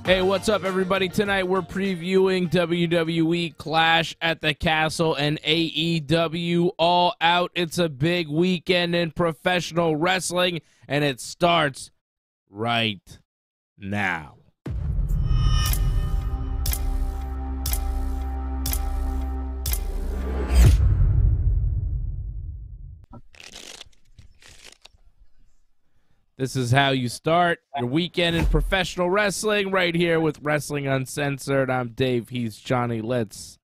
Hey, what's up, everybody? Tonight we're previewing WWE Clash at the Castle and AEW All Out. It's a big weekend in professional wrestling, and it starts right now. This is how you start your weekend in professional wrestling right here with Wrestling Uncensored. I'm Dave. He's Johnny. Let's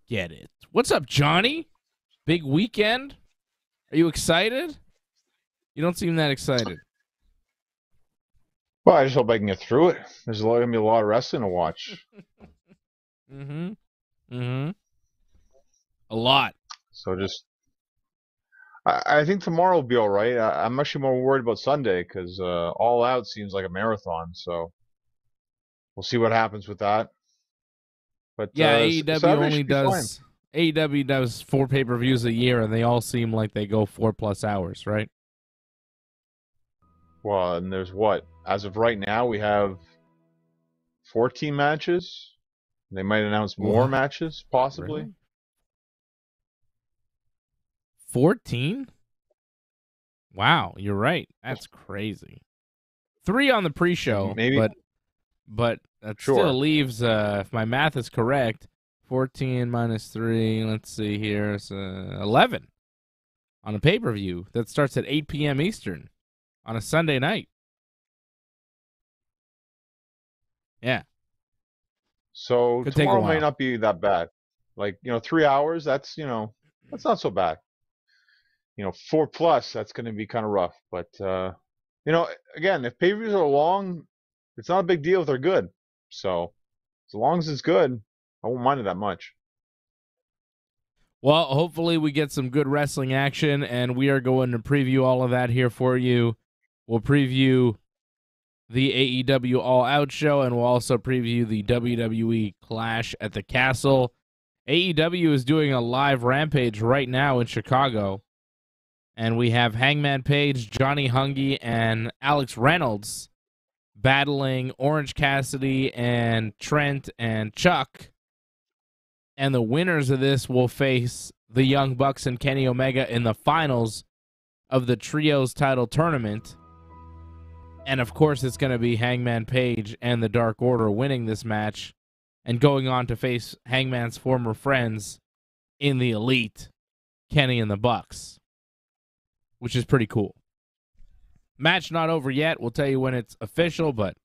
get it. What's up, Johnny? Big weekend? Are you excited? You don't seem that excited. Well, I just hope I can get through it. There's going to be a lot of wrestling to watch. A lot. So I think tomorrow will be all right. I'm actually more worried about Sunday because All Out seems like a marathon. So we'll see what happens with that. But yeah, AEW does 4 pay-per-views a year, and they all seem like they go 4+ hours, right? Well, and there's what? As of right now, we have 14 matches. They might announce more matches, possibly. Really? 14? Wow, you're right. That's crazy. 3 on the pre-show, maybe, but that still leaves, if my math is correct, 14 minus 3, let's see here, it's 11 on a pay-per-view that starts at 8 p.m. Eastern on a Sunday night. Yeah. So tomorrow may not be that bad. Like, 3 hours, that's not so bad. 4+, that's going to be kind of rough. But, again, if pay-per-views are long, it's not a big deal if they're good. So, as long as it's good, I won't mind it that much. Well, hopefully we get some good wrestling action, and we are going to preview all of that here for you. We'll preview the AEW All Out show, and we'll also preview the WWE Clash at the Castle. AEW is doing a live Rampage right now in Chicago. And we have Hangman Page, Johnny Hungy, and Alex Reynolds battling Orange Cassidy and Trent and Chuck. And the winners of this will face the Young Bucks and Kenny Omega in the finals of the Trios title tournament. And, of course, it's going to be Hangman Page and the Dark Order winning this match and going on to face Hangman's former friends in the Elite, Kenny and the Bucks, which is pretty cool. Match not over yet. We'll tell you when it's official, but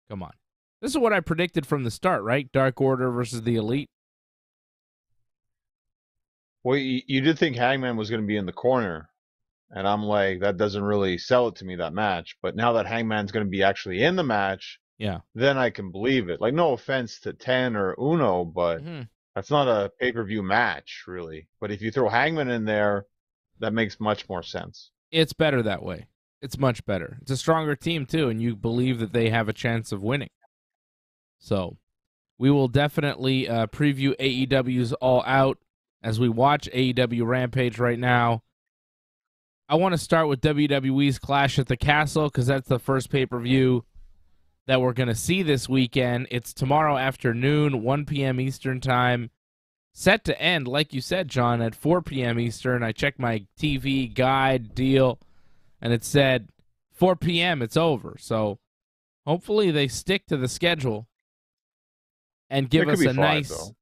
come on. This is what I predicted from the start, right? Dark Order versus the Elite. Well, you did think Hangman was going to be in the corner, and I'm like, that doesn't really sell it to me, that match. But now that Hangman's going to be actually in the match, yeah, then I can believe it. Like, no offense to Ten or Uno, but that's not a pay-per-view match, really. But if you throw Hangman in there, that makes much more sense. It's better that way. It's much better. It's a stronger team, too, and you believe that they have a chance of winning. So, we will definitely preview AEW's All Out as we watch AEW Rampage right now. I want to start with WWE's Clash at the Castle because that's the first pay-per-view that we're going to see this weekend. It's tomorrow afternoon, 1 p.m. Eastern Time. Set to end, like you said, John, at 4 p.m. Eastern. I checked my TV guide deal, and it said 4 p.m. it's over. So hopefully they stick to the schedule and give us a nice... Though.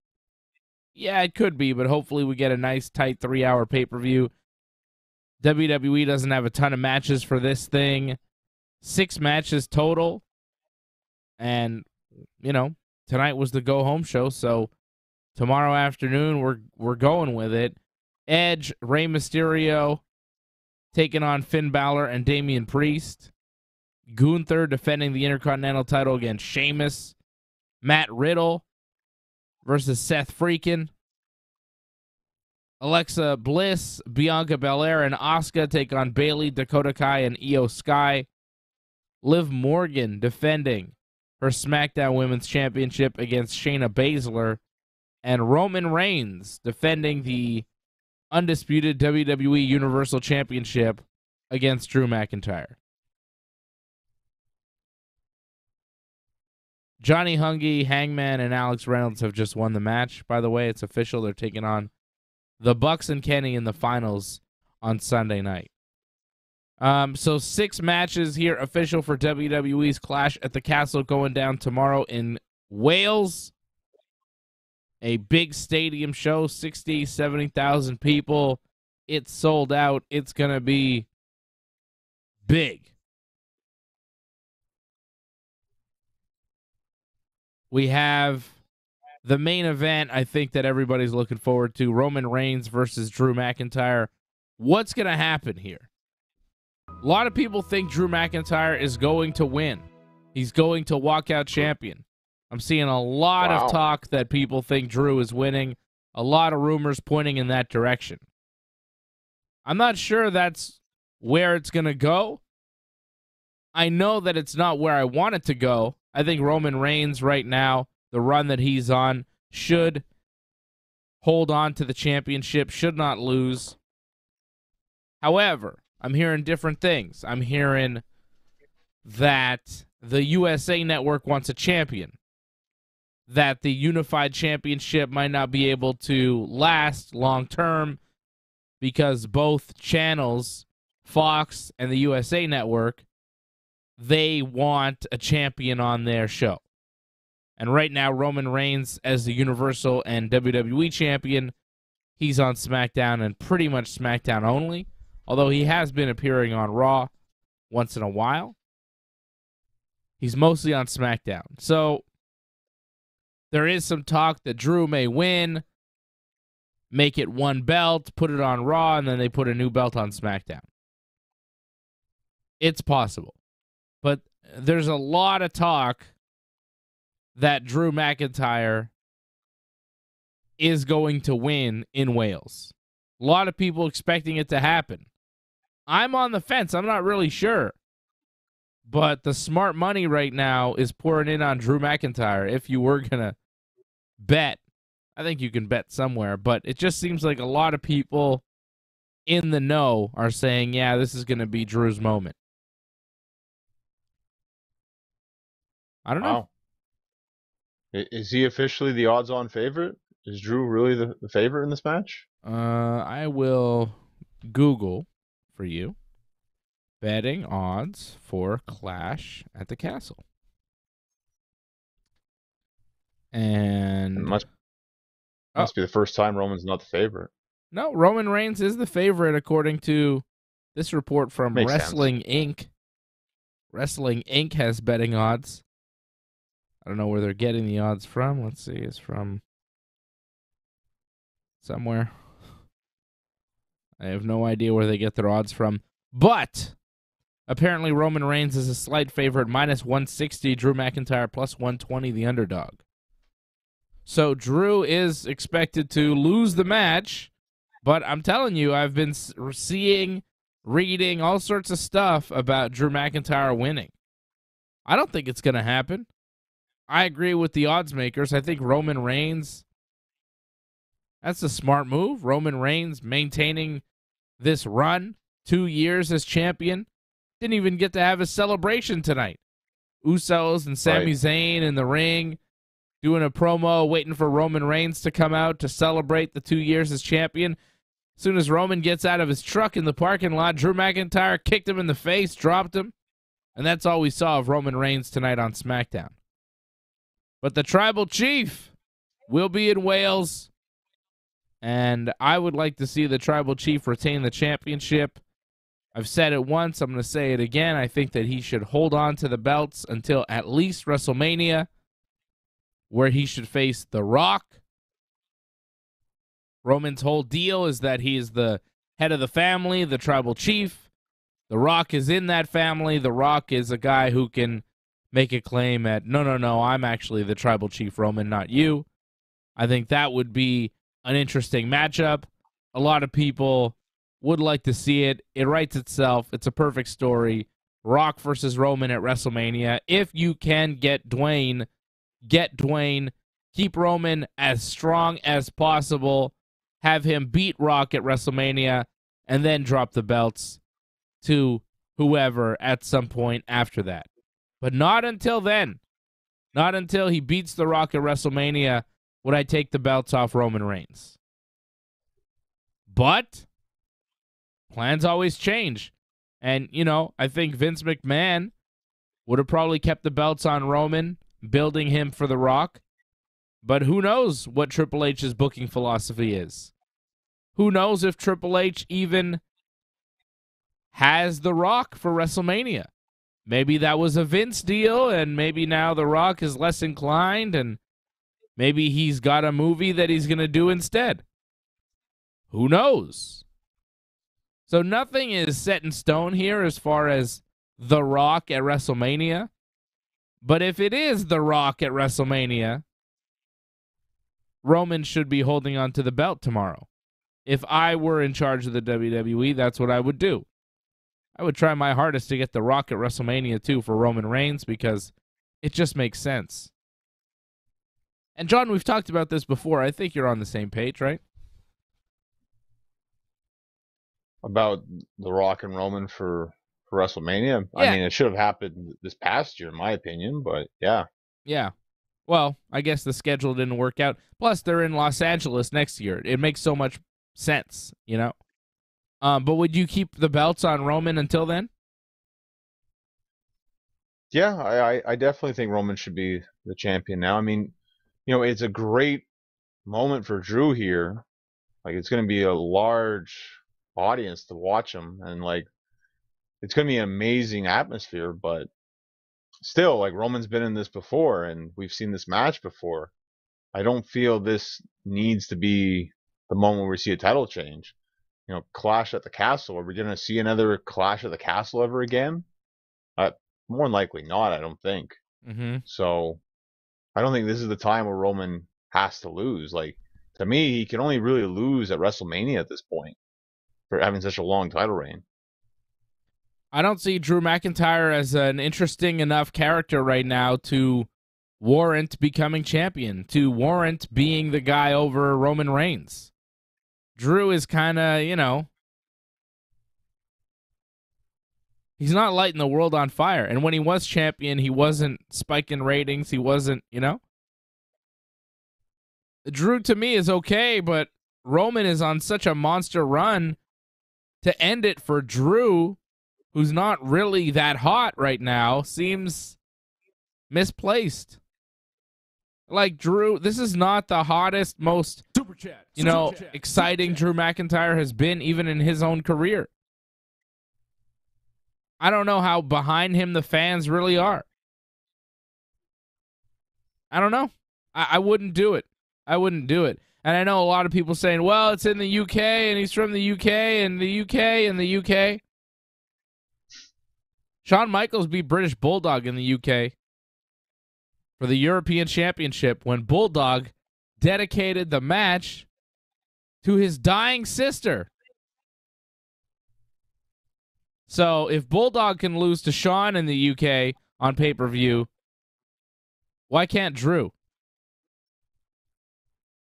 Yeah, it could be, but hopefully we get a nice, tight 3-hour pay-per-view. WWE doesn't have a ton of matches for this thing. 6 matches total. And, tonight was the go-home show, so... Tomorrow afternoon, we're going with it. Edge, Rey Mysterio, taking on Finn Balor and Damian Priest. Gunther defending the Intercontinental title against Sheamus. Matt Riddle versus Seth Freakin. Alexa Bliss, Bianca Belair, and Asuka take on Bayley, Dakota Kai, and Io Sky. Liv Morgan defending her SmackDown Women's Championship against Shayna Baszler. And Roman Reigns defending the undisputed WWE Universal Championship against Drew McIntyre. Johnny Hungy, Hangman, and Alex Reynolds have just won the match. By the way, it's official. They're taking on the Bucks and Kenny in the finals on Sunday night. So 6 matches here official for WWE's Clash at the Castle going down tomorrow in Wales. A big stadium show, 60, 70,000 people. It's sold out. It's going to be big. We have the main event, I think, that everybody's looking forward to. Roman Reigns versus Drew McIntyre. What's going to happen here? A lot of people think Drew McIntyre is going to win. He's going to walk out champion. I'm seeing a lot of talk that people think Drew is winning. A lot of rumors pointing in that direction. I'm not sure that's where it's going to go. I know that it's not where I want it to go. I think Roman Reigns right now, the run that he's on, should hold on to the championship, should not lose. However, I'm hearing different things. I'm hearing that the USA Network wants a champion, that the unified championship might not be able to last long term because both channels, Fox and the USA Network, they want a champion on their show. And right now, Roman Reigns, as the Universal and WWE champion, he's on SmackDown and pretty much SmackDown only, although he has been appearing on Raw once in a while. He's mostly on SmackDown. So there is some talk that Drew may win, make it one belt, put it on Raw, and then they put a new belt on SmackDown. It's possible. But there's a lot of talk that Drew McIntyre is going to win in Wales. A lot of people expecting it to happen. I'm on the fence. I'm not really sure. But the smart money right now is pouring in on Drew McIntyre. If you were going to bet, I think you can bet somewhere. But it just seems like a lot of people in the know are saying, yeah, this is going to be Drew's moment. I don't know. Is he officially the odds-on favorite? Is Drew really the favorite in this match? I will Google for you betting odds for Clash at the Castle. And it must be the first time Roman's not the favorite. No, Roman Reigns is the favorite according to this report from Makes Wrestling sense. Inc. Wrestling Inc. has betting odds. I don't know where they're getting the odds from. Let's see. It's from somewhere. I have no idea where they get their odds from. But apparently Roman Reigns is a slight favorite, minus 160. Drew McIntyre plus 120, the underdog. So Drew is expected to lose the match. But I'm telling you, I've been seeing, reading all sorts of stuff about Drew McIntyre winning. I don't think it's going to happen. I agree with the odds makers. I think Roman Reigns, that's a smart move. Roman Reigns maintaining this run, 2 years as champion. Didn't even get to have a celebration tonight. Usos and Sami Zayn in the ring, doing a promo, waiting for Roman Reigns to come out to celebrate the 2 years as champion. As soon as Roman gets out of his truck in the parking lot, Drew McIntyre kicked him in the face, dropped him. And that's all we saw of Roman Reigns tonight on SmackDown. But the Tribal Chief will be in Wales, and I would like to see the Tribal Chief retain the championship. I've said it once. I'm going to say it again. I think that he should hold on to the belts until at least WrestleMania, where he should face The Rock. Roman's whole deal is that he is the head of the family, the Tribal Chief. The Rock is in that family. The Rock is a guy who can make a claim at, no, I'm actually the Tribal Chief, Roman, not you. I think that would be an interesting matchup. A lot of people would like to see it. It writes itself. It's a perfect story. Rock versus Roman at WrestleMania. If you can get Dwayne, get Dwayne. Keep Roman as strong as possible. Have him beat Rock at WrestleMania, and then drop the belts to whoever at some point after that. But not until then. Not until he beats The Rock at WrestleMania would I take the belts off Roman Reigns. But plans always change. And, I think Vince McMahon would have probably kept the belts on Roman, building him for The Rock. But who knows what Triple H's booking philosophy is? Who knows if Triple H even has The Rock for WrestleMania? Maybe that was a Vince deal, and maybe now The Rock is less inclined, and maybe he's got a movie that he's going to do instead. Who knows? So nothing is set in stone here as far as The Rock at WrestleMania. But if it is The Rock at WrestleMania, Roman should be holding on to the belt tomorrow. If I were in charge of the WWE, that's what I would do. I would try my hardest to get The Rock at WrestleMania too for Roman Reigns because it just makes sense. And John, we've talked about this before. I think you're on the same page, right? About The Rock and Roman for WrestleMania. Yeah. I mean, it should have happened this past year, in my opinion, but yeah. Yeah. Well, I guess the schedule didn't work out. Plus, they're in Los Angeles next year. It makes so much sense, But would you keep the belts on Roman until then? Yeah, I definitely think Roman should be the champion now. I mean, it's a great moment for Drew here. Like, it's going to be a large audience to watch him, and it's going to be an amazing atmosphere. But still, Roman's been in this before, and we've seen this match before. I don't feel this needs to be the moment where we see a title change. Clash at the Castle. Are we going to see another Clash at the Castle ever again? More than likely not, I don't think. Mm-hmm. So I don't think this is the time where Roman has to lose. To me, he can only really lose at WrestleMania at this point for having such a long title reign. I don't see Drew McIntyre as an interesting enough character right now to warrant becoming champion, to warrant being the guy over Roman Reigns. Drew is kind of, he's not lighting the world on fire. And when he was champion, he wasn't spiking ratings. He wasn't, Drew, to me, is okay, but Roman is on such a monster run. To end it for Drew, who's not really that hot right now, seems misplaced. Drew, this is not the hottest, most, exciting Drew McIntyre has been, even in his own career. I don't know how behind him the fans really are. I don't know. I wouldn't do it. I wouldn't do it. And I know a lot of people saying, well, it's in the UK, and he's from the UK, and the UK, and the UK. Shawn Michaels beat British Bulldog in the UK for the European Championship when Bulldog dedicated the match to his dying sister. So if Bulldog can lose to Shawn in the UK on pay-per-view, why can't Drew?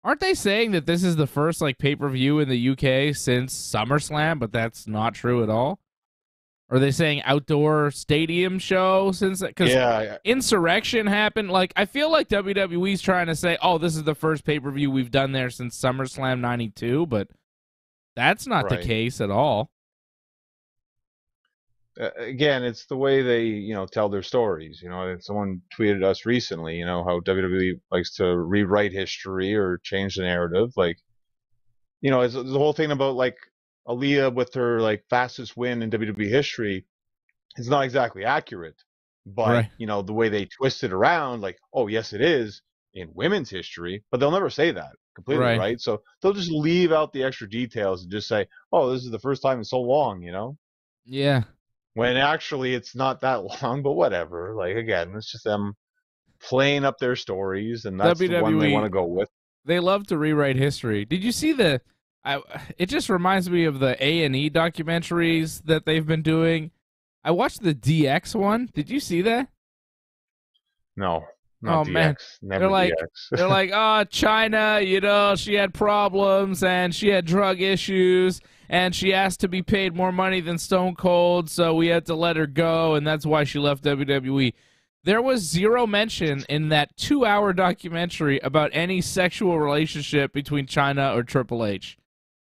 Aren't they saying that this is the first pay-per-view in the UK since SummerSlam, but that's not true at all? Or are they saying outdoor stadium show since that? Because Insurrection happened. I feel like WWE's trying to say, oh, this is the first pay-per-view we've done there since SummerSlam 92, but that's not the case at all. Again, it's the way they, tell their stories. Someone tweeted us recently, how WWE likes to rewrite history or change the narrative. It's the whole thing about Aaliyah with her fastest win in WWE history is not exactly accurate, but the way they twist it around, oh yes, it is in women's history, but they'll never say that completely, right? So they'll just leave out the extra details and just say, oh, this is the first time in so long, Yeah. When actually it's not that long, but whatever. Again, it's just them playing up their stories, and that's the one they want to go with. They love to rewrite history. Did you see it just reminds me of the A&E documentaries that they've been doing. I watched the DX one. Did you see that? No. Not DX. Man. Never DX. They're like, oh, China, she had problems and she had drug issues and she asked to be paid more money than Stone Cold, so we had to let her go, and that's why she left WWE. There was zero mention in that 2-hour documentary about any sexual relationship between China or Triple H.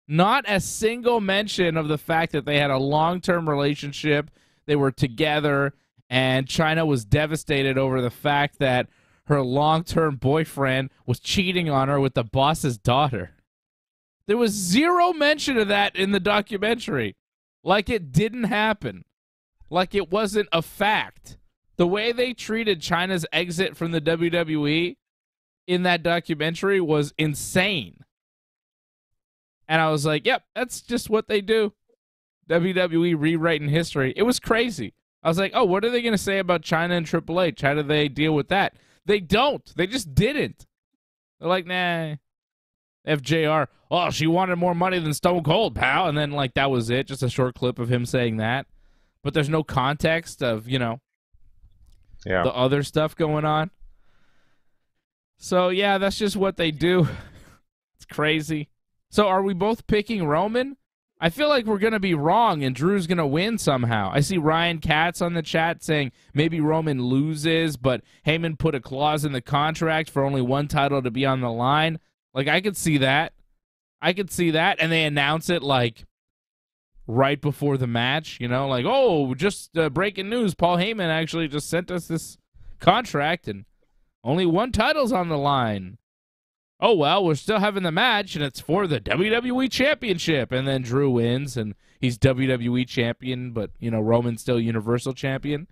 Not a single mention of the fact that they had a long-term relationship, they were together, and China was devastated over the fact that her long-term boyfriend was cheating on her with the boss's daughter. There was zero mention of that in the documentary. Like it didn't happen. Like it wasn't a fact. The way they treated China's exit from the WWE in that documentary was insane. And I was like, yep, that's just what they do. WWE rewriting history. It was crazy. I was like, oh, what are they going to say about China and Triple H? How do they deal with that? They don't. They just didn't. They're like, nah. FJR, oh, she wanted more money than Stone Cold, pal. And then, like, that was it. Just a short clip of him saying that. But there's no context of, the other stuff going on. So, yeah, that's just what they do. It's crazy. So, are we both picking Roman? I feel like we're going to be wrong and Drew's going to win somehow. I see Ryan Katz on the chat saying maybe Roman loses, but Heyman put a clause in the contract for only one title to be on the line. Like, I could see that. And they announce it, like, right before the match, like, oh, just breaking news. Paul Heyman actually just sent us this contract, and only one title's on the line. Oh, well, we're still having the match, and it's for the WWE Championship. And then Drew wins, and he's WWE Champion, but, Roman's still Universal Champion.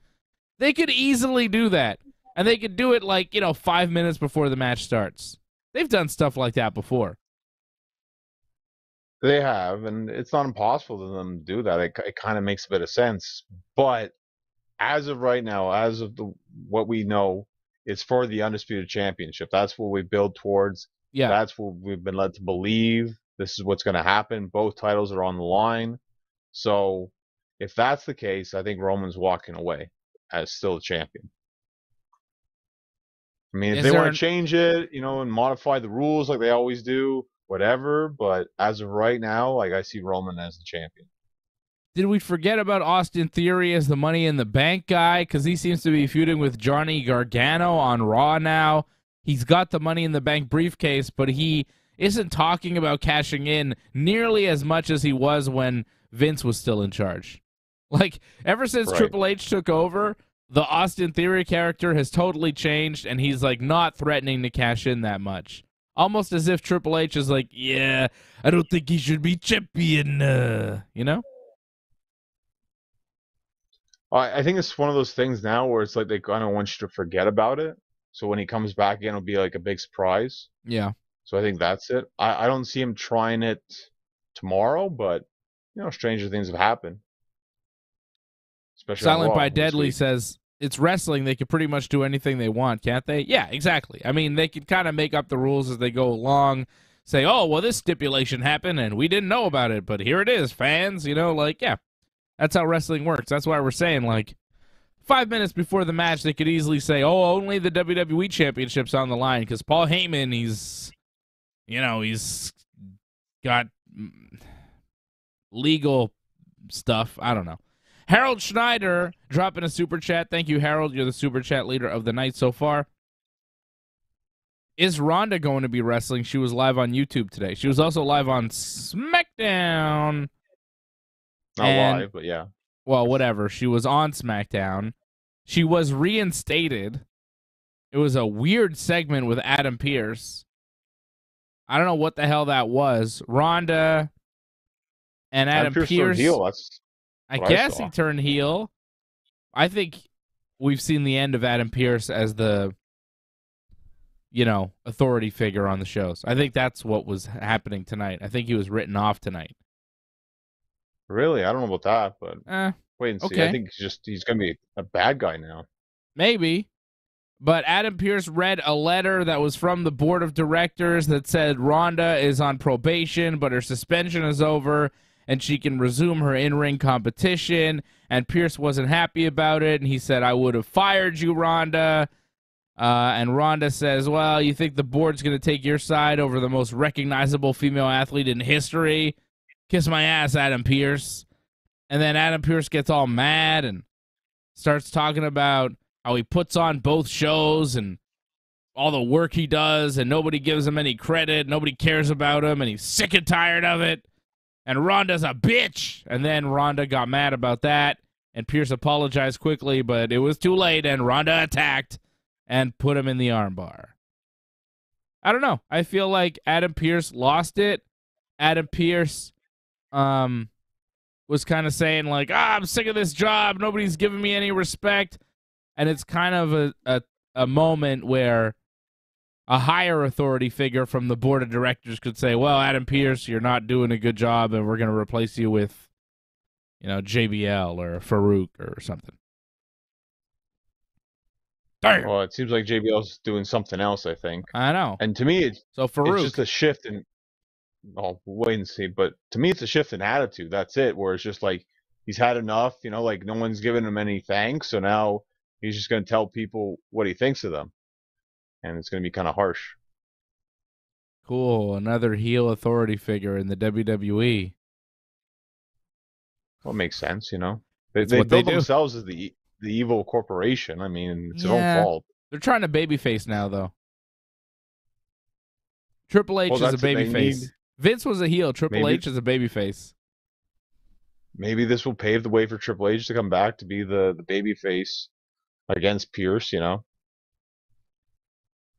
They could easily do that. And they could do it, like, 5 minutes before the match starts. They've done stuff like that before. They have, and it's not impossible for them to do that. It kind of makes a bit of sense. But as of right now, as of what we know, it's for the Undisputed Championship. That's what we build towards. Yeah. That's what we've been led to believe. This is what's going to happen. Both titles are on the line. So if that's the case, I think Roman's walking away as still a champion. I mean, if they want to change it, and modify the rules like they always do, whatever. But as of right now, like, I see Roman as the champion. Did we forget about Austin Theory as the Money in the Bank guy? Because he seems to be feuding with Johnny Gargano on Raw now. He's got the Money in the Bank briefcase, but he isn't talking about cashing in nearly as much as he was when Vince was still in charge. Like, ever since Triple H took over, the Austin Theory character has totally changed, and he's, like, not threatening to cash in that much. Almost as if Triple H is like, yeah, I don't think he should be champion, I think it's one of those things now where it's like they kind of want you to forget about it. So when he comes back again, it'll be like a big surprise. Yeah. So I think that's it. I don't see him trying it tomorrow, but, stranger things have happened. Especially Silent by Deadly says, it's wrestling. They could pretty much do anything they want, can't they? Yeah, exactly. I mean, they could kind of make up the rules as they go along. Say, oh, well, this stipulation happened, and we didn't know about it, but here it is, fans. Yeah. That's how wrestling works. That's why we're saying, like, 5 minutes before the match, they could easily say, oh, only the WWE Championship's on the line, because Paul Heyman, he's got legal stuff. I don't know. Harold Schneider dropping a super chat. Thank you, Harold. You're the super chat leader of the night so far. Is Ronda going to be wrestling? She was live on YouTube today. She was also live on SmackDown. Not live, but yeah. Well, whatever. She was on SmackDown. She was reinstated. It was a weird segment with Adam Pearce. I don't know what the hell that was. Ronda and Adam Pearce. Turned heel. I guess he turned heel. I think we've seen the end of Adam Pearce as the, authority figure on the shows. I think that's what was happening tonight. I think he was written off tonight. Really? I don't know about that, but wait and see. Okay. I think he's going to be a bad guy now. Maybe. But Adam Pearce read a letter that was from the board of directors that said Ronda is on probation, but her suspension is over, and she can resume her in-ring competition. And Pearce wasn't happy about it, and he said, I would have fired you, Ronda. And Ronda says, well, you think the board's going to take your side over the most recognizable female athlete in history? Kiss my ass, Adam Pearce. And then Adam Pearce gets all mad and starts talking about, how he puts on both shows and all the work he does, and nobody gives him any credit, nobody cares about him, and he's sick and tired of it. And Ronda's a bitch. And then Ronda got mad about that, and Pierce apologized quickly, but it was too late, and Ronda attacked and put him in the armbar. I don't know. I feel like Adam Pearce lost it. Adam Pearce was kind of saying, like, I'm sick of this job. Nobody's giving me any respect. And it's kind of a moment where a higher authority figure from the board of directors could say, well, Adam Pearce, you're not doing a good job, and we're going to replace you with, JBL or Farouk or something. Damn. Well, it seems like JBL's doing something else, I think. I know. And to me, it's Farouk, just a shift in... I'll wait and see. But to me, it's a shift in attitude. That's it, where it's just like he's had enough, like no one's giving him any thanks. So now he's just going to tell people what he thinks of them. And it's going to be kind of harsh. Cool. Another heel authority figure in the WWE. Well, it makes sense, They what build do. themselves as the evil corporation. I mean, it's their own fault. They're trying to babyface now, though. Triple H is a babyface. Vince was a heel. Triple H is a babyface. Maybe this will pave the way for Triple H to come back to be the babyface against Pierce,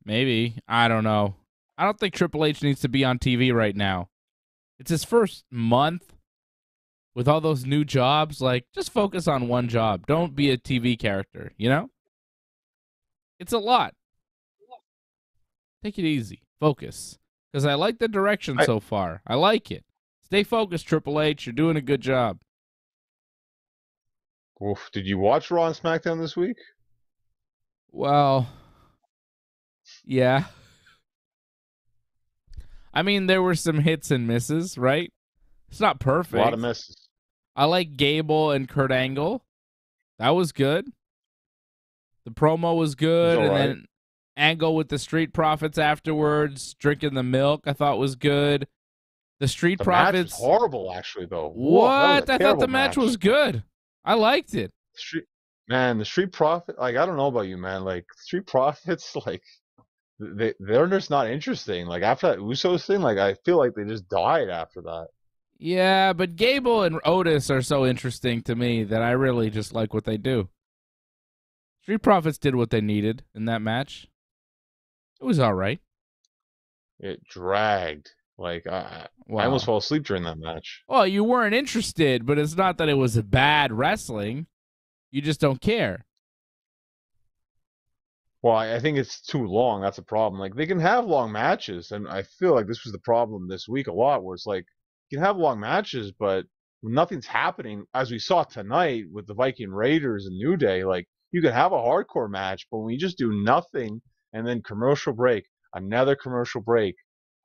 Maybe. I don't know. I don't think Triple H needs to be on TV right now. It's his first month with all those new jobs. Like, just focus on one job. Don't be a TV character, It's a lot. Take it easy. Focus. Because I like the direction so far. I like it. Stay focused, Triple H. You're doing a good job. Oof. Did you watch Raw and SmackDown this week? Well, yeah. I mean, there were some hits and misses, right? It's not perfect. A lot of misses. I like Gable and Kurt Angle. That was good. The promo was good, and then Angle with the Street Profits afterwards, drinking the milk, I thought was good. The Street Profits... match was horrible, actually, though. What? I thought the match was good. I liked it. The Street Profit, I don't know about you, man. Street Profits, they're just not interesting. After that Usos thing, I feel like they just died after that. Yeah, but Gable and Otis are so interesting to me that I really just like what they do. Street Profits did what they needed in that match. It was all right. It dragged. I almost fell asleep during that match. Well, you weren't interested, but it's not that it was bad wrestling. You just don't care. Well, I think it's too long. That's a problem. They can have long matches, and I feel like this was the problem this week a lot, where it's you can have long matches, but when nothing's happening, as we saw tonight with the Viking Raiders and New Day, you can have a hardcore match, but when you just do nothing, and then commercial break, another commercial break,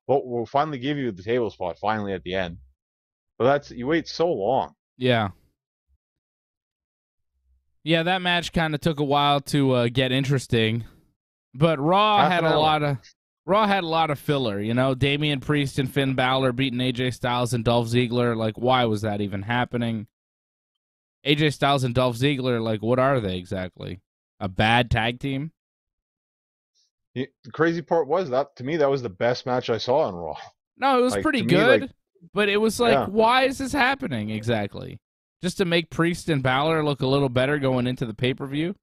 but we'll finally give you the table spot finally at the end. But you wait so long. Yeah. Yeah, that match kind of took a while to get interesting, but Raw had a lot of filler. Damian Priest and Finn Balor beating AJ Styles and Dolph Ziggler. Why was that even happening? AJ Styles and Dolph Ziggler, what are they exactly? A bad tag team? The crazy part was that, to me, that was the best match I saw on Raw. No, it was pretty good, but it was why is this happening exactly? Just to make Priest and Balor look a little better going into the pay-per-view?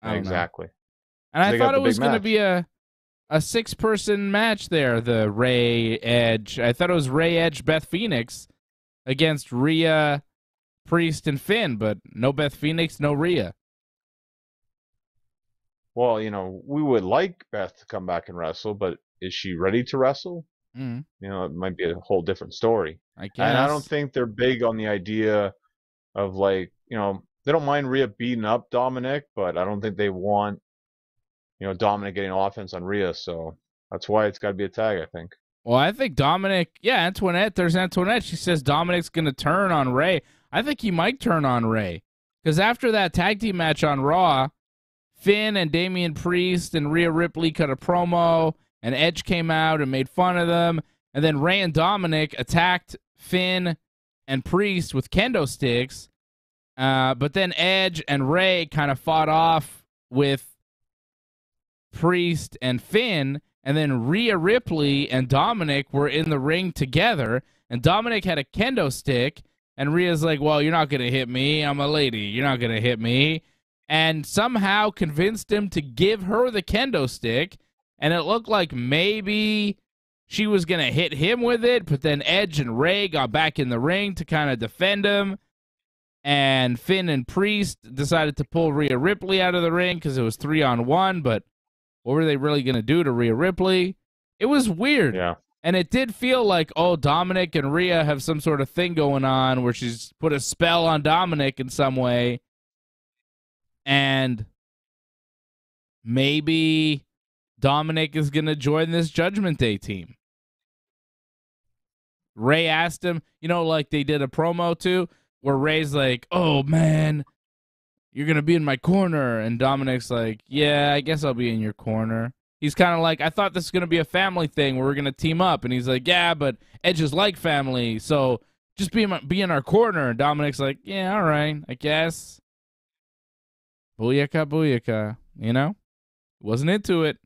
Exactly. And I thought it was going to be a 6-person match there, the Ray Edge. I thought it was Ray Edge, Beth Phoenix against Rhea, Priest, and Finn, but no Beth Phoenix, no Rhea. Well, we would like Beth to come back and wrestle, but is she ready to wrestle? Mm. It might be a whole different story. I guess. And I don't think they're big on the idea of they don't mind Rhea beating up Dominic, but I don't think they want, Dominic getting offense on Rhea. So that's why it's got to be a tag, I think. Well, I think Dominic, Antoinette, there's Antoinette. She says Dominic's going to turn on Ray. I think he might turn on Ray. Because after that tag team match on Raw, Finn and Damian Priest and Rhea Ripley cut a promo, and Edge came out and made fun of them. And then Ray and Dominic attacked Finn and Priest with kendo sticks. But then Edge and Ray kind of fought off with Priest and Finn, and then Rhea Ripley and Dominic were in the ring together, and Dominic had a kendo stick, and Rhea's like, well, you're not going to hit me. I'm a lady. You're not going to hit me. And somehow convinced him to give her the kendo stick, and it looked like maybe she was going to hit him with it, but then Edge and Ray got back in the ring to kind of defend him, and Finn and Priest decided to pull Rhea Ripley out of the ring because it was 3-on-1, but what were they really going to do to Rhea Ripley? It was weird. Yeah. And it did feel like, oh, Dominic and Rhea have some sort of thing going on where she's put a spell on Dominic in some way. And maybe Dominic is going to join this Judgment Day team. Ray asked him, like they did a promo too, where Ray's like, oh, man, you're going to be in my corner. And Dominic's like, yeah, I guess I'll be in your corner. He's kind of like, I thought this was going to be a family thing where we're going to team up. And he's like, yeah, but Edge is like family, so just be in our corner. And Dominic's like, yeah, all right, I guess. Booyaka, booyaka, Wasn't into it.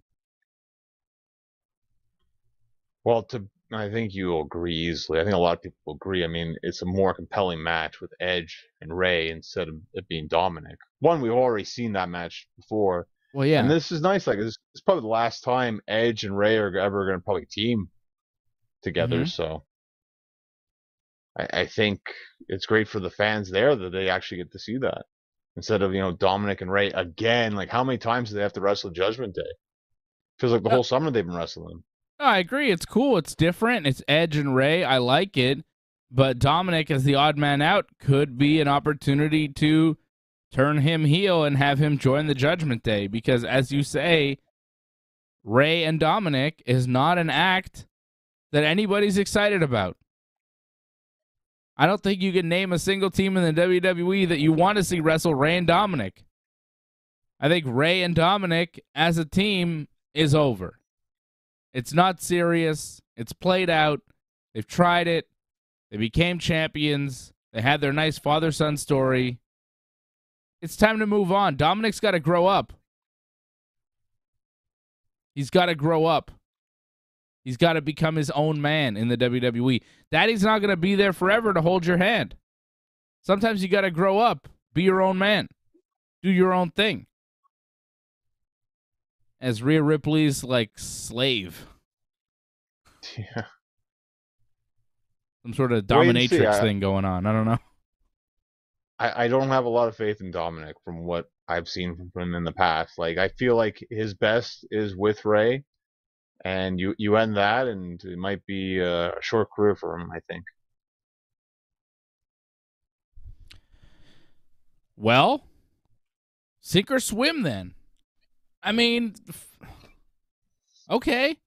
Well, I think you'll agree easily. I think a lot of people will agree. I mean, it's a more compelling match with Edge and Ray instead of it being Dominic. One, we've already seen that match before. Well, yeah. And this is nice. Like, it's probably the last time Edge and Ray are ever going to probably team together. Mm-hmm. So I think it's great for the fans there that they actually get to see that. Instead of, Dominic and Ray again. Like, how many times do they have to wrestle Judgment Day? Feels like the whole summer they've been wrestling. No, I agree. It's cool. It's different. It's Edge and Ray. I like it. But Dominic, as the odd man out, could be an opportunity to turn him heel and have him join the Judgment Day. Because, as you say, Ray and Dominic is not an act that anybody's excited about. I don't think you can name a single team in the WWE that you want to see wrestle Ray and Dominic. I think Ray and Dominic as a team is over. It's not serious. It's played out. They've tried it. They became champions. They had their nice father-son story. It's time to move on. Dominic's got to grow up. He's got to grow up. He's got to become his own man in the WWE. Daddy's not going to be there forever to hold your hand. Sometimes you got to grow up. Be your own man. Do your own thing. As Rhea Ripley's, slave. Yeah. Some sort of dominatrix thing going on. I don't know. I don't have a lot of faith in Dominic from what I've seen from him in the past. Like, I feel like his best is with Ray. And you end that, and it might be a short career for him, I think. Well, sink or swim then. I mean, okay.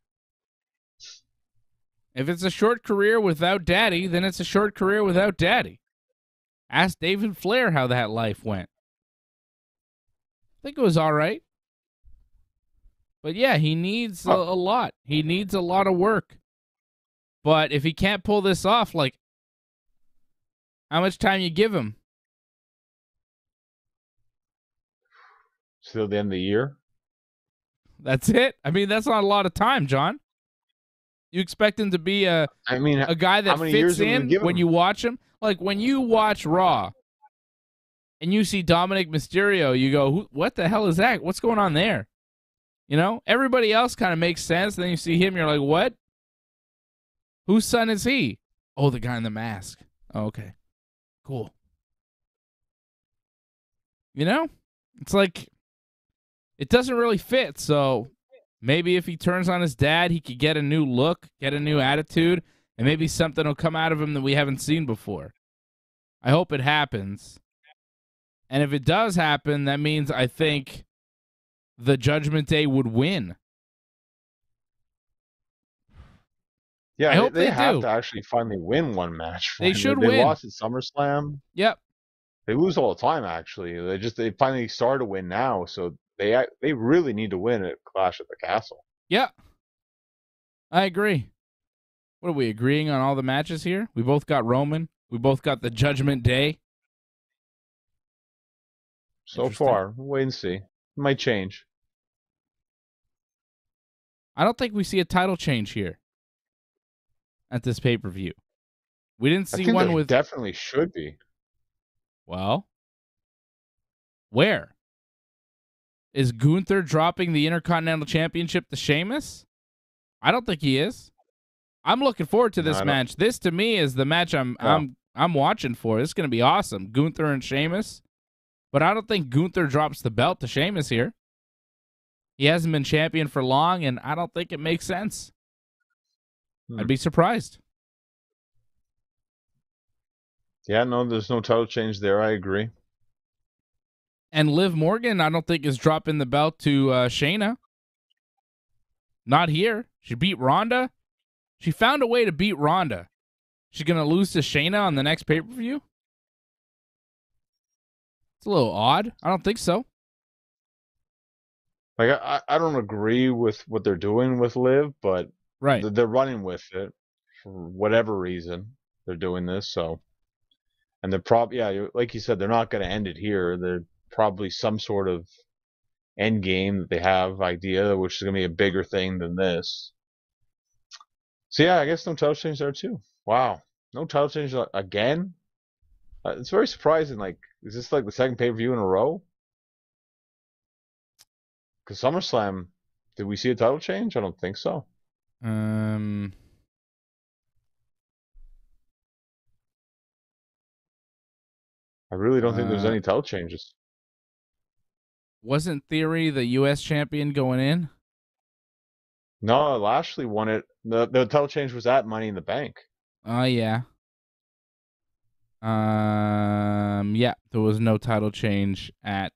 If it's a short career without Daddy, then it's a short career without Daddy. Ask David Flair how that life went. I think it was all right. But yeah, he needs a lot. He needs a lot of work. But if he can't pull this off, how much time you give him? Still the end of the year? That's it? I mean, that's not a lot of time, John. You expect him to be a guy that fits in when you watch him? Like, when you watch Raw and you see Dominic Mysterio, you go, what the hell is that? What's going on there? Everybody else kind of makes sense. Then you see him, you're like, what? Whose son is he? Oh, the guy in the mask. Oh, okay. Cool. It's like, it doesn't really fit. So maybe if he turns on his dad, he could get a new look, get a new attitude, and maybe something will come out of him that we haven't seen before. I hope it happens. And if it does happen, that means I think the Judgment Day would win. Yeah, I hope they have do. to actually finally win one match. They should win. They lost at SummerSlam. Yep. They lose all the time, actually. They finally started to win now, so they really need to win at Clash at the Castle. Yeah. I agree. What are we agreeing on all the matches here? We both got Roman. We both got the Judgment Day. So Interesting. far, we'll wait and see. It might change. I don't think we see a title change here at this pay-per-view. We didn't I see think one there with... definitely should be. Well, where? Is Gunther dropping the Intercontinental Championship to Sheamus? I don't think he is. I'm looking forward to this match. This, to me, is the match I'm watching for. This is going to be awesome. Gunther and Sheamus. But I don't think Gunther drops the belt to Sheamus here. He hasn't been champion for long, and I don't think it makes sense. I'd be surprised. Yeah, no, there's no title change there. I agree. And Liv Morgan, I don't think, is dropping the belt to Shayna. Not here. She beat Ronda. She found a way to beat Ronda. She's going to lose to Shayna on the next pay-per-view? It's a little odd. I don't think so. Like, I don't agree with what they're doing with Liv, but right, they're running with it for whatever reason. They're doing this, so. And they're probably, like you said, they're not going to end it here. They're probably some sort of end game that they have idea, which is going to be a bigger thing than this. So yeah, I guess no title change there too. Wow, no title change again. It's very surprising. Like, is this like the second pay-per-view in a row? Because SummerSlam, did we see a title change? I don't think so. I really don't think there's any title changes. Wasn't Theory the U.S. champion going in? No, Lashley won it. The title change was at Money in the Bank. Oh, yeah. Yeah, there was no title change at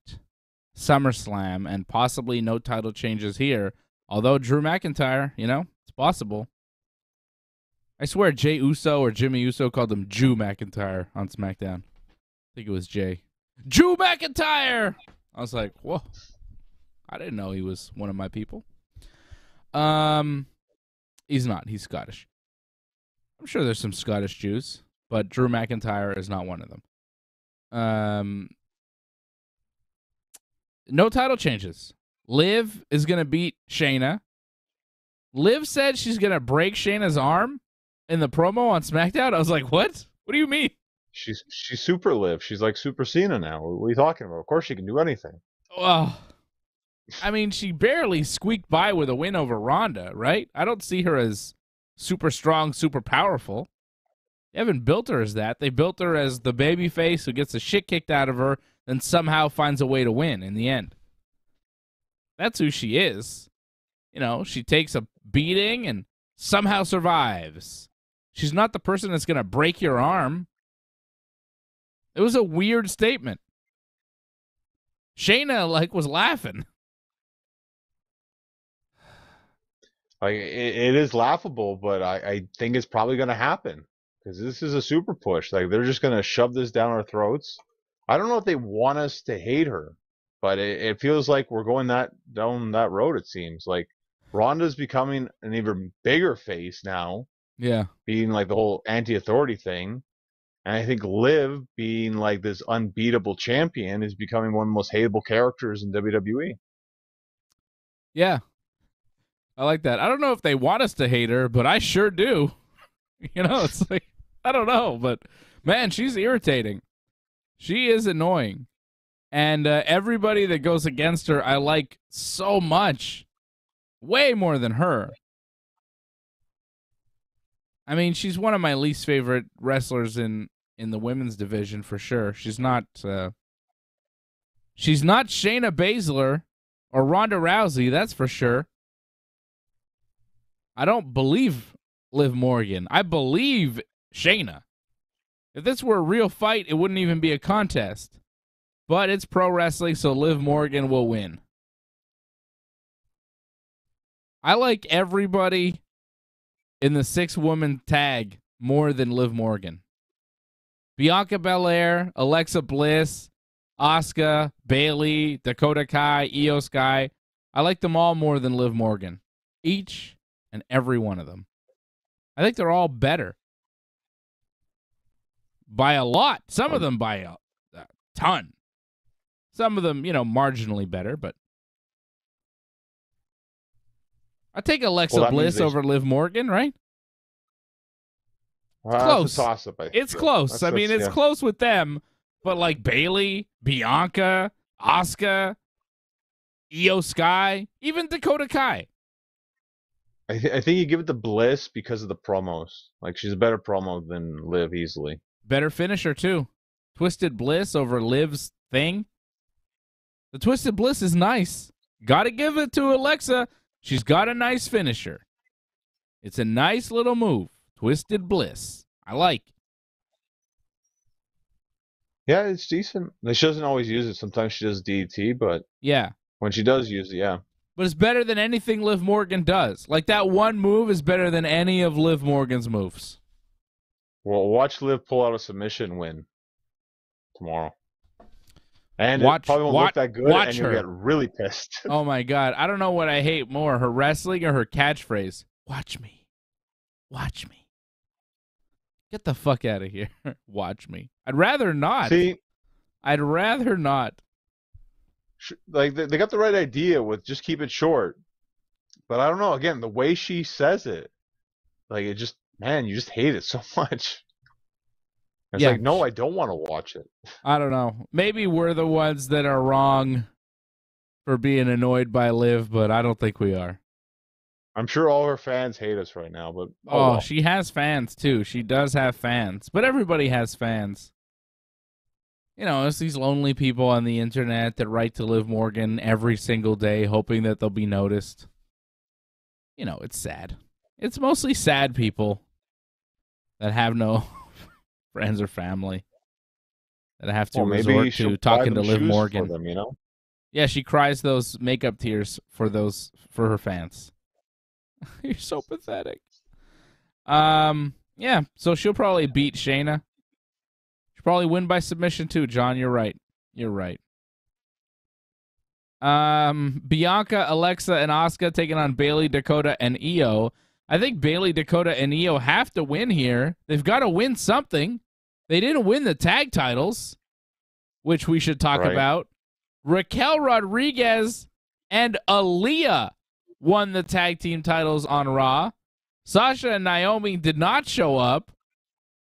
SummerSlam, and possibly no title changes here. Although Drew McIntyre, it's possible. I swear Jay Uso or Jimmy Uso called him Jew McIntyre on SmackDown. I think it was Jay. Drew McIntyre! I was like, whoa. I didn't know he was one of my people. He's not. He's Scottish. I'm sure there's some Scottish Jews, but Drew McIntyre is not one of them. No title changes. Liv is going to beat Shayna. Liv said she's going to break Shayna's arm in the promo on SmackDown. I was like, what? What do you mean? She's super Liv. She's like Super Cena now. What are you talking about? Of course she can do anything. Well, I mean, she barely squeaked by with a win over Ronda, right? I don't see her as super strong, super powerful. They haven't built her as that. They built her as the babyface who gets the shit kicked out of her, then somehow finds a way to win in the end. That's who she is. She takes a beating and somehow survives. She's not the person that's going to break your arm. It was a weird statement. Shayna, was laughing. Like, it is laughable, but I think it's probably going to happen. Because this is a super push. Like, they're just going to shove this down our throats. I don't know if they want us to hate her, but it feels like we're going down that road, it seems. Like, Ronda's becoming an even bigger face now. Yeah. Being like the whole anti-authority thing. And I think Liv, being like this unbeatable champion, is becoming one of the most hateable characters in WWE. Yeah. I like that. I don't know if they want us to hate her, but I sure do. It's like, I don't know, but man, she's irritating. She is annoying. And everybody that goes against her, I like so much. Way more than her. I mean, she's one of my least favorite wrestlers in the women's division for sure. She's not Shayna Baszler or Ronda Rousey, that's for sure. I don't believe Liv Morgan. I believe Shayna. If this were a real fight, it wouldn't even be a contest. But it's pro wrestling, so Liv Morgan will win. I like everybody in the 6-woman tag more than Liv Morgan. Bianca Belair, Alexa Bliss, Asuka, Bayley, Dakota Kai, Io Sky. I like them all more than Liv Morgan. Each and every one of them. I think they're all better. By a lot. Some of them by a ton. Some of them, marginally better, but I take Alexa Bliss over Liv Morgan, right? It's close. That's a toss-up, I it's feel. close. It's close with them, but like Bayley, Bianca, Asuka, Io Sky, even Dakota Kai. I think you give it to Bliss because of the promos. Like, she's a better promo than Liv easily. Better finisher, too. Twisted Bliss over Liv's thing. The Twisted Bliss is nice. Got to give it to Alexa. She's got a nice finisher. It's a nice little move. Twisted Bliss. I like. Yeah, it's decent. She doesn't always use it. Sometimes she does DDT, but yeah, when she does use it, yeah. But it's better than anything Liv Morgan does. Like, that one move is better than any of Liv Morgan's moves. Well, watch Liv pull out a submission win tomorrow. And it probably won't look that good, and you'll get really pissed. Oh, my God. I don't know what I hate more, her wrestling or her catchphrase. Watch me. Watch me. Get the fuck out of here. Watch me. I'd rather not. See? I'd rather not. Like, they got the right idea with just keep it short. But I don't know. Again, the way she says it, like, it just, man, you just hate it so much. It's like, no, I don't want to watch it. I don't know. Maybe we're the ones that are wrong for being annoyed by Liv, but I don't think we are. I'm sure all her fans hate us right now, but well. She has fans too. She does have fans, but everybody has fans. It's these lonely people on the internet that write to Liv Morgan every single day, hoping that they'll be noticed. It's sad. It's mostly sad people that have no friends or family that have to resort to talking to Liv Morgan. For them, Yeah, she cries those makeup tears for her fans. You're so pathetic. Yeah, so she'll probably beat Shayna. She'll probably win by submission too, John. You're right. Bianca, Alexa, and Asuka taking on Bayley, Dakota, and Io. I think Bayley, Dakota, and Io have to win here. They've got to win something. They didn't win the tag titles, which we should talk about. Raquel Rodriguez and Aaliyah won the tag team titles on Raw. Sasha and Naomi did not show up.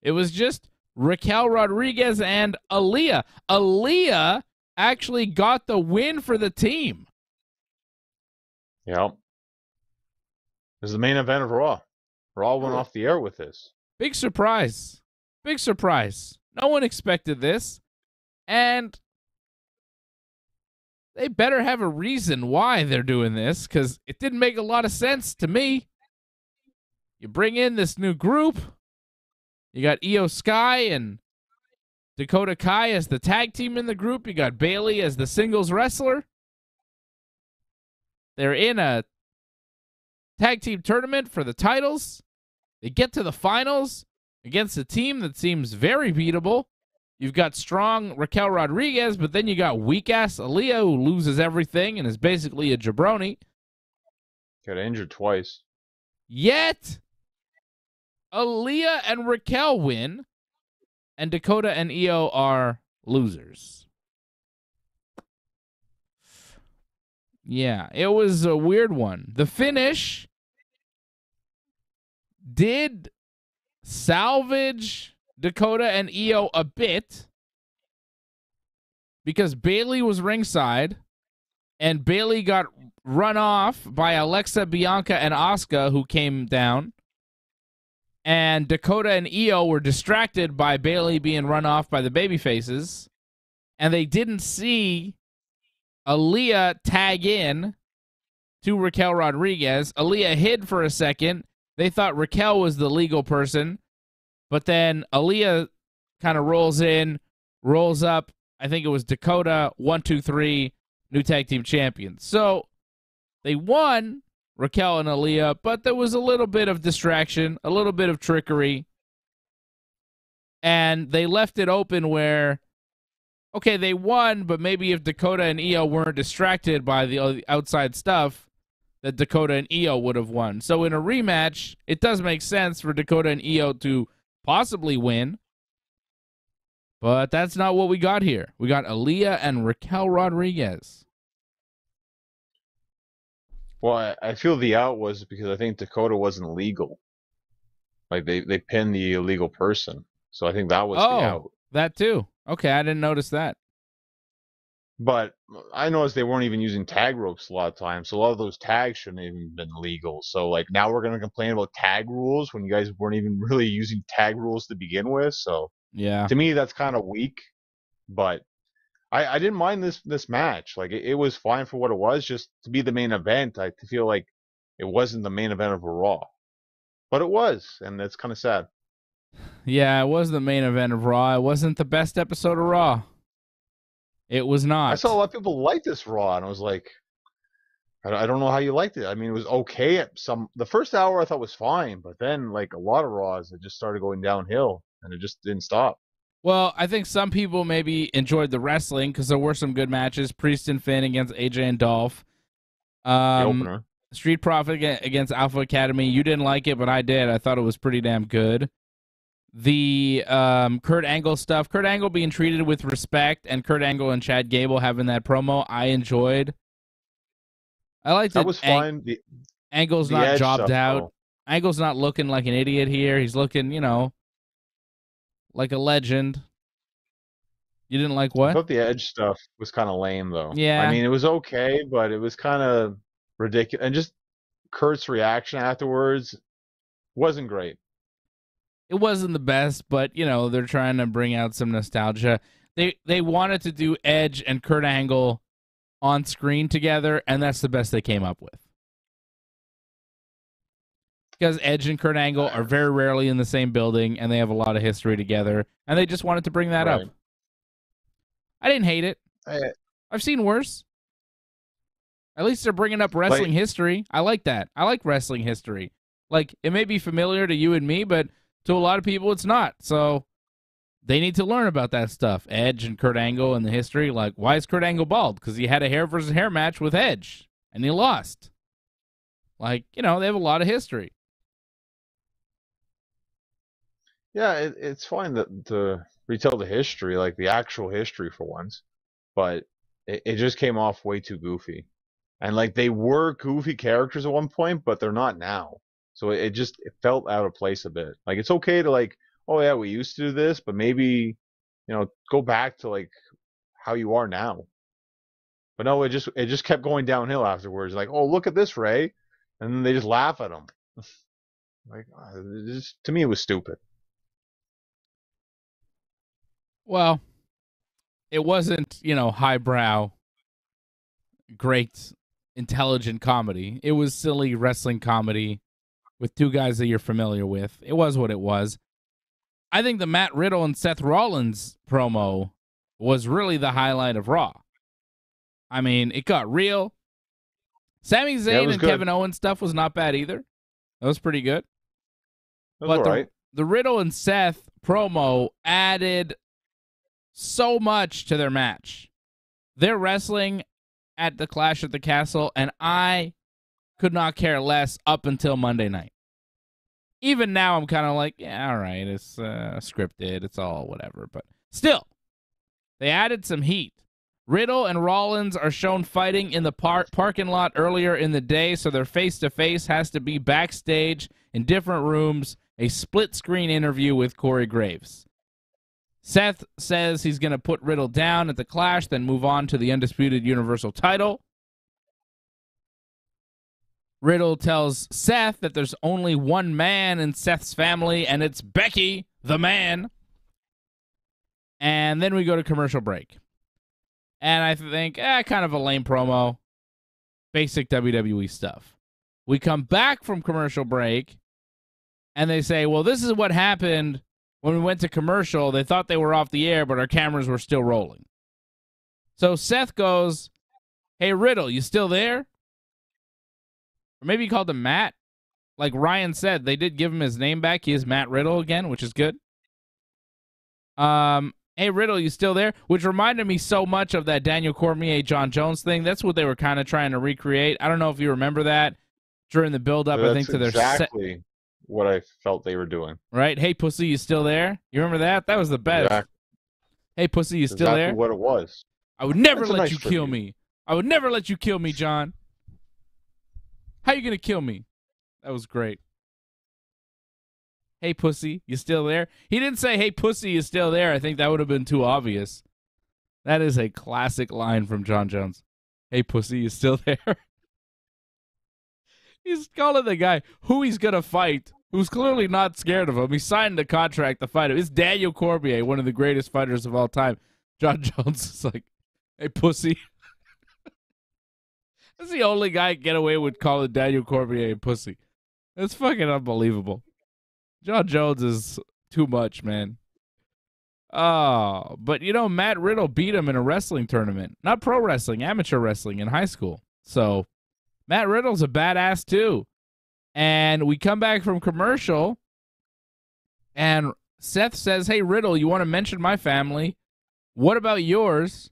It was just Raquel Rodriguez and Aaliyah. Aaliyah actually got the win for the team. Yep. This is the main event of Raw. Raw went off the air with this. Big surprise. Big surprise. No one expected this. And they better have a reason why they're doing this, because it didn't make a lot of sense to me. You bring in this new group. You got Io Sky and Dakota Kai as the tag team in the group. You got Bayley as the singles wrestler. They're in a tag team tournament for the titles. They get to the finals against a team that seems very beatable. You've got strong Raquel Rodriguez, but then you got weak-ass Aaliyah, who loses everything and is basically a jabroni. Got injured twice. Yet, Aaliyah and Raquel win, and Dakota and Io are losers. Yeah, it was a weird one. The finish did salvage Dakota and Io a bit, because Bayley was ringside and Bayley got run off by Alexa, Bianca, and Asuka, who came down, and Dakota and Io were distracted by Bayley being run off by the babyfaces, and they didn't see Aaliyah tag in to Raquel Rodriguez. Aaliyah hid for a second. They thought Raquel was the legal person. But then Aaliyah kind of rolls in, rolls up. I think it was Dakota, 1, 2, 3, new tag team champions. So they won, Raquel and Aaliyah, but there was a little bit of distraction, a little bit of trickery. And they left it open where, okay, they won, but maybe if Dakota and Io weren't distracted by the outside stuff, that Dakota and Io would have won. So in a rematch, it does make sense for Dakota and Io to possibly win. But that's not what we got here. We got Aaliyah and Raquel Rodriguez. Well, I feel the out was because I think Dakota wasn't legal. Like they pinned the illegal person. So I think that was the out. That too. Okay, I didn't notice that. But I noticed they weren't even using tag ropes a lot of times. So a lot of those tags shouldn't have even been legal. So like now we're going to complain about tag rules when you guys weren't even really using tag rules to begin with. So yeah, to me, that's kind of weak. But I didn't mind this match. Like it was fine for what it was. Just to be the main event, I feel like it wasn't the main event of a Raw. But it was, and that's kind of sad. Yeah, it was the main event of Raw. It wasn't the best episode of Raw. It was not. I saw a lot of people like this Raw, and I was like, I don't know how you liked it. I mean, it was okay at the first hour I thought was fine, but then like a lot of Raws, it just started going downhill, and it just didn't stop. Well, I think some people maybe enjoyed the wrestling because there were some good matches. Priest and Finn against AJ and Dolph. The opener. Street Profit against Alpha Academy. You didn't like it, but I did. I thought it was pretty damn good. The Kurt Angle stuff, Kurt Angle being treated with respect, and Kurt Angle and Chad Gable having that promo, I enjoyed. I liked it. That was fine. Angle's not jobbed out. Though. Angle's not looking like an idiot here. He's looking, like a legend. You didn't like what? I thought the Edge stuff was kind of lame, though. Yeah. I mean, it was okay, but it was kind of ridiculous. And just Kurt's reaction afterwards wasn't great. It wasn't the best, but, they're trying to bring out some nostalgia. They wanted to do Edge and Kurt Angle on screen together, and that's the best they came up with. Because Edge and Kurt Angle are very rarely in the same building, and they have a lot of history together, and they just wanted to bring that up. I didn't hate it. I've seen worse. At least they're bringing up wrestling history. I like that. I like wrestling history. Like, it may be familiar to you and me, but to a lot of people, it's not. So they need to learn about that stuff. Edge and Kurt Angle and the history. Like, why is Kurt Angle bald? Because he had a hair versus hair match with Edge, and he lost. Like, they have a lot of history. Yeah, it's fine to retell the history, like the actual history for once, but it just came off way too goofy. And like they were goofy characters at one point, but they're not now. So it felt out of place a bit. Like it's okay to like, oh yeah, we used to do this, but maybe, go back to like how you are now. But no, it just kept going downhill afterwards. Like, oh, look at this, Ray. And then they just laugh at him. Like, to me, it was stupid. Well, it wasn't, highbrow, great, intelligent comedy. It was silly wrestling comedy with two guys that you're familiar with. It was what it was. I think the Matt Riddle and Seth Rollins promo was really the highlight of Raw. I mean, it got real. Sami Zayn and Kevin Owens stuff was not bad either. That was pretty good. That was all right. The Riddle and Seth promo added so much to their match. They're wrestling at the Clash at the Castle, and I could not care less up until Monday night. Even now, I'm kind of like, yeah, all right, it's scripted, it's all whatever. But still, they added some heat. Riddle and Rollins are shown fighting in the parking lot earlier in the day, so their face-to-face has to be backstage in different rooms, a split-screen interview with Corey Graves. Seth says he's going to put Riddle down at the Clash, then move on to the Undisputed Universal title. Riddle tells Seth that there's only one man in Seth's family, and it's Becky, the man. And then we go to commercial break. And I think, kind of a lame promo. Basic WWE stuff. We come back from commercial break, and they say, well, this is what happened when we went to commercial. They thought they were off the air, but our cameras were still rolling. So Seth goes, hey, Riddle, you still there? Or maybe he called him Matt. Like Ryan said, they did give him his name back. He is Matt Riddle again, which is good. Hey, Riddle, you still there? Which reminded me so much of that Daniel Cormier, John Jones thing. That's what they were kind of trying to recreate. I don't know if you remember that during the build-up, I think, to their exactly what I felt they were doing. Right? Hey, pussy, you still there? You remember that? That was the best. Hey, pussy, you still exactly there? what it was. I would never That's a let nice you kill tribute. me. I would never let you kill me, John. How you gonna kill me? That was great. Hey, pussy, you still there? He didn't say, hey, pussy, you still there. I think that would have been too obvious. That is a classic line from John Jones. Hey, pussy, you still there? He's calling the guy who he's going to fight, who's clearly not scared of him. He signed a contract to fight him. It's Daniel Cormier, one of the greatest fighters of all time. John Jones is like, hey, pussy. That's the only guy get away with calling Daniel Cormier a pussy. That's fucking unbelievable. John Jones is too much, man. Oh, but you know, Matt Riddle beat him in a wrestling tournament. Not pro wrestling, amateur wrestling in high school. So Matt Riddle's a badass too. And we come back from commercial, and Seth says, hey, Riddle, you want to mention my family? What about yours?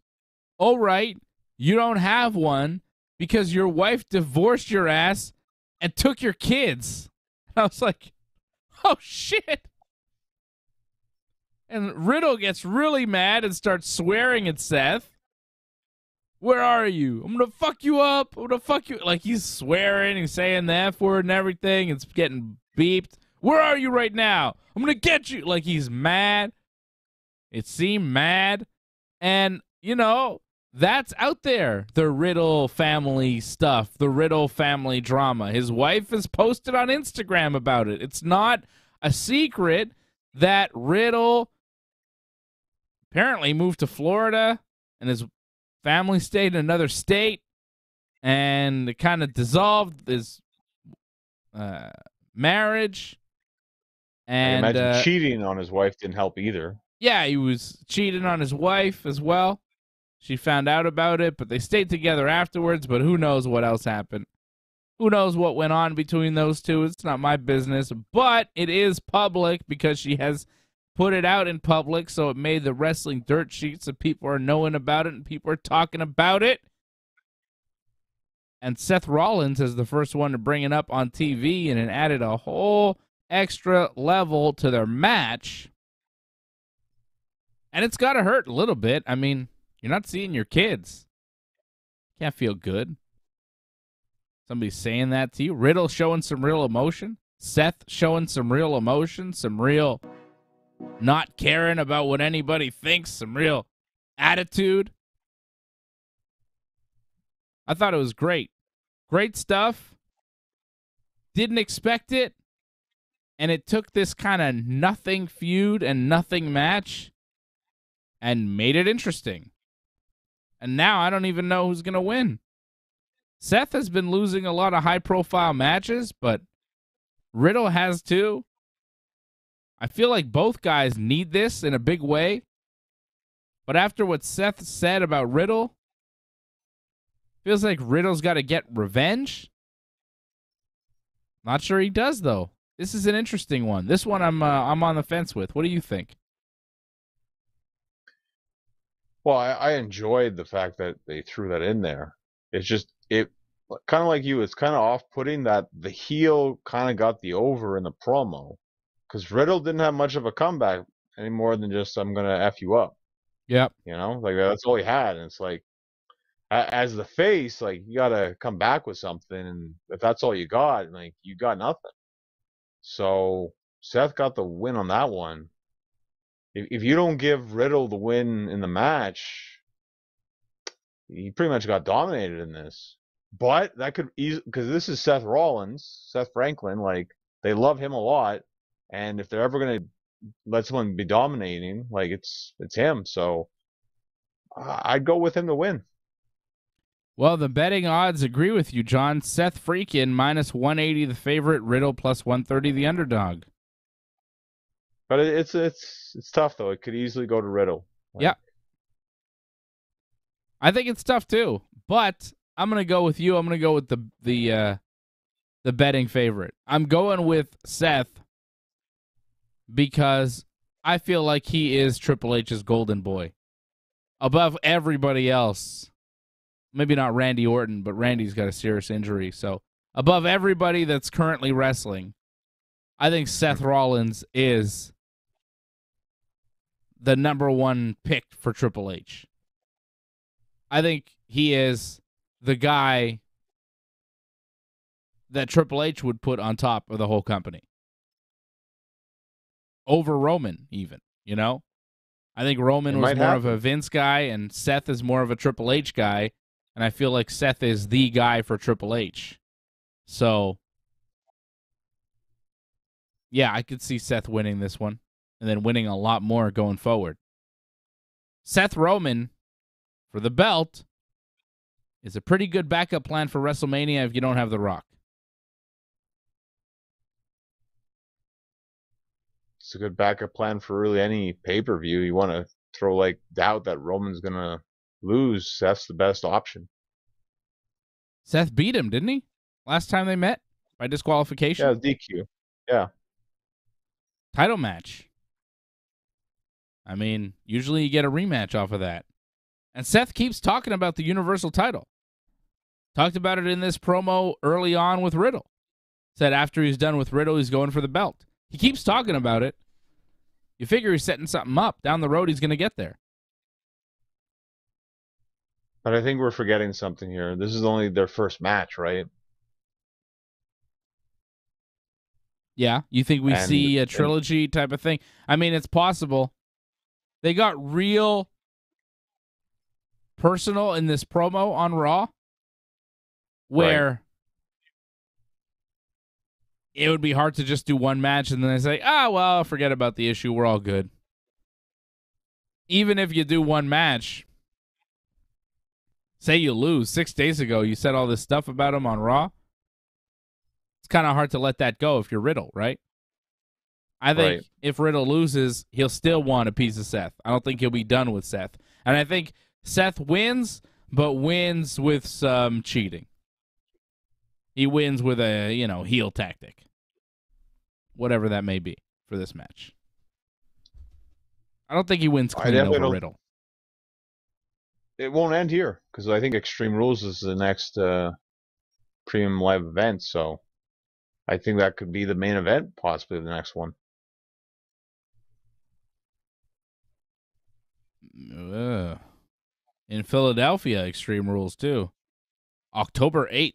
Oh, right, you don't have one because your wife divorced your ass and took your kids. And I was like, oh, shit. And Riddle gets really mad and starts swearing at Seth. Where are you? I'm going to fuck you up. I'm going to fuck you. Like, he's swearing. He's saying the F word and everything. It's getting beeped. Where are you right now? I'm going to get you. Like, he's mad. It seemed mad. And, you know, that's out there. The Riddle family stuff. The Riddle family drama. His wife has posted on Instagram about it. It's not a secret that Riddle apparently moved to Florida and his family stayed in another state, and it kind of dissolved his marriage. And I imagine cheating on his wife didn't help either. Yeah, he was cheating on his wife as well. She found out about it, but they stayed together afterwards, but who knows what else happened. Who knows what went on between those two. It's not my business, but it is public because she has put it out in public, so it made the wrestling dirt sheets, and people are knowing about it, and people are talking about it. And Seth Rollins is the first one to bring it up on TV, and it added a whole extra level to their match. And it's got to hurt a little bit. I mean, you're not seeing your kids. Can't feel good. Somebody saying that to you. Riddle showing some real emotion. Seth showing some real emotion, some real not caring about what anybody thinks, some real attitude. I thought it was great. Great stuff. Didn't expect it. And it took this kind of nothing feud and nothing match and made it interesting. And now I don't even know who's going to win. Seth has been losing a lot of high-profile matches, but Riddle has too. I feel like both guys need this in a big way. But after what Seth said about Riddle, feels like Riddle's got to get revenge. Not sure he does, though. This is an interesting one. This one I'm on the fence with. What do you think? Well, I enjoyed the fact that they threw that in there. It's just, it kind of like you, it's kind of off-putting that the heel kind of got the over in the promo. Because Riddle didn't have much of a comeback any more than just, I'm going to F you up. Yep. You know, like that's all he had. And it's like, as the face, like, you got to come back with something. And if that's all you got, like, you got nothing. So Seth got the win on that one. If you don't give Riddle the win in the match, he pretty much got dominated in this. But that could easily, because this is Seth Rollins, Seth Franklin, like, they love him a lot. And if they're ever going to let someone be dominating, like, it's him. So I'd go with him to win. Well, the betting odds agree with you, John. Seth Freakin minus 180 the favorite, Riddle plus 130 the underdog. But it's tough though. It could easily go to Riddle. Like, yeah. I think it's tough too. But I'm gonna go with you. I'm gonna go with the betting favorite. I'm going with Seth because I feel like he is Triple H's golden boy. Above everybody else. Maybe not Randy Orton, but Randy's got a serious injury. So above everybody that's currently wrestling, I think Seth Rollins is the number one pick for Triple H. I think he is the guy that Triple H would put on top of the whole company. Over Roman, even, you know? I think Roman was more of a Vince guy, and Seth is more of a Triple H guy, and I feel like Seth is the guy for Triple H. So, yeah, I could see Seth winning this one, and then winning a lot more going forward. Seth Roman, for the belt, is a pretty good backup plan for WrestleMania if you don't have The Rock. It's a good backup plan for really any pay-per-view. You want to throw like doubt that Roman's going to lose. That's the best option. Seth beat him, didn't he? Last time they met by disqualification? Yeah, DQ. Yeah. Title match. I mean, usually you get a rematch off of that. And Seth keeps talking about the Universal title. Talked about it in this promo early on with Riddle. Said after he's done with Riddle, he's going for the belt. He keeps talking about it. You figure he's setting something up. Down the road, he's going to get there. But I think we're forgetting something here. This is only their first match, right? Yeah, you think we see a trilogy type of thing? I mean, it's possible. They got real personal in this promo on Raw, where it would be hard to just do one match and then they say, well, forget about the issue. We're all good. Even if you do one match, say you lose. 6 days ago, you said all this stuff about him on Raw. It's kind of hard to let that go if you're Riddle, right? I think if Riddle loses, he'll still want a piece of Seth. I don't think he'll be done with Seth. And I think Seth wins, but wins with some cheating. He wins with a, heel tactic. Whatever that may be for this match. I don't think he wins clean over Riddle. It won't end here, because I think Extreme Rules is the next premium live event, so I think that could be the main event, possibly the next one. In Philadelphia, Extreme Rules, too. October 8th.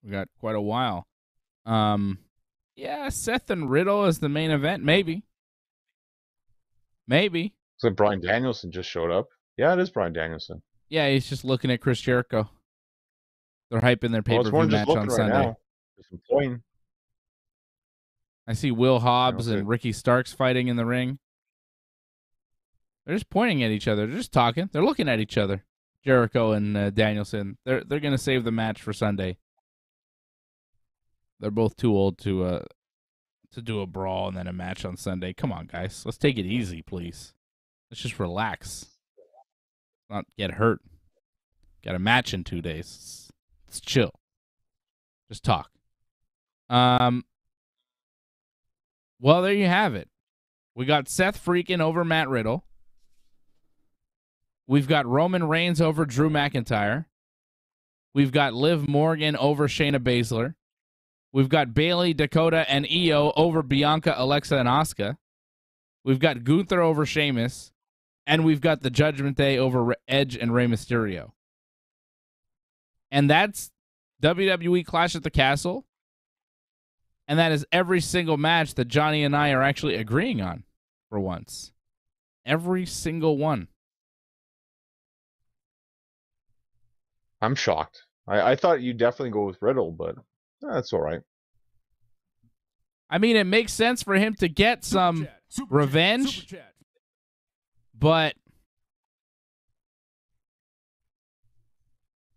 We got quite a while. Yeah, Seth and Riddle as the main event, maybe. Maybe. So Bryan Danielson just showed up. Yeah, it is Bryan Danielson. Yeah, he's just looking at Chris Jericho. They're hyping their pay-per-view match on Sunday. I see Will Hobbs and Ricky Starks fighting in the ring. They're just pointing at each other. They're just talking. They're looking at each other. Jericho and Danielson. They're going to save the match for Sunday. They're both too old to do a brawl and then a match on Sunday. Come on, guys. Let's take it easy, please. Let's just relax. Not get hurt. Got a match in 2 days. Let's chill. Just talk. Well, there you have it. We got Seth freaking over Matt Riddle. We've got Roman Reigns over Drew McIntyre. We've got Liv Morgan over Shayna Baszler. We've got Bayley, Dakota, and Io over Bianca, Alexa, and Asuka. We've got Gunther over Sheamus. And we've got the Judgment Day over Edge and Rey Mysterio. And that's WWE Clash at the Castle. And that is every single match that Johnny and I are actually agreeing on for once. Every single one. I'm shocked. I thought you'd definitely go with Riddle, but that's all right. I mean, it makes sense for him to get some revenge, but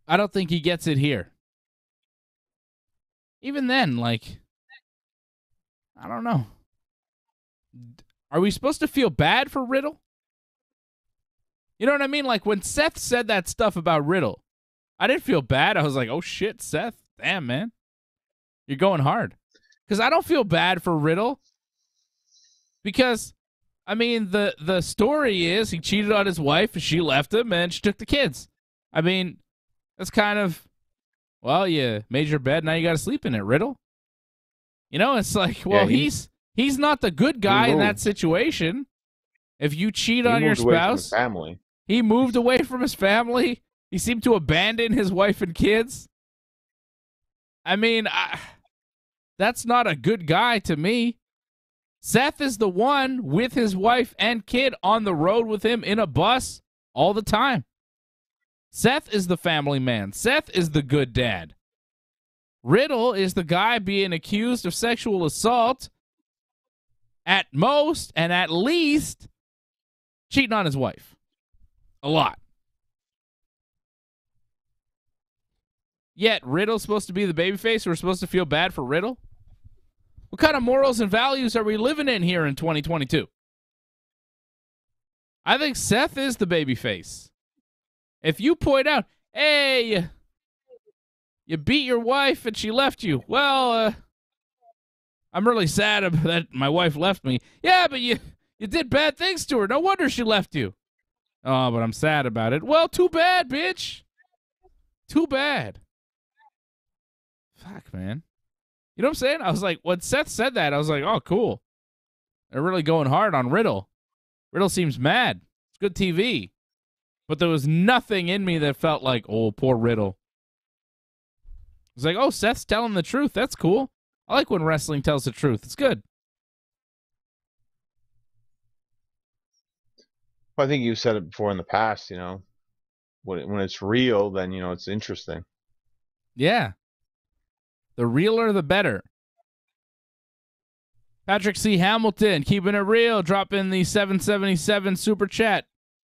I don't think he gets it here. Even then, I don't know. Are we supposed to feel bad for Riddle? You know what I mean? Like when Seth said that stuff about Riddle, I didn't feel bad. I was like, oh shit, Seth. Damn, man. You're going hard. Because I don't feel bad for Riddle. Because, I mean, the story is he cheated on his wife and she left him and she took the kids. I mean, that's kind of, well, you made your bed, now you got to sleep in it, Riddle. You know, it's like, well, he's not the good guy in that situation. If you cheat He on your moved away from his spouse, family. he moved away from his family. He seemed to abandon his wife and kids. I mean, that's not a good guy to me. Seth is the one with his wife and kid on the road with him in a bus all the time. Seth is the family man. Seth is the good dad. Riddle is the guy being accused of sexual assault, at most and at least cheating on his wife. A lot. Yet Riddle's supposed to be the babyface. We're supposed to feel bad for Riddle? What kind of morals and values are we living in here in 2022? I think Seth is the babyface. If you point out, hey, you beat your wife and she left you. Well, I'm really sad that my wife left me. Yeah, but you did bad things to her. No wonder she left you. Oh, but I'm sad about it. Well, too bad, bitch. Too bad. Fuck, man. You know what I'm saying? I was like, when Seth said that, I was like, oh, cool. They're really going hard on Riddle. Riddle seems mad. It's good TV. But there was nothing in me that felt like, oh, poor Riddle. It was like, oh, Seth's telling the truth. That's cool. I like when wrestling tells the truth. It's good. Well, I think you said it before in the past, you know. When it's real, then, you know, it's interesting. Yeah. The realer, the better. Patrick C. Hamilton, keeping it real, dropping the 777 super chat.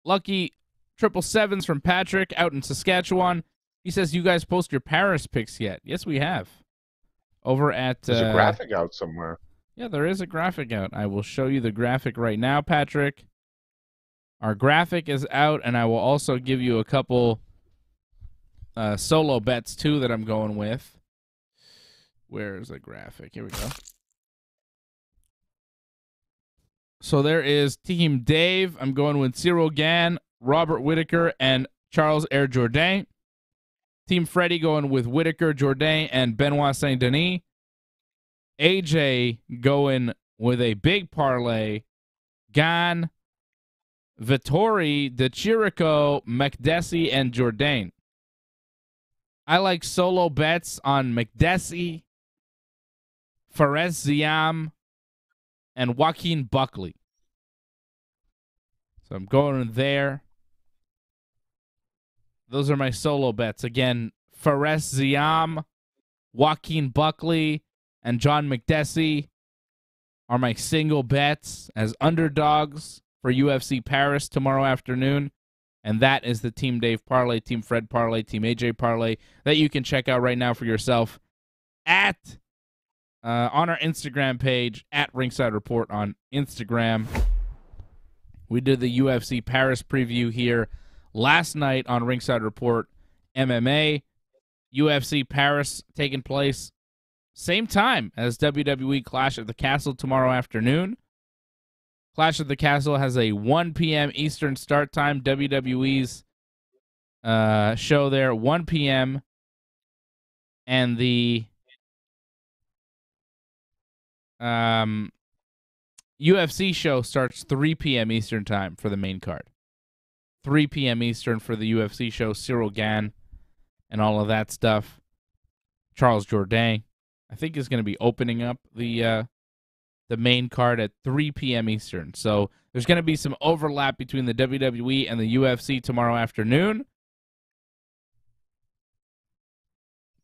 Lucky 777s from Patrick out in Saskatchewan. He says, you guys post your Paris picks yet? Yes, we have. Over at... There's a graphic out somewhere. Yeah, there is a graphic out. I will show you the graphic right now, Patrick. Our graphic is out, and I will also give you a couple solo bets, too, that I'm going with. Where's the graphic? Here we go. So there is Team Dave. I'm going with Cyril Gann, Robert Whittaker, and Charles Air Jourdain. Team Freddy going with Whittaker, Jourdain, and Benoit Saint Denis. AJ going with a big parlay. Gann, Vittori, Jericho, McDessie, and Jourdain. I like solo bets on McDessie, Fares Ziam, and Joaquin Buckley. So I'm going there. Those are my solo bets. Again, Fares Ziam, Joaquin Buckley, and John McDessie are my single bets as underdogs for UFC Paris tomorrow afternoon. And that is the Team Dave parlay, Team Fred parlay, Team AJ parlay that you can check out right now for yourself at on our Instagram page, at Ringside Report on Instagram. We did the UFC Paris preview here last night on Ringside Report MMA. UFC Paris taking place same time as WWE Clash at the Castle tomorrow afternoon. Clash at the Castle has a 1 p.m. Eastern start time. WWE's show there, 1 p.m. And the UFC show starts 3 p.m. Eastern time for the main card. 3 p.m. Eastern for the UFC show. Cyril Gann and all of that stuff. Charles Jourdain, I think, is going to be opening up the main card at 3 p.m. Eastern. So there's going to be some overlap between the WWE and the UFC tomorrow afternoon.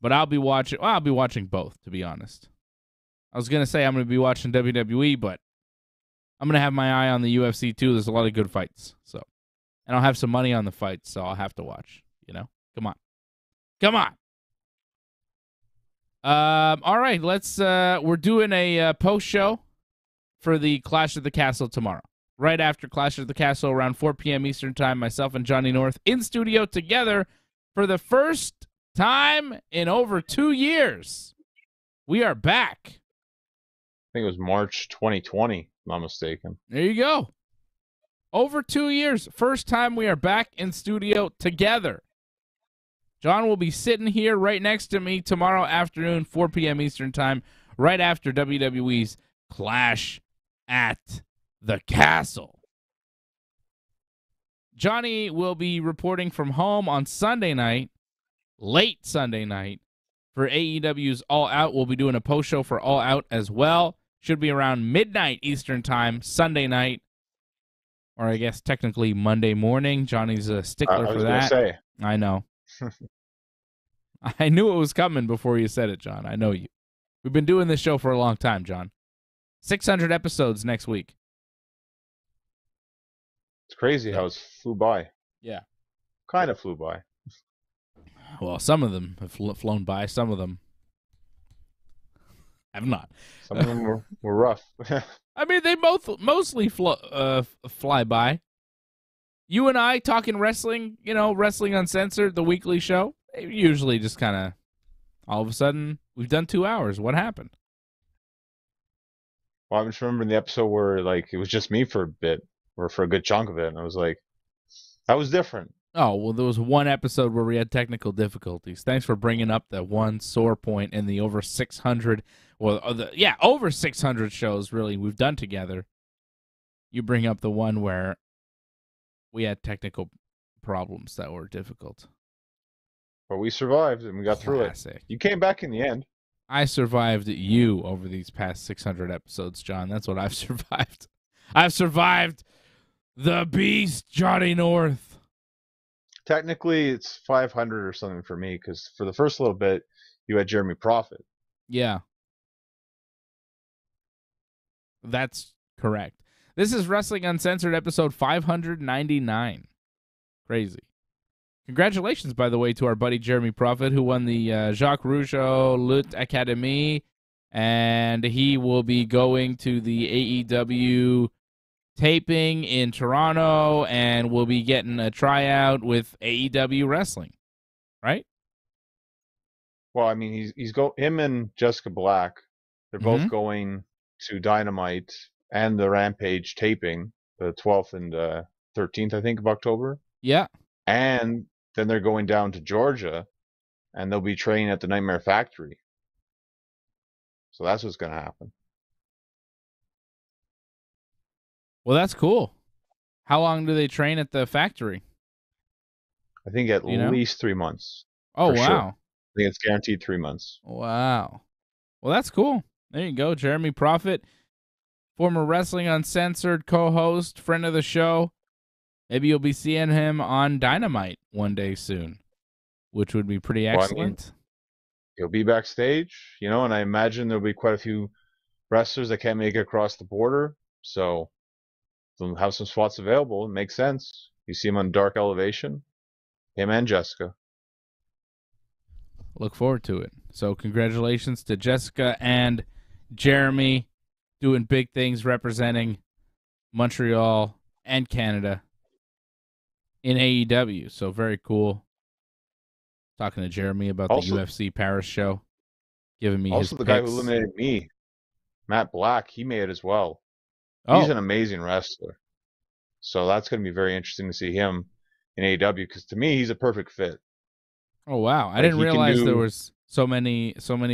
But I'll be watching both, to be honest. I was going to say I'm going to be watching WWE, but I'm going to have my eye on the UFC too. There's a lot of good fights. So, and I'll have some money on the fights, so I'll have to watch, you know? Come on. Come on. All right, we're doing a post show for the Clash of the Castle tomorrow. Right after Clash of the Castle, around 4 p.m. Eastern time, myself and Johnny North in studio together for the first time in over 2 years. We are back. I think it was March 2020, if I'm not mistaken. There you go. Over 2 years. First time we are back in studio together. John will be sitting here right next to me tomorrow afternoon, 4 p.m. Eastern time, right after WWE's Clash at the Castle. Johnny will be reporting from home on Sunday night, late Sunday night, for AEW's All Out. We'll be doing a post show for All Out as well. Should be around midnight Eastern time, Sunday night, or I guess technically Monday morning. Johnny's a stickler for that. I was going to say. I know. I knew it was coming before you said it, John. I know you. We've been doing this show for a long time, John. 600 episodes next week. It's crazy how it flew by. Yeah. Kind of flew by. Well, some of them have flown by. Some of them have not. Some of them were rough. I mean, they mostly fly by. You and I talking wrestling, Wrestling Uncensored, the weekly show, usually just kind of, all of a sudden, we've done 2 hours. What happened? Well, I'm just remembering the episode where, it was just me for a bit, or for a good chunk of it, and I was like, that was different. Oh, well, there was one episode where we had technical difficulties. Thanks for bringing up that one sore point in the over 600, over 600 shows, really, we've done together. You bring up the one where we had technical problems that were difficult. But we survived, and we got through it. You came back in the end. I survived you over these past 600 episodes, John. That's what I've survived. I've survived the beast, Johnny North. Technically, it's 500 or something for me, because for the first little bit, you had Jeremy Prophet. Yeah. That's correct. This is Wrestling Uncensored, episode 599. Crazy. Congratulations, by the way, to our buddy Jeremy Prophet, who won the Jacques Rougeau Lutte Academy, and he will be going to the AEW taping in Toronto, and will be getting a tryout with AEW Wrestling, right? Well, I mean, him and Jessica Black, they're both going to Dynamite and the Rampage taping, the 12th and 13th, I think, of October. Yeah. And then they're going down to Georgia, and they'll be training at the Nightmare Factory. So that's what's going to happen. Well, that's cool. How long do they train at the factory? I think at least 3 months. Oh, wow. Sure. I think it's guaranteed 3 months. Wow. Well, that's cool. There you go. Jeremy Prophet, former Wrestling Uncensored co-host, friend of the show. Maybe you'll be seeing him on Dynamite one day soon, which would be pretty excellent. Well, I mean, he'll be backstage, and I imagine there'll be quite a few wrestlers that can't make it across the border, so they'll have some spots available. It makes sense. You see him on Dark Elevation, him and Jessica. Look forward to it. So congratulations to Jessica and Jeremy, doing big things representing Montreal and Canada in AEW. So very cool. Talking to Jeremy about the UFC Paris show, giving me his the picks. Guy who eliminated me, Matt Black, he made it as well. He's an amazing wrestler. So that's going to be very interesting to see him in AEW, because to me, he's a perfect fit. Oh, wow. I didn't realize there was so many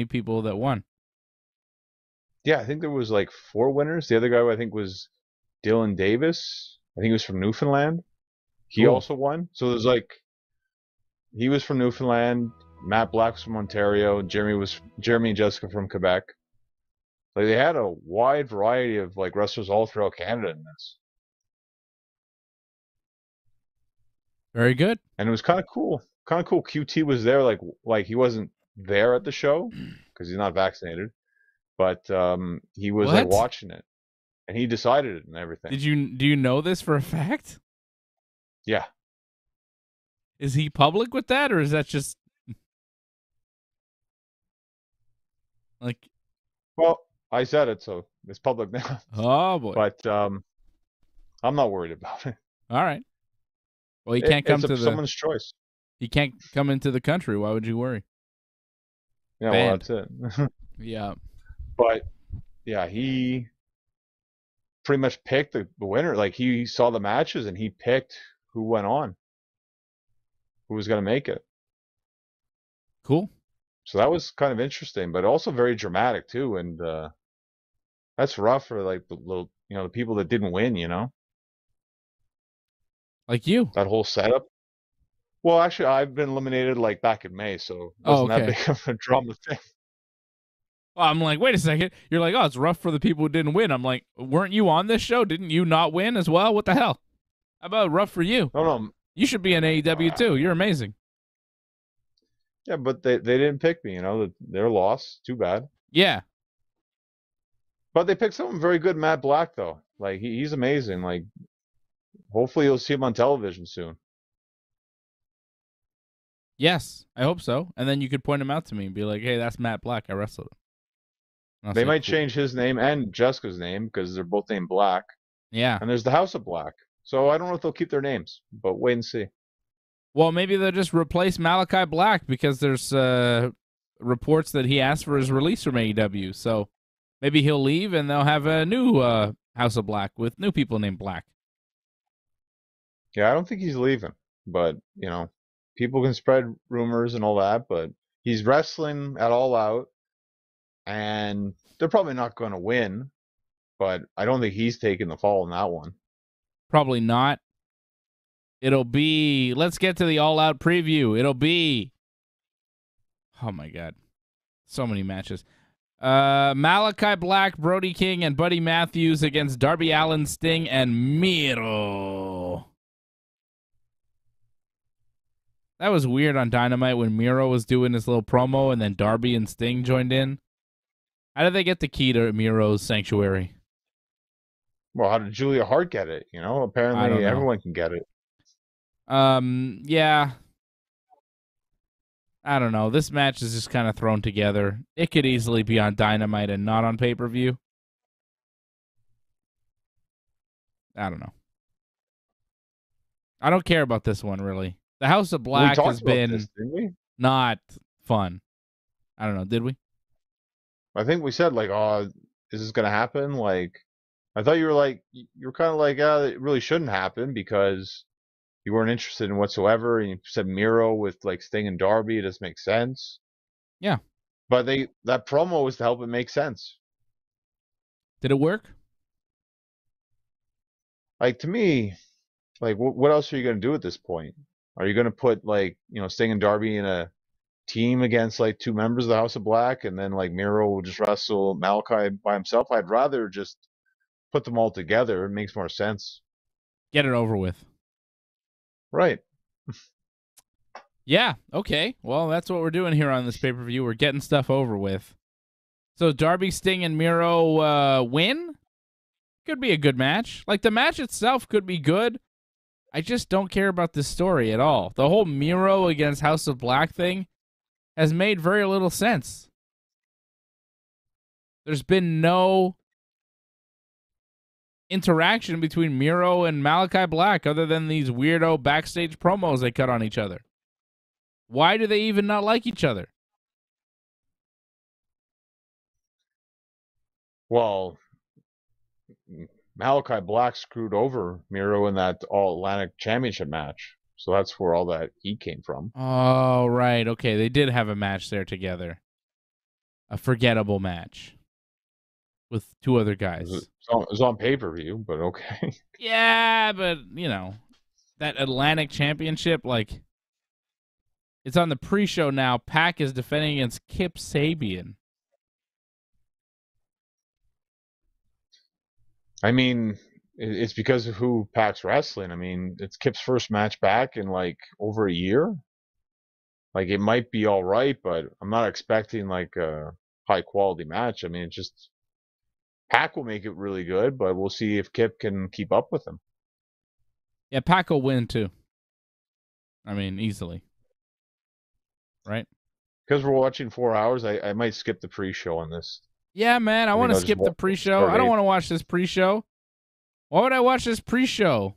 people that won. Yeah, I think there was 4 winners. The other guy, I think, was Dylan Davis. I think he was from Newfoundland. He also won. So there's he was from Newfoundland, Matt Black's from Ontario, Jeremy and Jessica from Quebec. They had a wide variety of wrestlers all throughout Canada in this. Very good. And it was kind of cool. QT was there, he wasn't there at the show because he's not vaccinated, but he was watching it, and he decided it and everything. Do you know this for a fact? Yeah. Is he public with that, or is that just Well, I said it, so it's public now. Oh boy! But I'm not worried about it. All right. Well, he can't come to someone's choice. He can't come into the country. Why would you worry? Yeah, well, that's it. Yeah. But yeah, he pretty much picked the winner. He saw the matches and he picked who went on, who was going to make it. Cool. So that was kind of interesting, but also very dramatic too. And that's rough for the little, the people that didn't win. Like you. That whole setup. Well, actually, I've been eliminated like back in May, so it Oh, wasn't that okay. big of a drama thing. Well, I'm like, wait a second. You're like, oh, it's rough for the people who didn't win. I'm like, weren't you on this show? Didn't you not win as well? What the hell? How about rough for you? No, no. You should be in AEW too. You're amazing. Yeah, but they didn't pick me. Their loss. Too bad. Yeah. But they picked someone very good, Matt Black, though. Like he's amazing. Like hopefully you'll see him on television soon. Yes, I hope so. And then you could point him out to me and be like, hey, that's Matt Black. I wrestled him. They say, might cool. change his name and Jessica's name because they're both named Black. Yeah. And there's the House of Black. So I don't know if they'll keep their names, but wait and see. Well, maybe they'll just replace Malachi Black because there's reports that he asked for his release from AEW. So maybe he'll leave and they'll have a new House of Black with new people named Black. Yeah, I don't think he's leaving, but people can spread rumors and all that, but he's wrestling at All Out, and they're probably not going to win, but I don't think he's taking the fall in that one. Probably not. It'll be, let's get to the All Out preview. It'll be, oh my God, so many matches. Malachi Black, Brody King, and Buddy Matthews against Darby Allin, Sting, and Miro. That was weird on Dynamite when Miro was doing his little promo and then Darby and Sting joined in. How did they get the key to Miro's sanctuary? Well, how did Julia Hart get it? Apparently everyone can get it. Yeah. I don't know. This match is just kind of thrown together. It could easily be on Dynamite and not on pay-per-view. I don't know. I don't care about this one, really. The House of Black has been not fun. I don't know. Did we? I think we said, like, oh, is this going to happen? Like, I thought you were kind of like, it really shouldn't happen because you weren't interested in whatsoever. And you said Miro with, like, Sting and Darby. It doesn't make sense. Yeah. But that promo was to help it make sense. Did it work? Like, to me, like, what else are you going to do at this point? Are you going to put, like, Sting and Darby in a team against, like, two members of the House of Black, and then, like, Miro will just wrestle Malachi by himself? I'd rather just put them all together. It makes more sense. Get it over with. Right. Yeah, okay. Well, that's what we're doing here on this pay-per-view. We're getting stuff over with. So Darby, Sting, and Miro win? Could be a good match. Like, the match itself could be good. I just don't care about this story at all. The whole Miro against House of Black thing has made very little sense. There's been no interaction between Miro and Malachi Black other than these weirdo backstage promos they cut on each other. Why do they even not like each other? Well, Malachi Black screwed over Miro in that All-Atlantic Championship match. So that's where all that heat came from. Oh, right. Okay, they did have a match there together. A forgettable match with two other guys. It was on pay-per-view, but okay. Yeah, but, that Atlantic Championship, like, it's on the pre-show now. Pac is defending against Kip Sabian. I mean, it's because of who Pac's wrestling. I mean, it's Kip's first match back in, like, over a year. Like, it might be all right, but I'm not expecting, like, a high-quality match. I mean, it's just Pac will make it really good, but we'll see if Kip can keep up with him. Yeah, Pac will win, too. I mean, easily. Right? Because we're watching 4 hours, I might skip the pre-show on this. Yeah, man, I want to skip the pre-show. I don't want to watch this pre-show. Why would I watch this pre-show?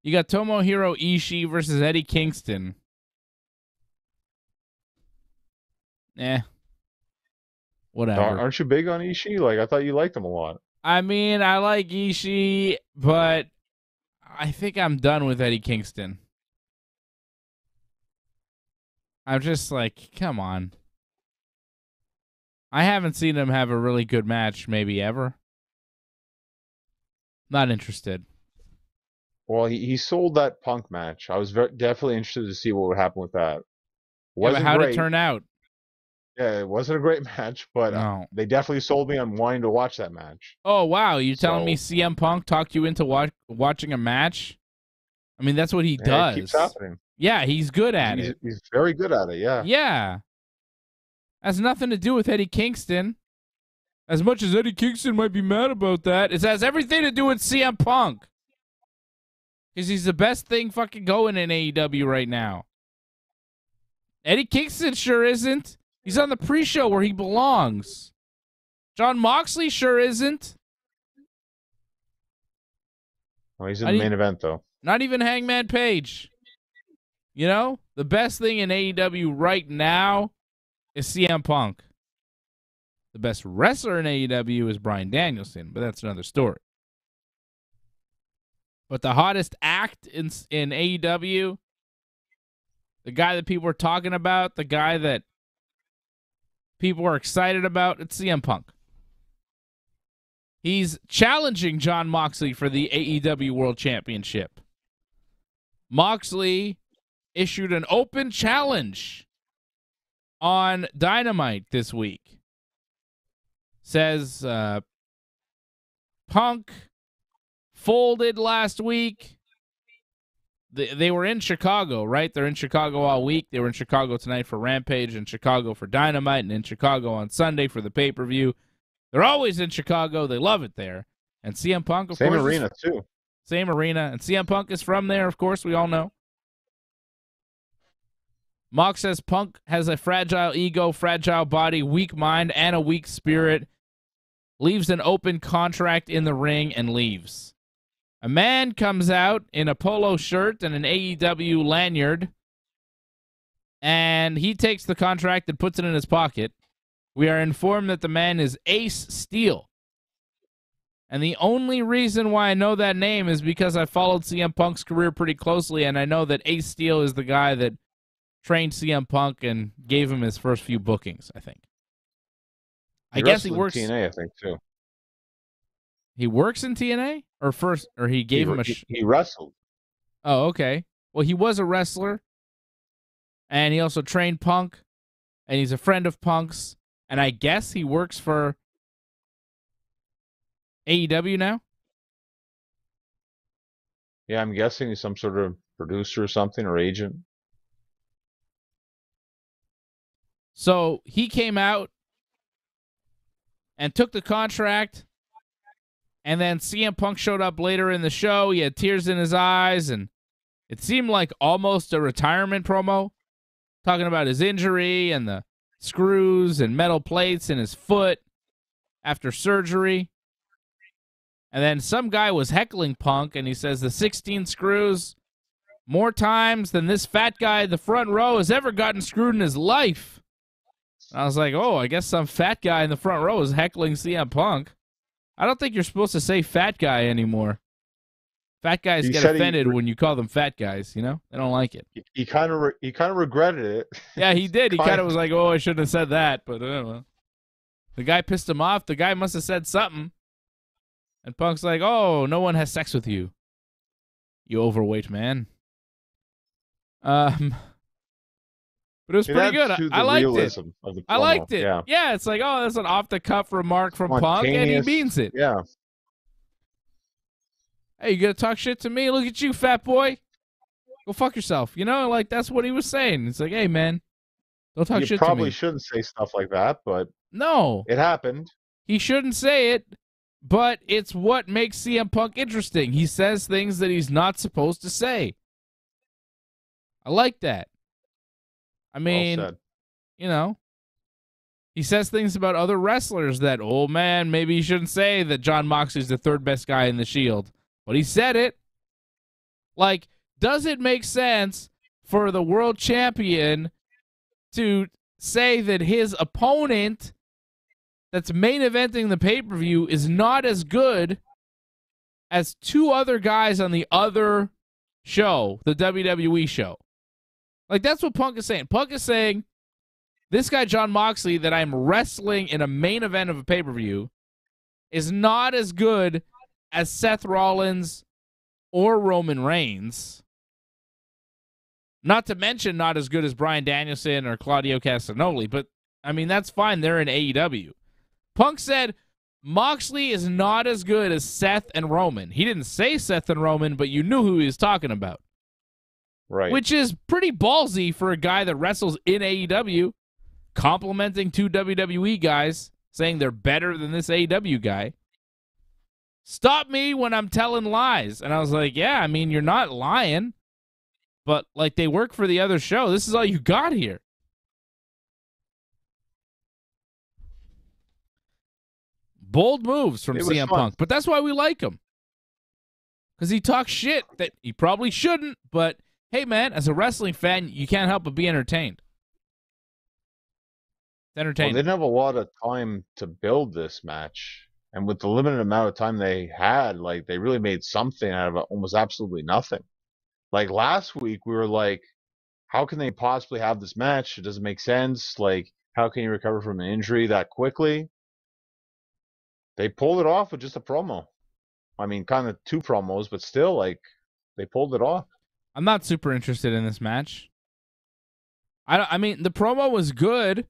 You got Tomohiro Ishii versus Eddie Kingston. Whatever. Aren't you big on Ishii? Like, I thought you liked him a lot. I mean, I like Ishii, but I think I'm done with Eddie Kingston. I'm just like, come on. I haven't seen him have a really good match, maybe ever. Not interested. Well, he sold that Punk match. I was definitely interested to see what would happen with that. Yeah, but Wasn't how'd it great. turn out? Yeah, it wasn't a great match, but No. they definitely sold me on wanting to watch that match. Oh, wow. You telling me So, CM Punk talked you into watching a match? I mean, that's what he yeah, it keeps does. happening. Yeah, he's good at it. He's very good at it, yeah. Yeah. Has nothing to do with Eddie Kingston. As much as Eddie Kingston might be mad about that, it has everything to do with CM Punk. Because he's the best thing fucking going in AEW right now. Eddie Kingston sure isn't. He's on the pre-show where he belongs. Jon Moxley sure isn't. Well, he's in the main event, though. Not even Hangman Page. You know, the best thing in AEW right now is CM Punk. The best wrestler in AEW is Bryan Danielson, but that's another story. But the hottest act in AEW, the guy that people are talking about, the guy that people are excited about, it's CM Punk. He's challenging Jon Moxley for the AEW World Championship. Moxley issued an open challenge on Dynamite this week. Says Punk folded last week. They were in Chicago, right? They're in Chicago all week. They were in Chicago tonight for Rampage, in Chicago for Dynamite, and in Chicago on Sunday for the pay-per-view. They're always in Chicago. They love it there. And CM Punk, of course. Same arena, too. Same arena. And CM Punk is from there, of course. We all know. Mox says Punk has a fragile ego, fragile body, weak mind, and a weak spirit. Leaves an open contract in the ring and leaves. A man comes out in a polo shirt and an AEW lanyard, and he takes the contract and puts it in his pocket. We are informed that the man is Ace Steel. And the only reason why I know that name is because I followed CM Punk's career pretty closely, and I know that Ace Steel is the guy that trained CM Punk and gave him his first few bookings, I think. I guess he works in TNA, I think, too. He works in TNA? Or he gave him a... He wrestled. Oh, okay. Well, he was a wrestler, and he also trained Punk, and he's a friend of Punk's, and I guess he works for AEW now? Yeah, I'm guessing he's some sort of producer or something, or agent. So he came out and took the contract, and then CM Punk showed up later in the show. He had tears in his eyes, and it seemed like almost a retirement promo, talking about his injury and the screws and metal plates in his foot after surgery. And then some guy was heckling Punk, and he says the 16 screws more times than this fat guy in the front row has ever gotten screwed in his life. I was like, oh, I guess some fat guy in the front row is heckling CM Punk. I don't think you're supposed to say fat guy anymore. Fat guys get offended when you call them fat guys, you know? They don't like it. He kind of regretted it. Yeah, he did. He kind of was like, oh, I shouldn't have said that, but I don't know. The guy pissed him off. The guy must have said something. And Punk's like, oh, no one has sex with you. You overweight man. But it was pretty good. I liked it. I liked it. Yeah, it's like, oh, that's an off-the-cuff remark from Punk, and he means it. Yeah. Hey, you gonna talk shit to me? Look at you, fat boy. Go fuck yourself. You know, like, that's what he was saying. It's like, hey, man, don't talk shit to me. You probably shouldn't say stuff like that, but no, it happened. He shouldn't say it, but it's what makes CM Punk interesting. He says things that he's not supposed to say. I like that. I mean, well, you know, he says things about other wrestlers that, oh, man, maybe he shouldn't say that Jon Moxley's the third best guy in the Shield. But he said it. Like, does it make sense for the world champion to say that his opponent that's main eventing the pay-per-view is not as good as two other guys on the other show, the WWE show? Like, that's what Punk is saying. Punk is saying, this guy, Jon Moxley, that I'm wrestling in a main event of a pay-per-view is not as good as Seth Rollins or Roman Reigns. Not to mention not as good as Bryan Danielson or Claudio Castagnoli, but, I mean, that's fine. They're in AEW. Punk said Moxley is not as good as Seth and Roman. He didn't say Seth and Roman, but you knew who he was talking about. Right. Which is pretty ballsy for a guy that wrestles in AEW, complimenting two WWE guys, saying they're better than this AEW guy. Stop me when I'm telling lies. And I was like, yeah, I mean, you're not lying, but, like, they work for the other show. This is all you got here. Bold moves from CM Punk, but that's why we like him. Because he talks shit that he probably shouldn't, but hey, man, as a wrestling fan, you can't help but be entertained. It's entertaining. Well, they didn't have a lot of time to build this match. And with the limited amount of time they had, like, they really made something out of almost absolutely nothing. Like, last week, we were like, how can they possibly have this match? It doesn't make sense. Like, how can you recover from an injury that quickly? They pulled it off with just a promo. I mean, kind of two promos, but still, like, they pulled it off. I'm not super interested in this match. I mean, the promo was good,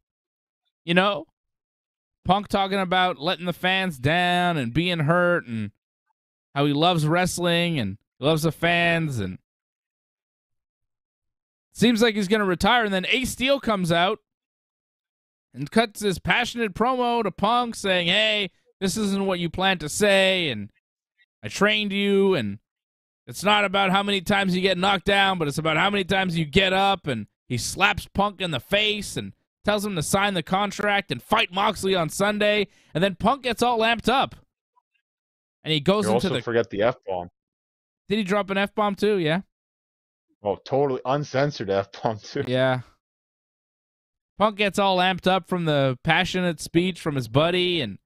you know? Punk talking about letting the fans down and being hurt and how he loves wrestling and loves the fans, and seems like he's going to retire. And then Ace Steel comes out and cuts his passionate promo to Punk saying, hey, this isn't what you planned to say, and I trained you, and it's not about how many times you get knocked down, but it's about how many times you get up. And he slaps Punk in the face and tells him to sign the contract and fight Moxley on Sunday. And then Punk gets all amped up. And he goes into the... forget the F-bomb. Did he drop an F-bomb too? Yeah. Oh, totally uncensored F-bomb too. Yeah. Punk gets all amped up from the passionate speech from his buddy and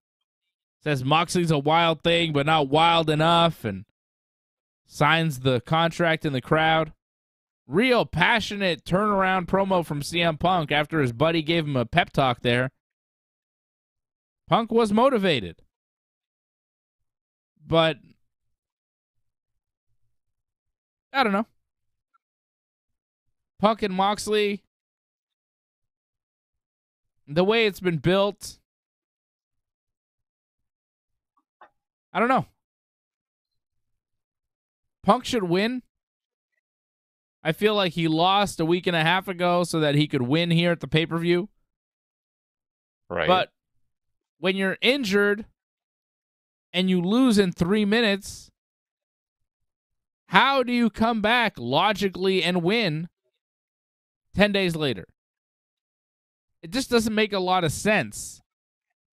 says Moxley's a wild thing, but not wild enough, and signs the contract in the crowd. Real passionate turnaround promo from CM Punk after his buddy gave him a pep talk there. Punk was motivated. But I don't know. Punk and Moxley, the way it's been built, I don't know. Punk should win. I feel like he lost a week and a half ago so that he could win here at the pay-per-view. Right. But when you're injured and you lose in 3 minutes, how do you come back logically and win 10 days later? It just doesn't make a lot of sense.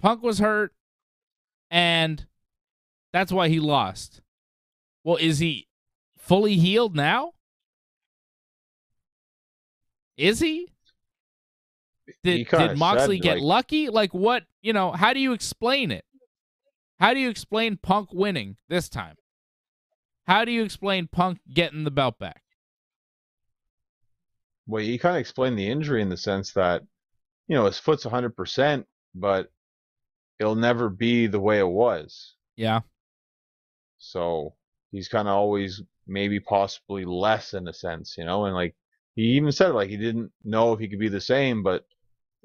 Punk was hurt, and that's why he lost. Well, is he fully healed now? Is he? Did Moxley get lucky? Like, what, how do you explain it? How do you explain Punk winning this time? How do you explain Punk getting the belt back? Well, you kind of explained the injury in the sense that, his foot's 100%, but it'll never be the way it was. Yeah. So he's kind of always maybe possibly less in a sense, and like he even said, like, he didn't know if he could be the same, but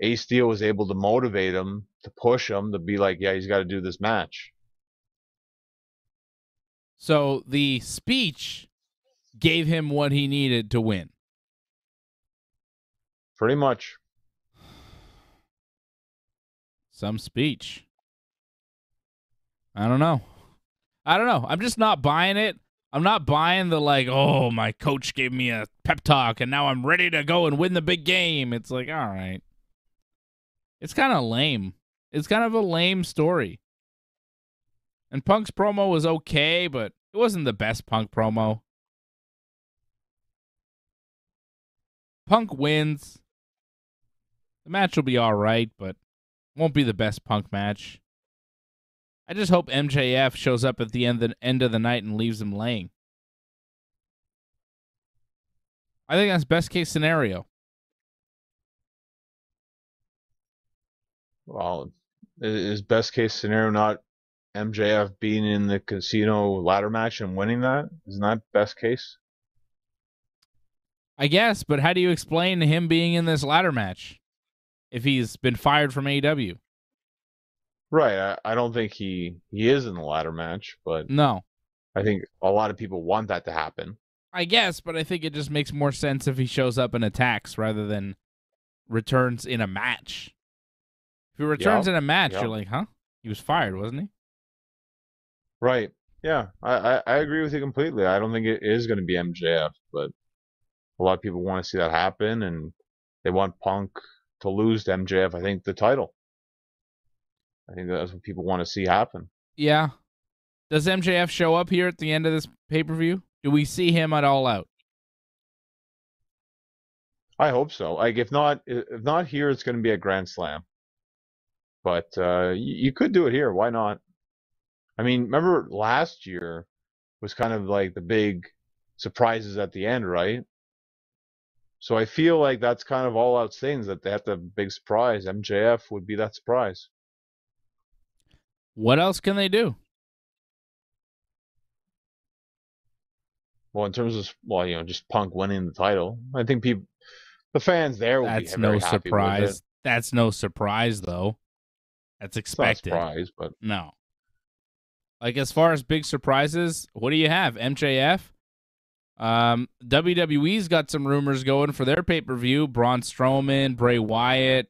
Ace Steel was able to motivate him, to push him, to be like, yeah, he's got to do this match. So the speech gave him what he needed to win. Pretty much. Some speech. I don't know. I'm just not buying it. I'm not buying the, like, oh, my coach gave me a pep talk and now I'm ready to go and win the big game. It's like, all right. It's kind of lame. It's kind of a lame story. And Punk's promo was okay, but it wasn't the best Punk promo. Punk wins. The match will be all right, but won't be the best Punk match. I just hope MJF shows up at the end of the night and leaves him laying. I think that's best case scenario. Well, is best case scenario not MJF being in the casino ladder match and winning that? Isn't that best case? I guess, but how do you explain him being in this ladder match if he's been fired from AEW? Right. I don't think he is in the ladder match, but No. I think a lot of people want that to happen. I guess, but I think it just makes more sense if he shows up and attacks rather than returns in a match. If he returns in a match, you're like, huh? He was fired, wasn't he? Right. Yeah, I agree with you completely. I don't think it is going to be MJF, but a lot of people want to see that happen, and they want Punk to lose to MJF, I think, the title. I think that's what people want to see happen. Yeah. Does MJF show up here at the end of this pay-per-view? Do we see him at All Out? I hope so. Like, if not here, it's going to be a Grand Slam. But you could do it here. Why not? I mean, remember last year was kind of like the big surprises at the end, right? So I feel like that's kind of All Out things that they have the big surprise. MJF would be that surprise. What else can they do? Well, in terms of just Punk winning the title, I think the fans there will be very happy with it. That's no surprise, though. That's expected. It's not a surprise, but no. Like, as far as big surprises, what do you have? MJF? WWE's got some rumors going for their pay-per-view. Braun Strowman, Bray Wyatt,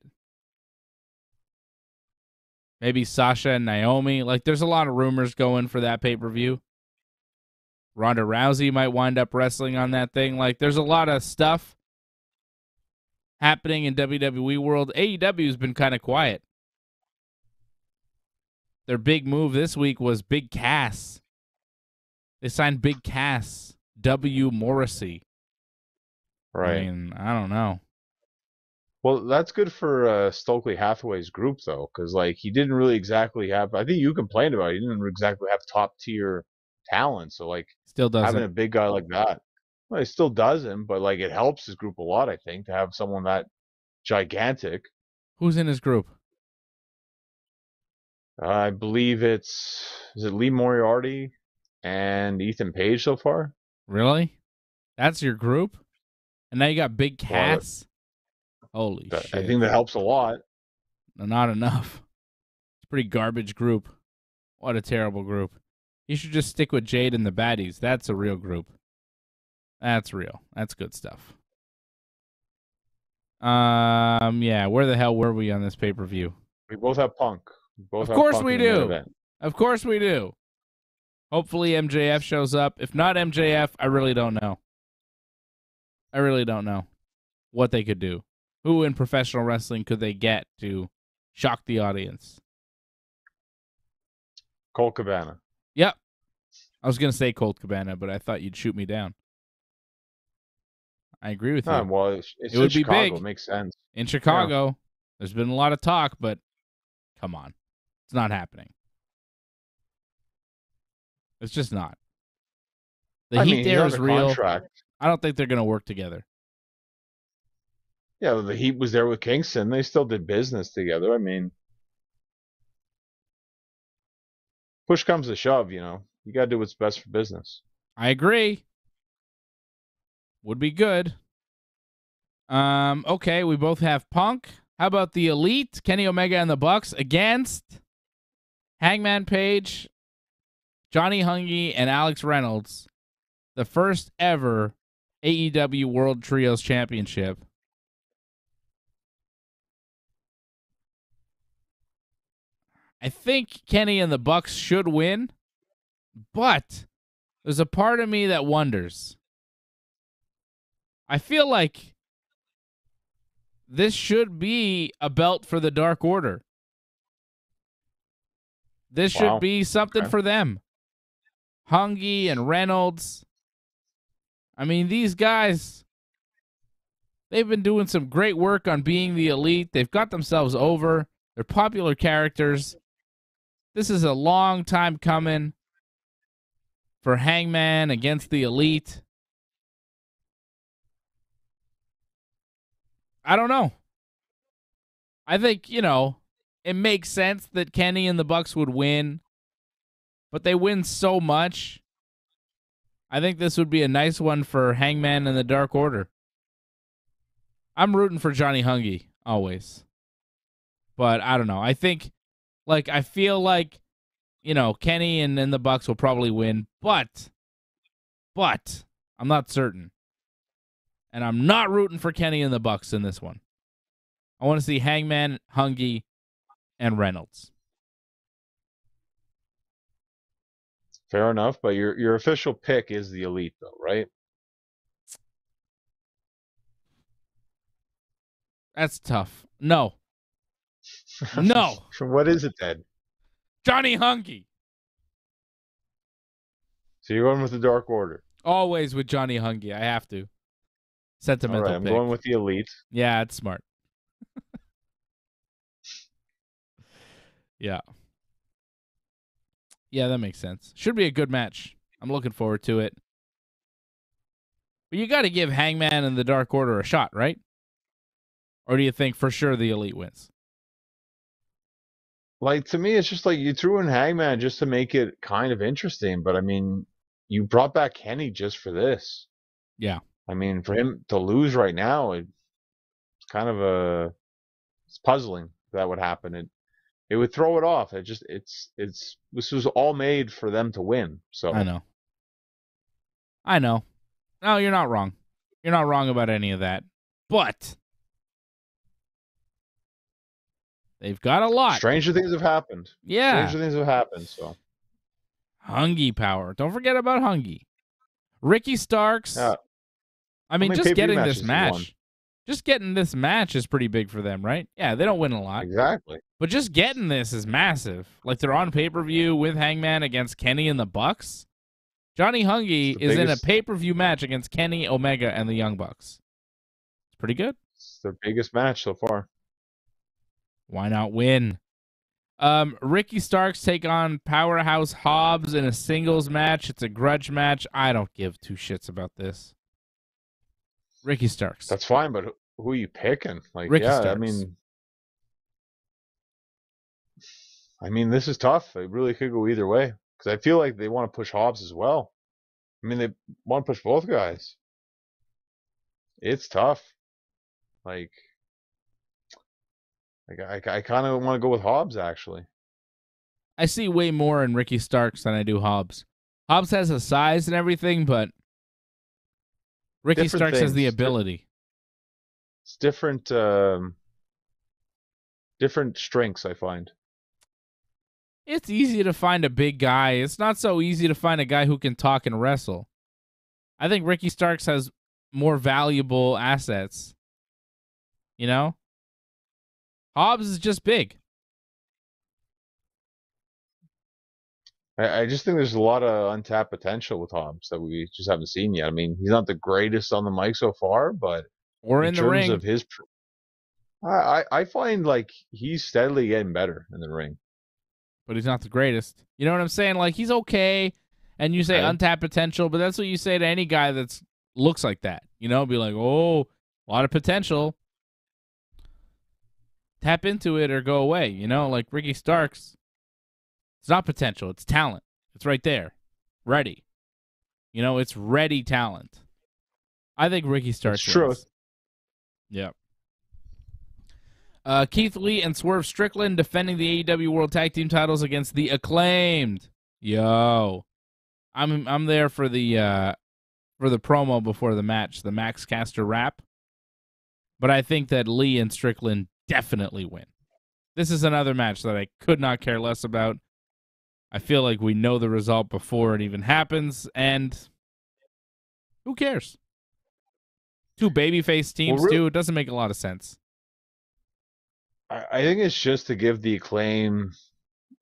maybe Sasha and Naomi. Like, there's a lot of rumors going for that pay-per-view. Ronda Rousey might wind up wrestling on that thing. Like, there's a lot of stuff happening in WWE world. AEW's been kind of quiet. Their big move this week was Big Cass. They signed Big Cass, W. Morrissey. Right. I mean, I don't know. Well, that's good for Stokely Hathaway's group, though, because like he didn't really exactly have. I think you complained about it. He didn't exactly have top tier talent. So like, still doesn't. Having a big guy like that, well, he still doesn't, but like it helps his group a lot. I think to have someone that gigantic. Who's in his group? I believe is it Lee Moriarty and Ethan Page so far? Really? That's your group? And now you got Big Cass? Holy shit. I think that helps a lot. Not enough. It's a pretty garbage group. What a terrible group. You should just stick with Jade and the Baddies. That's a real group. That's real. That's good stuff. Yeah, where the hell were we on this pay-per-view? We both have Punk. Of course we do. Of course we do. Hopefully MJF shows up. If not MJF, I really don't know. I really don't know what they could do. Who in professional wrestling could they get to shock the audience? Colt Cabana. Yep. I was going to say Colt Cabana, but I thought you'd shoot me down. I agree with you. Well, it's it would be Chicago. big. It makes sense. In Chicago, there's been a lot of talk, but come on. It's not happening. It's just not. The heat there is real. Contract. I don't think they're going to work together. Yeah, the Heat was there with Kingston. They still did business together. I mean, push comes to shove, you got to do what's best for business. I agree. Would be good. Okay, we both have Punk. How about the Elite, Kenny Omega and the Bucks against Hangman Page, Johnny Hungy, and Alex Reynolds, the first ever AEW World Trios Championship. I think Kenny and the Bucks should win, but there's a part of me that wonders. I feel like this should be a belt for the Dark Order. This should be something for them. Hungy and Reynolds. I mean, these guys, they've been doing some great work on being the Elite. They've got themselves over. They're popular characters. This is a long time coming for Hangman against the Elite. I don't know. I think, it makes sense that Kenny and the Bucks would win. but they win so much. I think this would be a nice one for Hangman and the Dark Order. I'm rooting for Johnny Hungy always. But I don't know. I think, I feel like, Kenny and the Bucks will probably win, but I'm not certain. And I'm not rooting for Kenny and the Bucks in this one. I want to see Hangman, Hungy, and Reynolds. Fair enough, but your official pick is the Elite, though, right? That's tough. No. No. What is it then? Johnny Hungy. So you're going with the Dark Order? Always with Johnny Hungy. I have to. Sentimental All right, I'm pick. going with the Elite. Yeah, it's smart. Yeah. Yeah, that makes sense. Should be a good match. I'm looking forward to it. But you got to give Hangman and the Dark Order a shot, right? Or do you think for sure the Elite wins? To me, it's just you threw in Hangman just to make it kind of interesting. But, I mean, you brought back Kenny just for this. Yeah. I mean, for him to lose right now, it's kind of it's puzzling if that would happen. It would throw it off. This was all made for them to win. So I know. No, you're not wrong. You're not wrong about any of that. But they've got a lot. Stranger things have happened. Yeah. Stranger things have happened. So Hungy power. Don't forget about Hungy. Ricky Starks. Yeah. I mean, just getting this match. Just getting this match is pretty big for them, right? Yeah, they don't win a lot. Exactly. But just getting this is massive. They're on pay-per-view with Hangman against Kenny and the Bucks. Johnny Hungy is in a pay-per-view match against Kenny, Omega, and the Young Bucks. It's pretty good. It's their biggest match so far. Why not win? Ricky Starks take on Powerhouse Hobbs in a singles match. It's a grudge match. I don't give two shits about this. Ricky Starks. That's fine, but who are you picking? Ricky Starks. I mean, this is tough. It really could go either way because I feel like they want to push Hobbs as well. I mean, they want to push both guys. It's tough. I kind of want to go with Hobbs, actually. I see way more in Ricky Starks than I do Hobbs. Hobbs has the size and everything, but Ricky Starks has the ability. It's different strengths, I find. It's easy to find a big guy. It's not so easy to find a guy who can talk and wrestle. I think Ricky Starks has more valuable assets. Hobbs is just big. I just think there's a lot of untapped potential with Hobbs that we just haven't seen yet. I mean, he's not the greatest on the mic so far, but in the ring, of his, I find he's steadily getting better in the ring. But he's not the greatest. You know what I'm saying? He's okay, and you say untapped potential, but that's what you say to any guy that looks like that. Be like, oh, a lot of potential. Tap into it or go away. Like Ricky Starks. It's not potential. It's talent. It's right there. Ready. It's ready talent. I think Ricky Starks wins. True. Yeah. Keith Lee and Swerve Strickland defending the AEW World Tag Team titles against the Acclaimed. Yo. I'm there for the promo before the match, the Max Caster rap. But I think that Lee and Strickland definitely win. This is another match that I could not care less about. I feel like we know the result before it even happens, and who cares? Two babyface teams, too. It doesn't make a lot of sense. I think it's just to give the Acclaim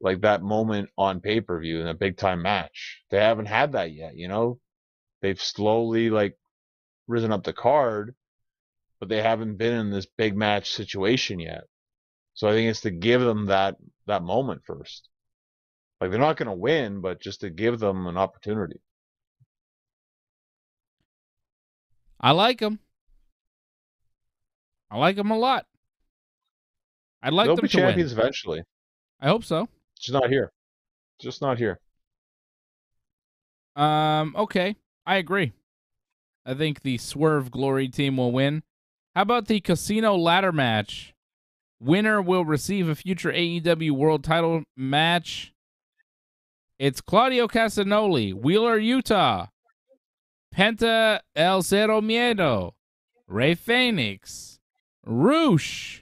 that moment on pay-per-view in a big-time match. They haven't had that yet, They've slowly, risen up the card, but they haven't been in this big match situation yet. So I think it's to give them that moment first. They're not going to win, but just to give them an opportunity. I like them. I like them a lot. I'd like They'll them be to champions win. eventually. I hope so. Just not here. Okay, I agree. I think the Swerve Glory team will win. How about the Casino Ladder match? Winner will receive a future AEW World Title match. It's Claudio Castagnoli, Wheeler, Utah, Penta El Cero Miedo, Rey Fenix, Roosh,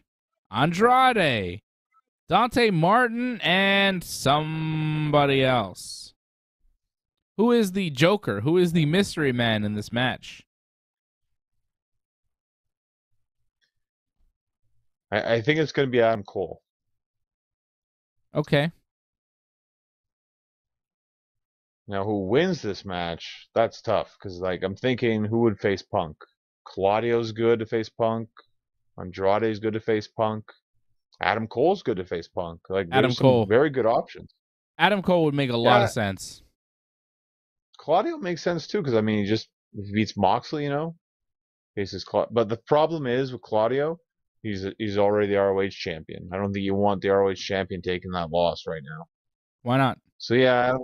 Andrade, Dante Martin, and somebody else. Who is the Joker? Who is the mystery man in this match? I think it's going to be Adam Cole. Okay. Now, who wins this match? That's tough because, like, I'm thinking who would face Punk. Claudio's good to face Punk. Andrade's good to face Punk. Adam Cole's good to face Punk. Like, Adam there's some Cole. very good options. Adam Cole would make a lot of sense. Claudio makes sense too because I mean, he beats Moxley, faces But the problem is with Claudio, he's already the ROH champion. I don't think you want the ROH champion taking that loss right now. Why not? So yeah,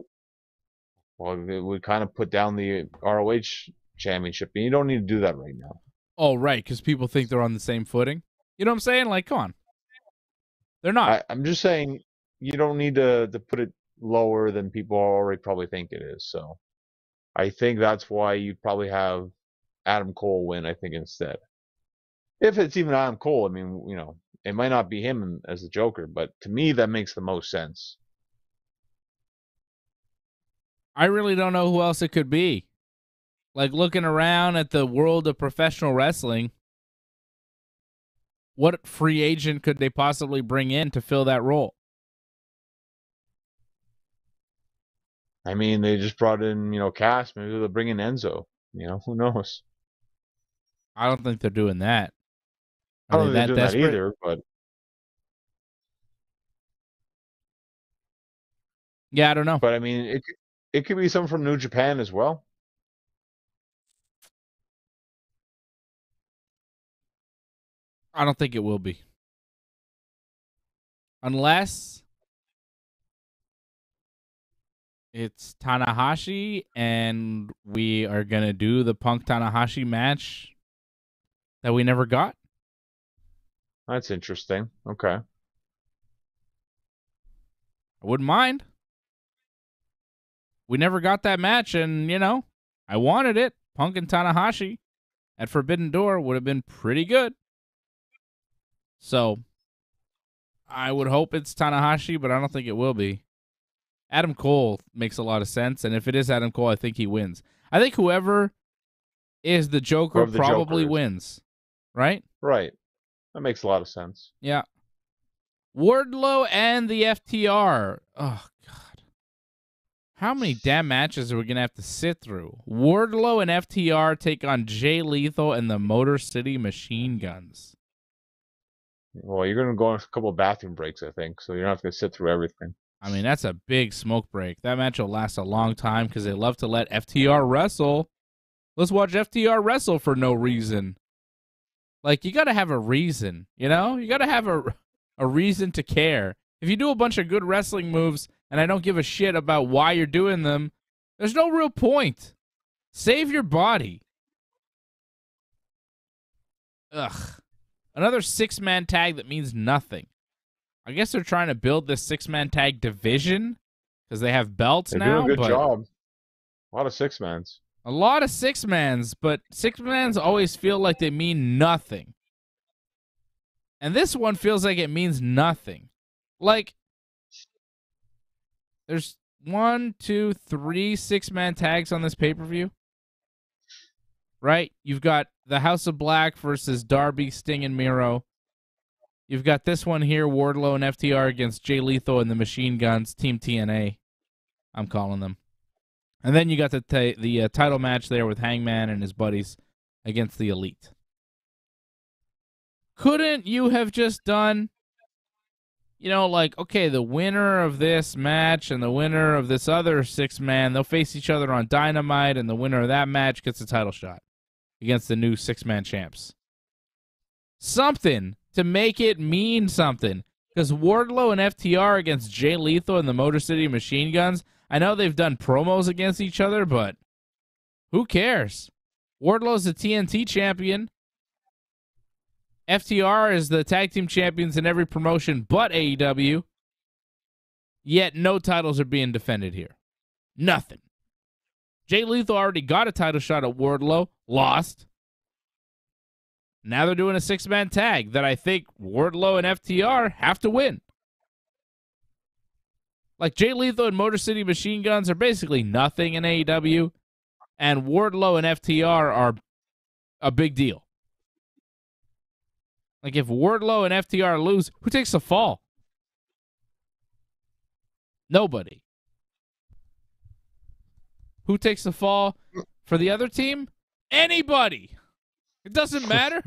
well, it would kind of put down the ROH championship, and you don't need to do that right now. Oh, right, because people think they're on the same footing. You know what I'm saying? Like, come on. They're not. I'm just saying you don't need to put it lower than people already probably think it is. So I think that's why you'd probably have Adam Cole win, I think, instead. If it's even Adam Cole, I mean, it might not be him as the Joker, but to me, that makes the most sense. I really don't know who else it could be. Like, looking around at the world of professional wrestling, what free agent could they possibly bring in to fill that role? I mean, they just brought in, Cass. Maybe they'll bring in Enzo. Who knows? I don't think they're doing that. I don't think they're doing that either, but... Yeah, I don't know. But, I mean, it could be someone from New Japan as well. I don't think it will be. Unless it's Tanahashi and we are going to do the Punk Tanahashi match that we never got. That's interesting. Okay. I wouldn't mind. We never got that match, and, I wanted it. Punk and Tanahashi at Forbidden Door would have been pretty good. So, I would hope it's Tanahashi, but I don't think it will be. Adam Cole makes a lot of sense, and if it is Adam Cole, I think he wins. I think whoever is the Joker probably wins, right? Right. That makes a lot of sense. Yeah. Wardlow and the FTR. Oh, God. How many damn matches are we going to have to sit through? Wardlow and FTR take on Jay Lethal and the Motor City Machine Guns. Well, you're going to go on a couple of bathroom breaks, I think, so you're not going to sit through everything. I mean, that's a big smoke break. That match will last a long time because they love to let FTR wrestle. Let's watch FTR wrestle for no reason. Like, you got to have a reason, You got to have a reason to care. If you do a bunch of good wrestling moves and I don't give a shit about why you're doing them, there's no real point. Save your body. Ugh. Another six-man tag that means nothing. I guess they're trying to build this six-man tag division because they have belts now. They're doing a good job. A lot of six-mans. A lot of six-mans, but six-mans always feel like they mean nothing. And this one feels like it means nothing. Like, there's 1, 2, 3 six-man tags on this pay-per-view. Right? You've got the House of Black versus Darby, Sting, and Miro. You've got this one here, Wardlow and FTR against Jay Lethal and the Machine Guns, Team TNA, I'm calling them. And then you got the title match there with Hangman and his buddies against the Elite. Couldn't you have just done, okay, the winner of this match and the winner of this other six-man, they'll face each other on Dynamite, and the winner of that match gets a title shot against the new six-man champs. Something to make it mean something. Because Wardlow and FTR against Jay Lethal and the Motor City Machine Guns, I know they've done promos against each other, but who cares? Wardlow's the TNT champion. FTR is the tag team champions in every promotion but AEW. Yet no titles are being defended here. Nothing. Jay Lethal already got a title shot at Wardlow, lost. Now they're doing a 6-man tag that I think Wardlow and FTR have to win. Like, Jay Lethal and Motor City Machine Guns are basically nothing in AEW, and Wardlow and FTR are a big deal. Like, if Wardlow and FTR lose, who takes the fall? Nobody. Who takes the fall for the other team? Anybody. It doesn't matter.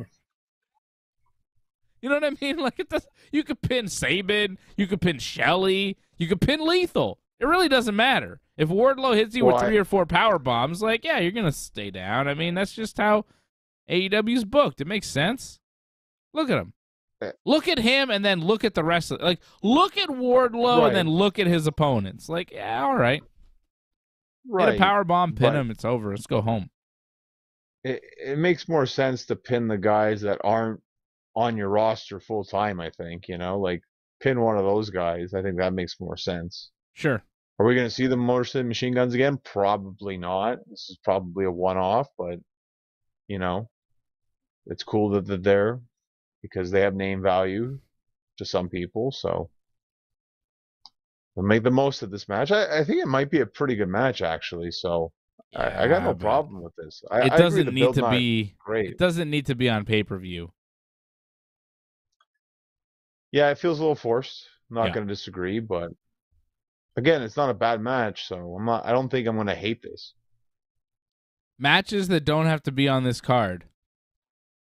You know what I mean? Like, it does. You could pin Sabin, you could pin Shelley, you could pin Lethal. It really doesn't matter. If Wardlow hits you with 3 or 4 power bombs, like, yeah, you're gonna stay down. I mean, that's just how AEW's booked. It makes sense. Look at him. Look at him, and then look at the rest of it. Like, look at Wardlow, and then look at his opponents. Like, yeah, all right. Hit a power bomb, pin him. It's over. Let's go home. It makes more sense to pin the guys that aren't on your roster full time. I think, like, pin one of those guys. I think that makes more sense. Sure. Are we going to see the Motor City Machine Guns again? Probably not. This is probably a one-off, but it's cool that they're there because they have name value to some people. So we'll make the most of this match. I think it might be a pretty good match, actually. So I got no problem with this. It doesn't need to be great. It doesn't need to be on pay-per-view. Yeah, it feels a little forced. I'm not going to disagree, but again, it's not a bad match, so I don't think I'm going to hate this. Matches that don't have to be on this card.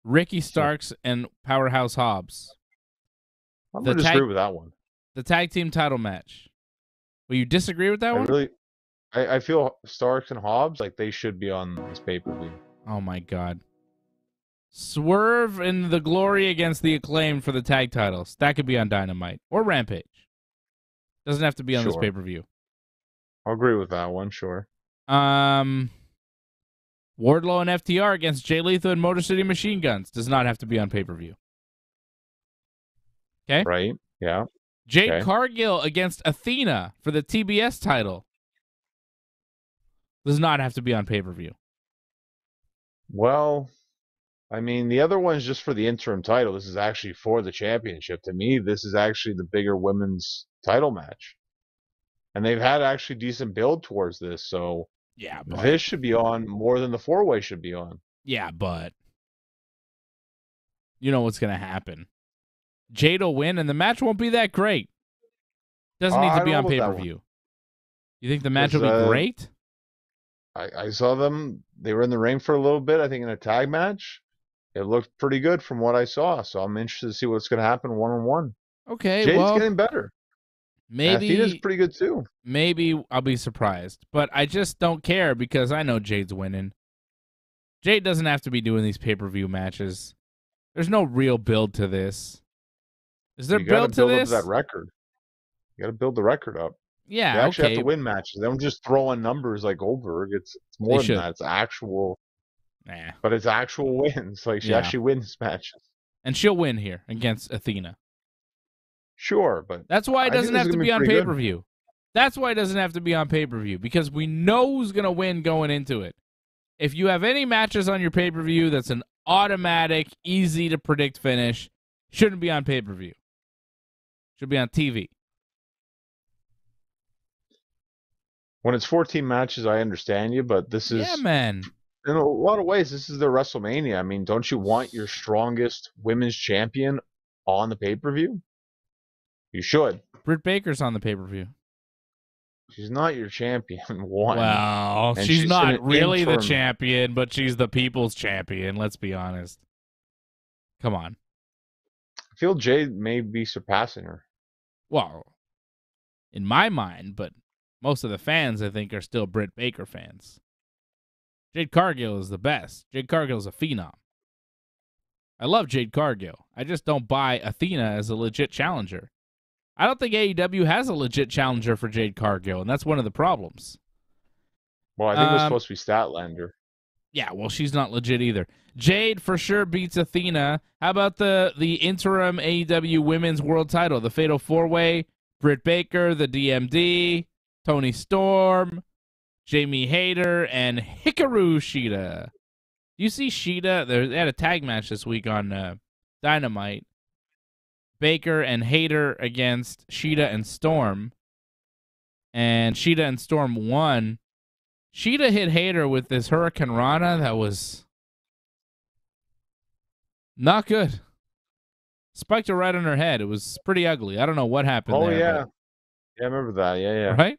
Ricky Starks and Powerhouse Hobbs. I'm going to disagree with that one. The tag team title match. Will you disagree with that one? I feel Starks and Hobbs, like, they should be on this pay-per-view. Oh, my God. Swerve and the Glory against the Acclaimed for the tag titles. That could be on Dynamite or Rampage. Doesn't have to be on this pay-per-view. I'll agree with that one, sure. Wardlow and FTR against Jay Lethal and Motor City Machine Guns. Does not have to be on pay-per-view. Okay? Right, yeah. Jade Cargill against Athena for the TBS title. Does not have to be on pay-per-view. Well, I mean, the other one's just for the interim title. This is actually for the championship. To me, this is actually the bigger women's title match. And they've had actually decent build towards this, so yeah, this should be on more than the 4-way should be on. Yeah, but you know what's going to happen. Jade will win, and the match won't be that great. Doesn't need to be on pay-per-view. You think the match will be great? I saw them. They were in the ring for a little bit, I think, in a tag match. It looked pretty good from what I saw, so I'm interested to see what's going to happen one-on-one. Okay, Jade's getting better. Maybe Athena's pretty good, too. Maybe I'll be surprised, but I just don't care because I know Jade's winning. Jade doesn't have to be doing these pay-per-view matches. There's no real build to this. Is there build to this? You got to build up that record. You got to build the record up. Yeah, they actually have to win matches. They don't just throw in numbers like Goldberg. It's more than that. It's actual. Nah. But it's actual wins. Like, she actually wins matches. And she'll win here against Athena. Sure, but that's why it doesn't have to be on pay-per-view. That's why it doesn't have to be on pay-per-view, because we know who's going to win going into it. If you have any matches on your pay-per-view that's an automatic, easy-to-predict finish, shouldn't be on pay-per-view. Should be on TV. When it's 14 matches, I understand you, but this is... Yeah, man. In a lot of ways, this is their WrestleMania. I mean, don't you want your strongest women's champion on the pay-per-view? You should. Britt Baker's on the pay-per-view. She's not your champion, one. Well, she's not really the champion, but she's the people's champion, let's be honest. Come on. I feel Jade may be surpassing her. Well, in my mind, but most of the fans, I think, are still Britt Baker fans. Jade Cargill is the best. Jade Cargill is a phenom. I love Jade Cargill. I just don't buy Athena as a legit challenger. I don't think AEW has a legit challenger for Jade Cargill, and that's one of the problems. Well, I think it was supposed to be Statlander. Yeah, well, she's not legit either. Jade for sure beats Athena. How about the interim AEW Women's World Title, the Fatal 4-Way? Britt Baker, the DMD, Toni Storm, Jamie Hayter, and Hikaru Shida. You see Shida? They had a tag match this week on Dynamite. Baker and Hayter against Shida and Storm. And Shida and Storm won. Shida hit Hayter with this Hurricane Rana that was not good. Spiked her right on her head. It was pretty ugly. I don't know what happened there. Oh, yeah. But... Yeah, I remember that. Yeah. Right?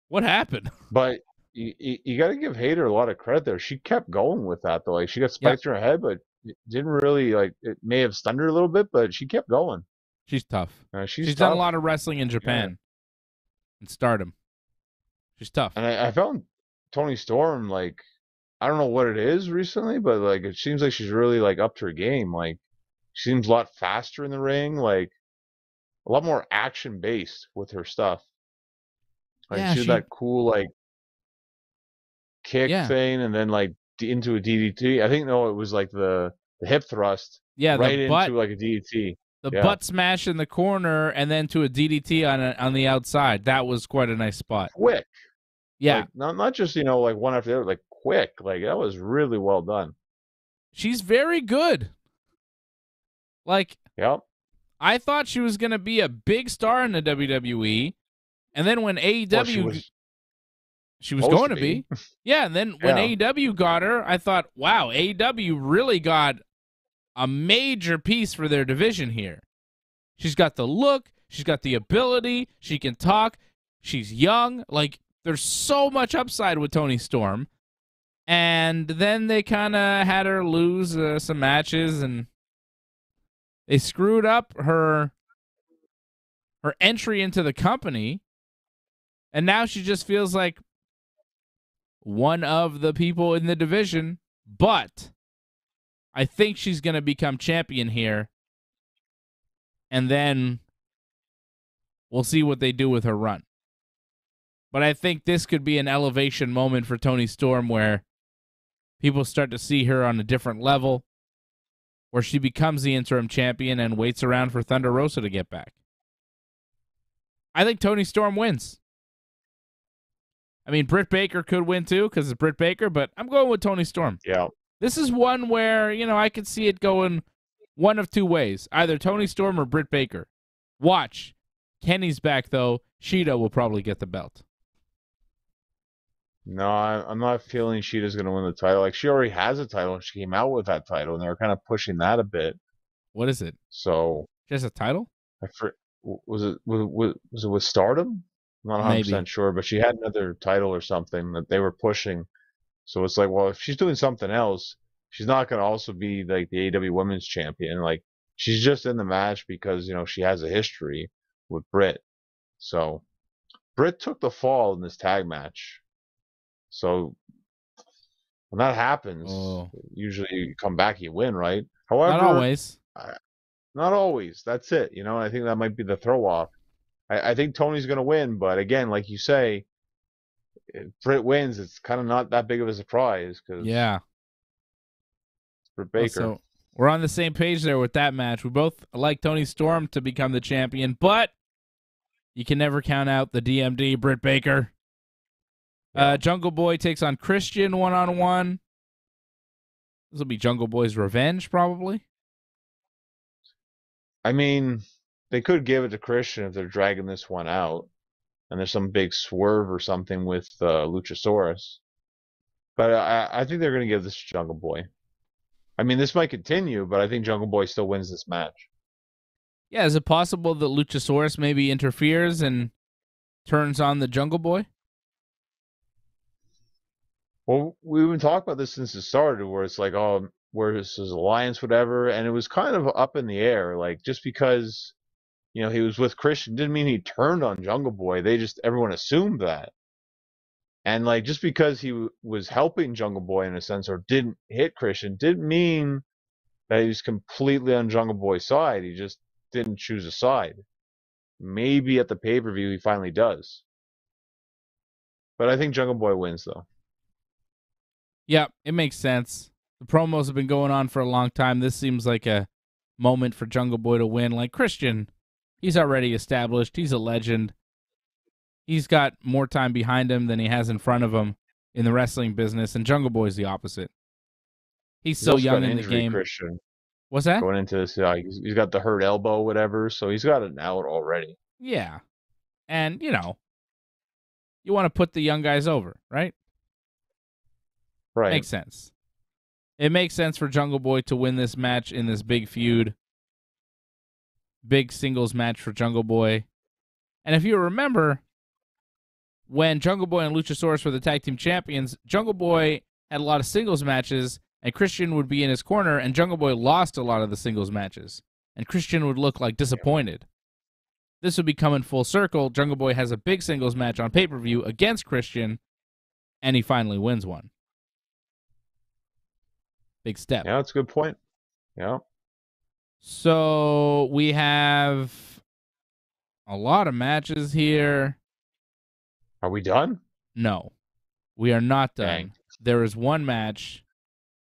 What happened? But you got to give Hayter a lot of credit there. She kept going with that, though. Like, she got spiked in her head, but it didn't really, like, it may have stunned her a little bit, but she kept going. She's tough. She's done a lot of wrestling in Japan and Stardom. She's tough. And I found Toni Storm, like, I don't know what it is recently, but, like, it seems like she's really, like, up to her game. Like, she seems a lot faster in the ring, like, a lot more action-based with her stuff. Like, she did that cool, like, kick thing and then, like, into a DDT. I think, no, it was, like, the hip thrust right into, like, a DDT. The butt smash in the corner and then to a DDT on the outside. That was quite a nice spot. Quick. Yeah. Like, not just, like, one after the other, like, quick. Like, that was really well done. She's very good. Like, yep. I thought she was going to be a big star in the WWE, and then when AEW... she was going to be. Yeah, and then when AEW got her, I thought, wow, AEW really got a major piece for their division here. She's got the look, she's got the ability, she can talk, she's young. Like, there's so much upside with Toni Storm. And then they kind of had her lose some matches, and they screwed up her entry into the company. And now she just feels like one of the people in the division, but I think she's going to become champion here, and then we'll see what they do with her run. But I think this could be an elevation moment for Toni Storm where people start to see her on a different level, where she becomes the interim champion and waits around for Thunder Rosa to get back. I think Toni Storm wins. I mean, Britt Baker could win too because it's Britt Baker, but I'm going with Toni Storm. Yeah. This is one where, I could see it going one of two ways. Either Toni Storm or Britt Baker. Watch. Kenny's back, though. Shida will probably get the belt. No, I'm not feeling Shida's going to win the title. Like, she already has a title. She came out with that title, and they were kind of pushing that a bit. What is it? So. She has a title? Was it with Stardom? I'm not 100% sure, but she had another title or something that they were pushing. So it's like, well, if she's doing something else, she's not going to also be like the AEW Women's Champion. Like, she's just in the match because, she has a history with Britt. So Britt took the fall in this tag match. So when that happens, usually you come back, you win, right? However, not always. Not always. That's it. I think that might be the throw off. I think Tony's going to win, but again, like you say, if Britt wins, it's kind of not that big of a surprise because it's Britt Baker. So we're on the same page there with that match. We both like Toni Storm to become the champion, but you can never count out the DMD, Britt Baker. Jungle Boy takes on Christian one-on-one. This will be Jungle Boy's revenge, probably. I mean, they could give it to Christian if they're dragging this one out, and there's some big swerve or something with Luchasaurus. But I think they're going to give this to Jungle Boy. I mean, this might continue, but I think Jungle Boy still wins this match. Yeah, is it possible that Luchasaurus maybe interferes and turns on the Jungle Boy? Well, we've been talking about this since it started, where it's like, where this is alliance, whatever, and it was kind of up in the air. Like, just because, he was with Christian didn't mean he turned on Jungle Boy. Everyone assumed that. And, like, just because he was helping Jungle Boy in a sense or didn't hit Christian didn't mean that he was completely on Jungle Boy's side. He just didn't choose a side. maybe at the pay-per-view he finally does. But I think Jungle Boy wins, though. Yep, it makes sense. The promos have been going on for a long time. This seems like a moment for Jungle Boy to win. Like Christian, he's already established. He's a legend. He's got more time behind him than he has in front of him in the wrestling business, and Jungle Boy's the opposite. He's so young in the game. Christian. What's that? Going into this, he's got the hurt elbow, whatever, so he's got an out already. Yeah. And, you want to put the young guys over, right? Right. Makes sense. It makes sense for Jungle Boy to win this match in this big feud. Big singles match for Jungle Boy. And if you remember, when Jungle Boy and Luchasaurus were the tag team champions, Jungle Boy had a lot of singles matches, and Christian would be in his corner, and Jungle Boy lost a lot of the singles matches. And Christian would look like disappointed. This would be coming full circle. Jungle Boy has a big singles match on pay-per-view against Christian, and he finally wins one. Big step. Yeah, that's a good point. Yeah. So we have a lot of matches here. Are we done? No, we are not done. Dang. There is one match,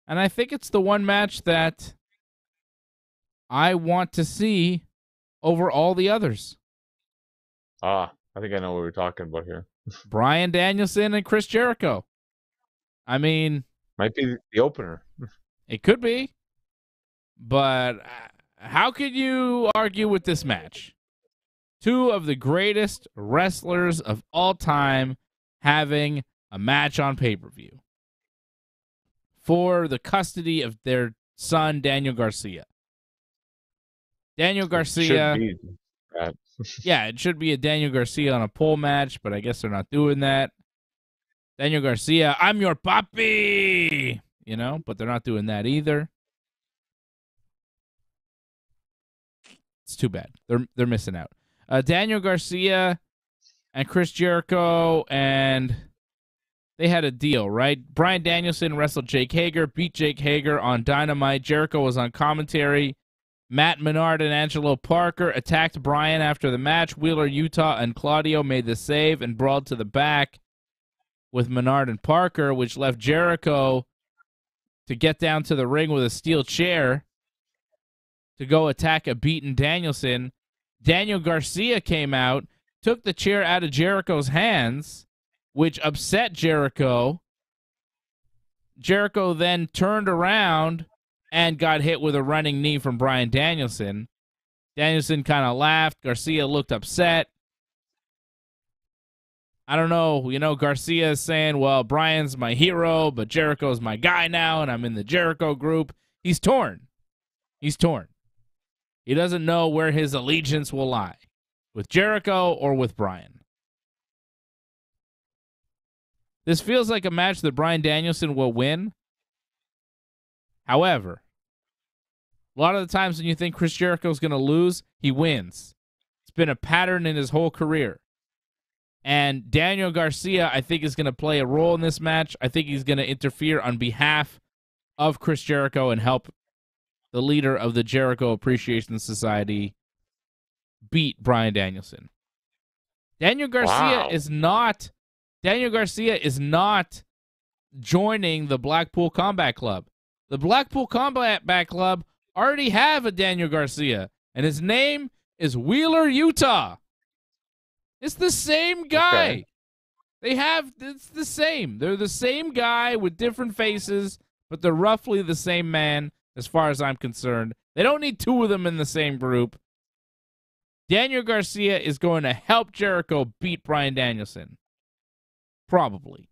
and I think it's the one match that I want to see over all the others. I think I know what we're talking about here. Bryan Danielson and Chris Jericho. I mean, might be the opener. It could be, but how could you argue with this match? Two of the greatest wrestlers of all time having a match on pay-per-view for the custody of their son, Daniel Garcia. Daniel Garcia. Yeah, it should be a Daniel Garcia on a pole match, but I guess they're not doing that. Daniel Garcia, I'm your papi, but they're not doing that either. It's too bad. They're missing out. Daniel Garcia and Chris Jericho, and they had a deal, right? Bryan Danielson wrestled Jake Hager, beat Jake Hager on Dynamite. Jericho was on commentary. Matt Menard and Angelo Parker attacked Bryan after the match. Wheeler Yuta and Claudio made the save and brawled to the back with Menard and Parker, which left Jericho to get down to the ring with a steel chair to go attack a beaten Danielson. Daniel Garcia came out, took the chair out of Jericho's hands, which upset Jericho. Jericho then turned around and got hit with a running knee from Bryan Danielson. Danielson kind of laughed. Garcia looked upset. I don't know. Garcia is saying, well, Bryan's my hero, but Jericho's my guy now, and I'm in the Jericho group. He's torn. He doesn't know where his allegiance will lie, with Jericho or with Bryan. This feels like a match that Bryan Danielson will win. However, a lot of the times when you think Chris Jericho's going to lose, he wins. It's been a pattern in his whole career. And Daniel Garcia, I think, is going to play a role in this match. I think he's going to interfere on behalf of Chris Jericho and help the leader of the Jericho Appreciation Society beat Bryan Danielson. Daniel Garcia is not joining the Blackpool Combat Club. The Blackpool Combat Club already have a Daniel Garcia, and his name is Wheeler Yuta. It's the same guy. Okay. It's the same. They're the same guy with different faces, but they're roughly the same man as far as I'm concerned. They don't need two of them in the same group. Daniel Garcia is going to help Jericho beat Bryan Danielson. Probably.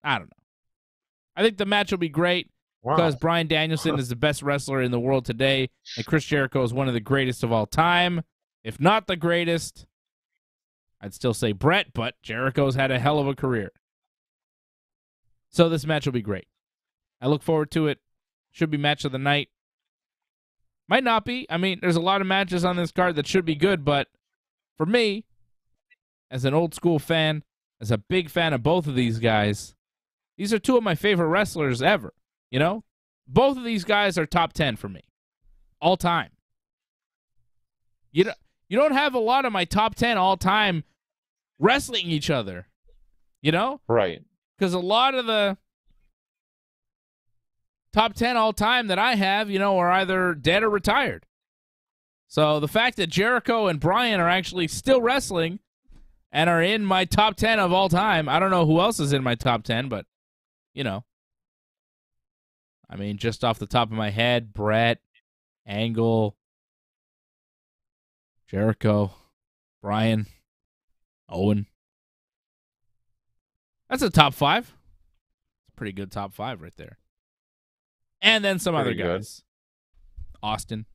I don't know. I think the match will be great because Bryan Danielson is the best wrestler in the world today, and Chris Jericho is one of the greatest of all time, if not the greatest. I'd still say Brett, but Jericho's had a hell of a career. So this match will be great. I look forward to it. Should be match of the night. Might not be. I mean, there's a lot of matches on this card that should be good, but for me, as an old school fan, as a big fan of both of these guys, these are two of my favorite wrestlers ever. Both of these guys are top 10 for me. All time. You You don't have a lot of my top 10 all-time wrestling each other, you know? Right. Because a lot of the top 10 all-time that I have, are either dead or retired. So the fact that Jericho and Bryan are actually still wrestling and are in my top 10 of all time, I don't know who else is in my top 10, but, I mean, just off the top of my head, Brett, Angle, Jericho, Bryan, Owen. That's a top 5. It's a pretty good top 5 right there. And then some Pretty other guys. Good. Austin.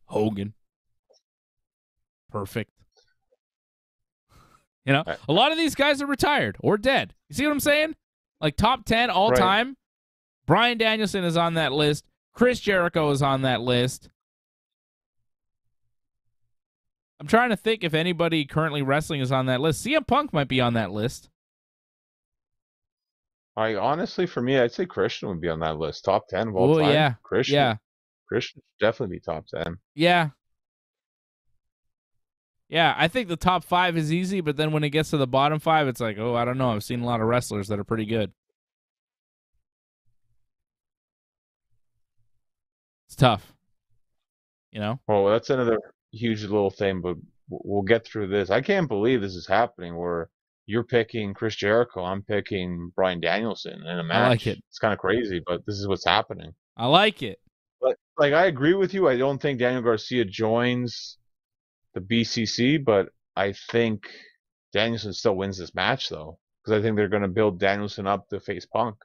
Hogan. Perfect. A lot of these guys are retired or dead. You see what I'm saying? Like top 10 all time. Bryan Danielson is on that list. Chris Jericho is on that list. I'm trying to think if anybody currently wrestling is on that list. CM Punk might be on that list. Honestly, for me, I'd say Christian would be on that list. Top 10 of all time. Yeah. Christian. Yeah. Christian should definitely be top 10. Yeah. Yeah, I think the top 5 is easy, but then when it gets to the bottom 5, it's like, I don't know. I've seen a lot of wrestlers that are pretty good. It's tough. Well, that's another huge little thing, but we'll get through this. I can't believe this is happening where you're picking Chris Jericho, I'm picking Bryan Danielson in a match. I like it. It's kind of crazy, but this is what's happening. I like it. But I agree with you. I don't think Daniel Garcia joins the BCC, but I think Danielson still wins this match, though, because I think they're going to build Danielson up to face Punk.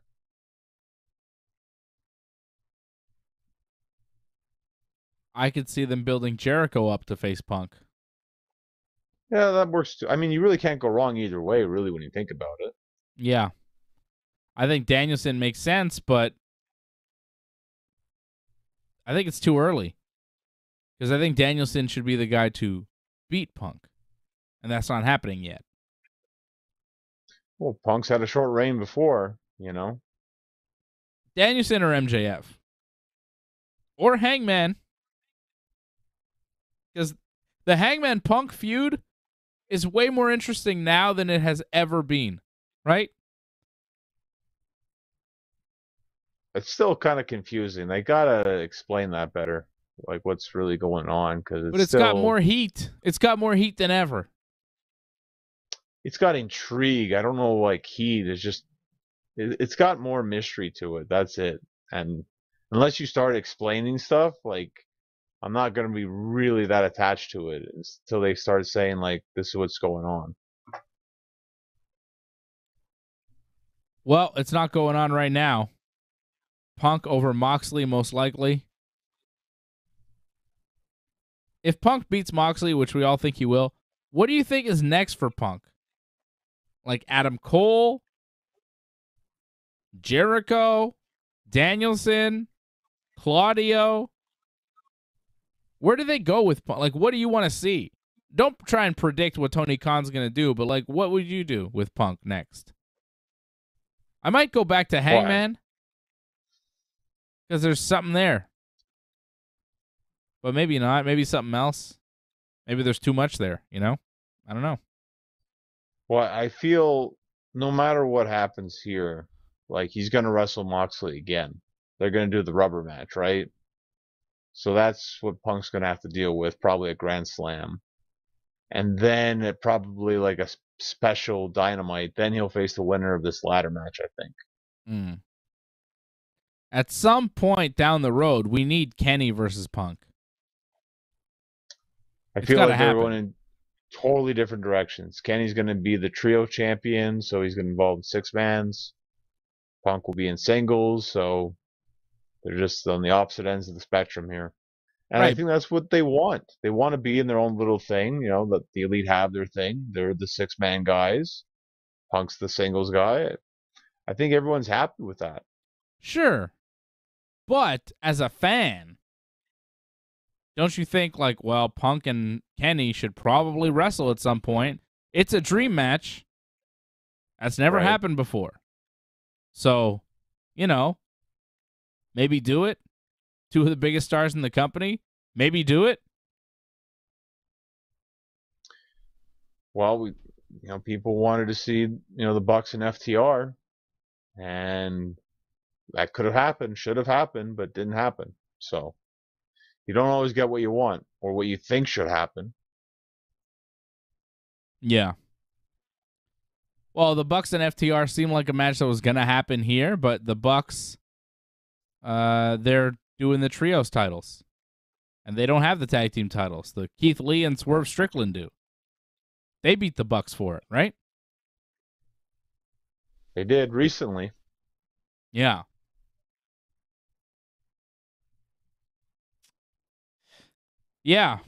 I could see them building Jericho up to face Punk. Yeah, that works too. I mean, you really can't go wrong either way, really, when you think about it. Yeah. I think Danielson makes sense, but I think it's too early. Because I think Danielson should be the guy to beat Punk. And that's not happening yet. Well, Punk's had a short reign before, Danielson or MJF. Or Hangman. Because the Hangman Punk feud is way more interesting now than it has ever been. Right? It's still kind of confusing. They got to explain that better. Like what's really going on, but it's got more heat. It's got more heat than ever. It's got intrigue. I don't know, heat is just. It's got more mystery to it. That's it. And unless you start explaining stuff, I'm not gonna be really that attached to it until they start saying this is what's going on. Well, it's not going on right now. Punk over Moxley, most likely. If Punk beats Moxley, which we all think he will, what do you think is next for Punk? Like Adam Cole, Jericho, Danielson, Claudio? Where do they go with Punk? What do you want to see? Don't try and predict what Tony Khan's going to do, but what would you do with Punk next? I might go back to Hangman because there's something there. But maybe not. Maybe something else. Maybe there's too much there, I don't know. Well, I feel no matter what happens here, he's going to wrestle Moxley again. They're going to do the rubber match, right? So that's what Punk's going to have to deal with, probably a Grand Slam. And then probably a special Dynamite. Then he'll face the winner of this ladder match, I think. At some point down the road, we need Kenny versus Punk. I feel like they're going in totally different directions. Kenny's going to be the trio champion, so he's going to involve 6-mans. Punk will be in singles, so they're just on the opposite ends of the spectrum here. And I think that's what they want. They want to be in their own little thing, that the Elite have their thing. They're the 6-man guys. Punk's the singles guy. I think everyone's happy with that. Sure. But as a fan, don't you think Punk and Kenny should probably wrestle at some point? It's a dream match. That's never happened before. So, maybe do it. Two of the biggest stars in the company. Maybe do it. Well, people wanted to see, the Bucks and FTR, and that could have happened, should have happened, but didn't happen. So you don't always get what you want or what you think should happen. Yeah. Well, the Bucks and FTR seemed like a match that was going to happen here, but the Bucks, they're doing the trios titles. And they don't have the tag team titles. The Keith Lee and Swerve Strickland do. They beat the Bucks for it, right? They did recently. Yeah. Yeah.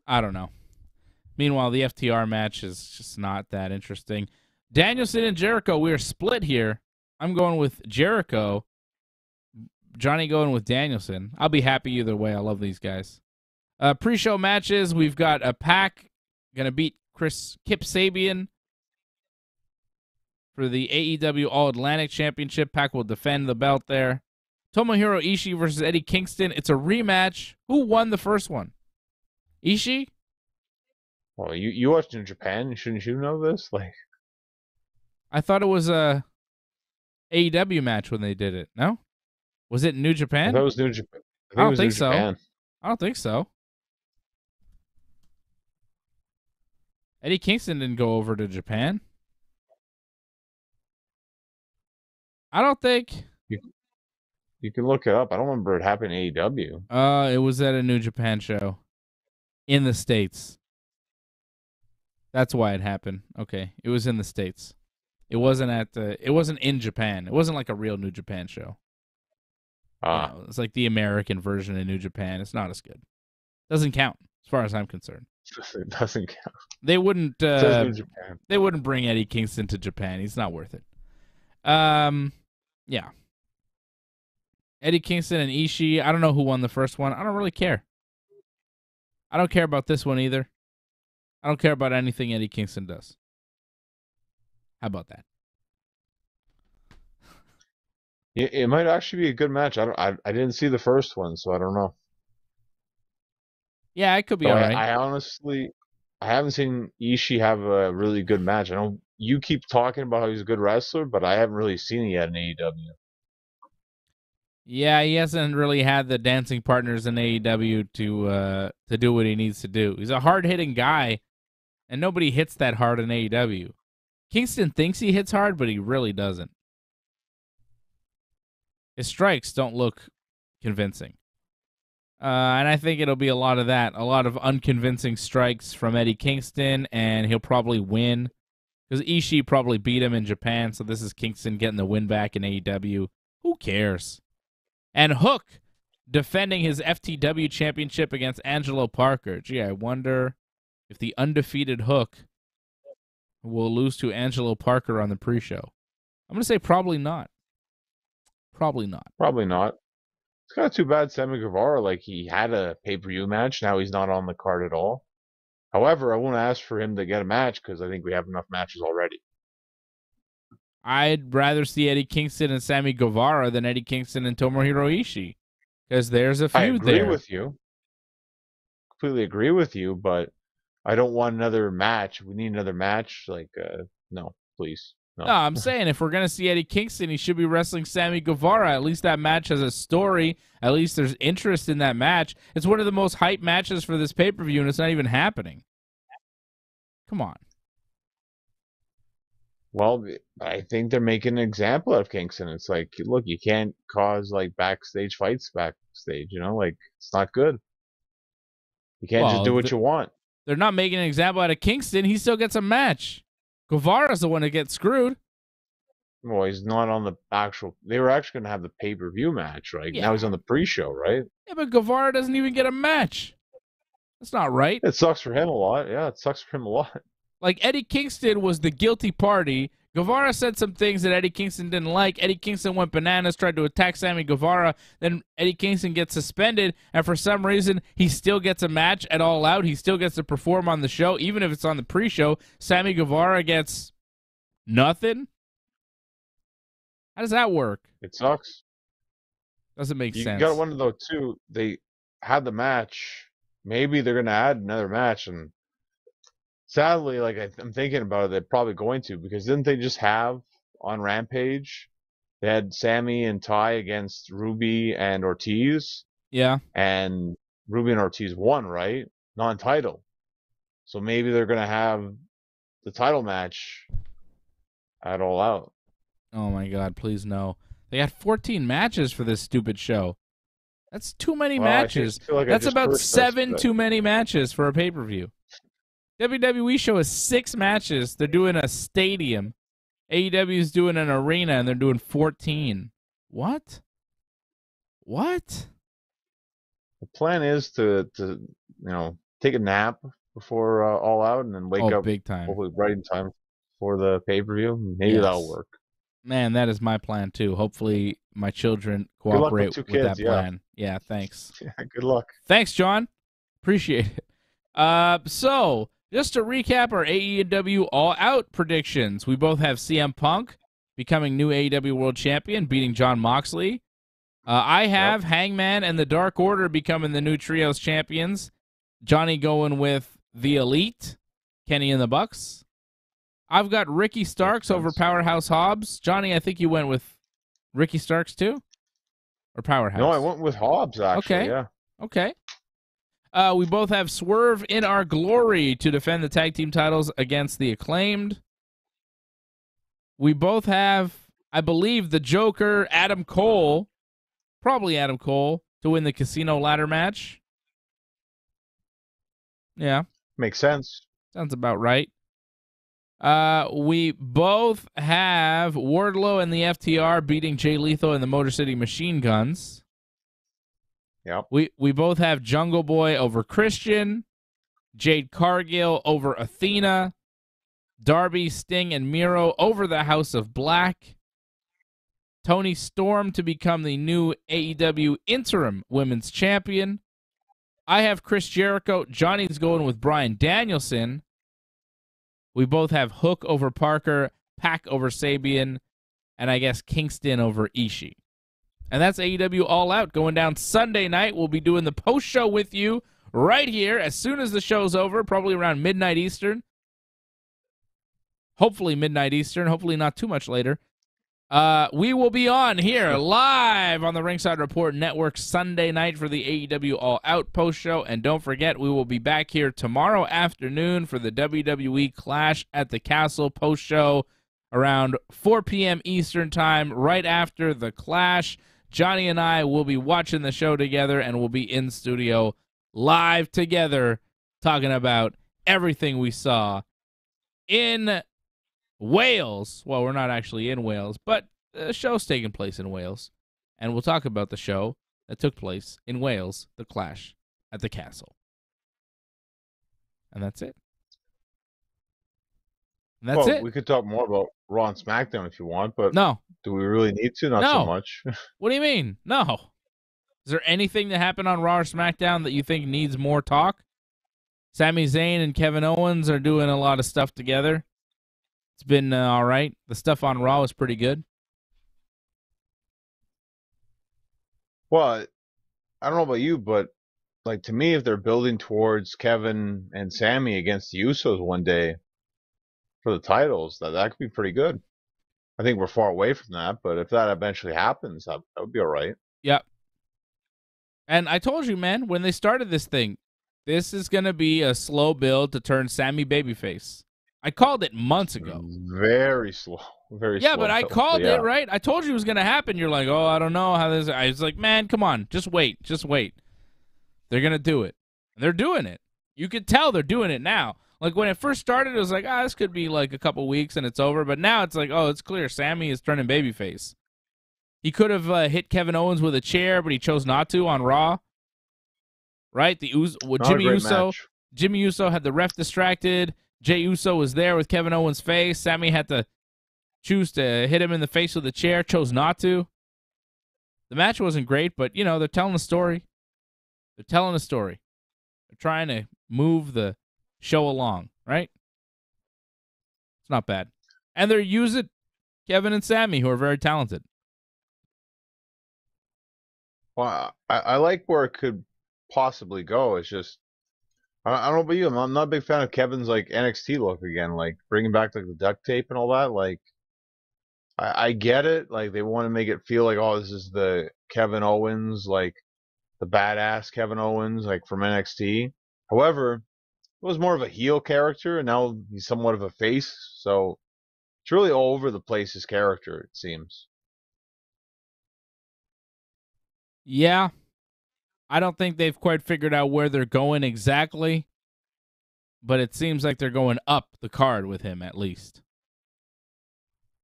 I don't know. Meanwhile, the FTR match is just not that interesting. Danielson and Jericho, we're split here. I'm going with Jericho. Johnny going with Danielson. I'll be happy either way. I love these guys. Pre-show matches, we've got a Pac going to beat Kip Sabian for the AEW All-Atlantic Championship. Pac will defend the belt there. Tomohiro Ishii versus Eddie Kingston. It's a rematch. Who won the first one? Ishii? Well, you watched in Japan. Shouldn't you know this? I thought it was a AEW match when they did it. No? Was it New Japan? I thought it was New Japan. I don't think so. I don't think so. Eddie Kingston didn't go over to Japan. I don't think. You can look it up. I don't remember it happening in AEW. It was at a New Japan show in the States. That's why it happened. Okay, it was in the States. It wasn't it wasn't in Japan. It wasn't like a real New Japan show. It's like the American version of New Japan. It's not as good. Doesn't count as far as I'm concerned. It doesn't count. They wouldn't. They wouldn't bring Eddie Kingston to Japan. He's not worth it. Yeah. Eddie Kingston and Ishii. I don't know who won the first one. I don't really care. I don't care about this one either. I don't care about anything Eddie Kingston does. How about that? It might actually be a good match. I didn't see the first one, so I don't know. Yeah, it could be all right. I honestly, I haven't seen Ishii have a really good match. I know you keep talking about how he's a good wrestler, but I haven't really seen it yet in AEW. Yeah, he hasn't really had the dancing partners in AEW to do what he needs to do. He's a hard-hitting guy, and nobody hits that hard in AEW. Kingston thinks he hits hard, but he really doesn't. His strikes don't look convincing. And I think it'll be a lot of that. A lot of unconvincing strikes from Eddie Kingston, and he'll probably win. Because Ishii probably beat him in Japan, so this is Kingston getting the win back in AEW. Who cares? And Hook defending his FTW championship against Angelo Parker. Gee, I wonder if the undefeated Hook will lose to Angelo Parker on the pre-show. I'm going to say probably not. Probably not. Probably not. It's kind of too bad Sammy Guevara, he had a pay-per-view match. Now he's not on the card at all. However, I won't ask for him to get a match because I think we have enough matches already. I'd rather see Eddie Kingston and Sammy Guevara than Eddie Kingston and Tomohiro Ishii. Because there's a feud there. I agree with you. Completely agree with you, but I don't want another match. We need another match. No, please. No, I'm saying if we're going to see Eddie Kingston, he should be wrestling Sammy Guevara. At least that match has a story. At least there's interest in that match. It's one of the most hyped matches for this pay-per-view, and it's not even happening. Come on. Well, I think they're making an example of Kingston. It's like, look, you can't cause backstage fights backstage, it's not good. You can't just do what you want. They're not making an example out of Kingston. He still gets a match. Guevara's the one that gets screwed. Well, he's not on the actual. They were actually going to have the pay-per-view match, right? Yeah. Now he's on the pre-show, right? Yeah, but Guevara doesn't even get a match. That's not right. It sucks for him a lot. Yeah, it sucks for him a lot. Eddie Kingston was the guilty party. Guevara said some things that Eddie Kingston didn't like. Eddie Kingston went bananas, tried to attack Sammy Guevara. Then Eddie Kingston gets suspended, and for some reason, he still gets a match at All Out. He still gets to perform on the show, even if it's on the pre-show. Sammy Guevara gets nothing? How does that work? It sucks. Doesn't make sense. You got to wonder, though, too, they had the match. Maybe they're going to add another match, and sadly, like I'm thinking about it, they're probably going to, because didn't they just have on Rampage? They had Sammy and Ty against Ruby and Ortiz, Yeah. and Ruby and Ortiz won, right? Non-title. So maybe they're gonna have the title match at All Out. Oh my God, please no. They got 14 matches for this stupid show. That's too many Well, matches. feel like I That's just about cursed 7 yesterday. too many matches for a pay-per-view. WWE show is 6 matches. They're doing a stadium. AEW is doing an arena, and they're doing 14. What? What? The plan is to take a nap before All Out, and then wake up Big time. hopefully right in time for the pay-per-view. Maybe Yes. that'll work. Man, that is my plan too. Hopefully my children Good luck cooperate with two with kids, that plan. Yeah, thanks. Yeah, good luck. Thanks, John. Appreciate it. So just to recap our AEW All Out predictions, we both have CM Punk becoming new AEW World Champion, beating Jon Moxley. I have Hangman and the Dark Order becoming the new Trios champions. Johnny going with the Elite, Kenny and the Bucks. I've got Ricky Starks over Powerhouse Hobbs. Johnny, I think you went with Ricky Starks too? Or Powerhouse? No, I went with Hobbs, actually. Okay. Yeah. Okay. We both have Swerve in Our Glory to defend the tag team titles against the Acclaimed. We both have, I believe, the Joker, Adam Cole, probably Adam Cole, to win the Casino Ladder match. Yeah. Makes sense. Sounds about right. We both have Wardlow and the FTR beating Jay Lethal and the Motor City Machine Guns. Yep. We both have Jungle Boy over Christian, Jade Cargill over Athena, Darby, Sting, and Miro over the House of Black, Tony Storm to become the new AEW Interim Women's Champion. I have Chris Jericho. Johnny's going with Bryan Danielson. We both have Hook over Parker, Pac over Sabian, and I guess Kingston over Ishii. And that's AEW All Out going down Sunday night. We'll be doing the post show with you right here as soon as the show's over, probably around midnight Eastern. Hopefully midnight Eastern, hopefully not too much later. We will be on here live on the Ringside Report Network Sunday night for the AEW All Out post show. And don't forget, we will be back here tomorrow afternoon for the WWE Clash at the Castle post show around 4 p.m. Eastern time, right after the Clash. Johnny and I will be watching the show together, and we'll be in studio live together talking about everything we saw in Wales. Well, we're not actually in Wales, but the show's taking place in Wales, and we'll talk about the show that took place in Wales, the Clash at the Castle. And that's it. And that's it. We could talk more about Raw and SmackDown if you want, but no. Do we really need to? Not so much. What do you mean? No. Is there anything that happened on Raw or SmackDown that you think needs more talk? Sami Zayn and Kevin Owens are doing a lot of stuff together. It's been all right. The stuff on Raw was pretty good. Well, I don't know about you, but like to me, if they're building towards Kevin and Sami against the Usos one day for the titles, that could be pretty good. I think we're far away from that, but if that eventually happens, that would be all right. Yep. And I told you, man, when they started this thing, this is going to be a slow build to turn Sami babyface. I called it months ago. Very slow. Very slow. Yeah, but I called it, right? I told you it was going to happen. You're like, oh, I don't know how this... I was like, man, come on. Just wait. Just wait. They're going to do it. And they're doing it. You could tell they're doing it now. Like, when it first started, it was like, this could be like a couple weeks and it's over. But now it's like, it's clear. Sami is turning babyface. He could have hit Kevin Owens with a chair, but he chose not to on Raw. Right? Jimmy Uso had the ref distracted. Jey Uso was there with Kevin Owens' face. Sami had to choose to hit him in the face with a chair, chose not to. The match wasn't great, but, they're telling a story. They're telling a story. They're trying to move the show along, right? It's not bad. And they're using Kevin and Sami, who are very talented. Well, I like where it could possibly go. It's just, I don't know about you. I'm not a big fan of Kevin's like NXT look again, like bringing back like the duct tape and all that. Like, I get it. Like, they want to make it feel like, oh, this is the Kevin Owens, like the badass Kevin Owens, like from NXT. However, it was more of a heel character, and now he's somewhat of a face. So it's really all over the place, his character, it seems. Yeah, I don't think they've quite figured out where they're going exactly, but it seems like they're going up the card with him at least.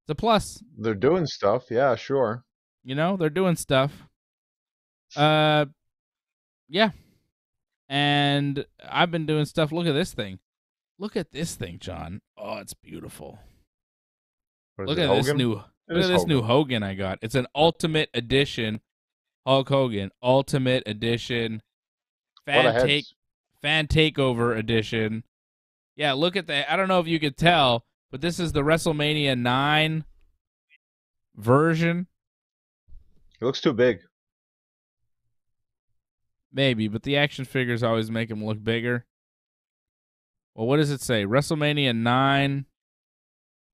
It's a plus. They're doing stuff, yeah, sure. You know, they're doing stuff. Yeah. And I've been doing stuff. Look at this thing. Look at this thing, John. Oh, it's beautiful. Look at this new Hogan I got. It's an Ultimate Edition Hulk Hogan. Ultimate Edition. Fan Takeover Edition. Yeah, look at that. I don't know if you could tell, but this is the WrestleMania 9 version. It looks too big. Maybe, but the action figures always make him look bigger. Well, what does it say? WrestleMania 9,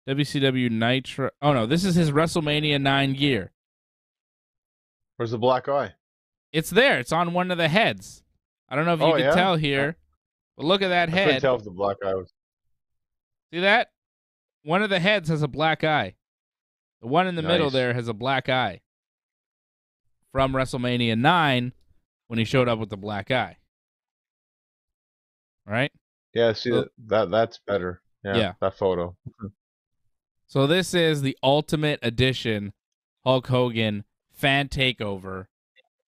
WCW Nitro. Oh, no, this is his WrestleMania 9 gear. Where's the black eye? It's there. It's on one of the heads. I don't know if you can tell here, but look at that head. I couldn't tell if the black eye was... See that? One of the heads has a black eye. The one in the middle there has a black eye. From WrestleMania 9, when he showed up with the black eye. All right? Yeah, see, that's better. Yeah, that photo. So this is the Ultimate Edition Hulk Hogan Fan Takeover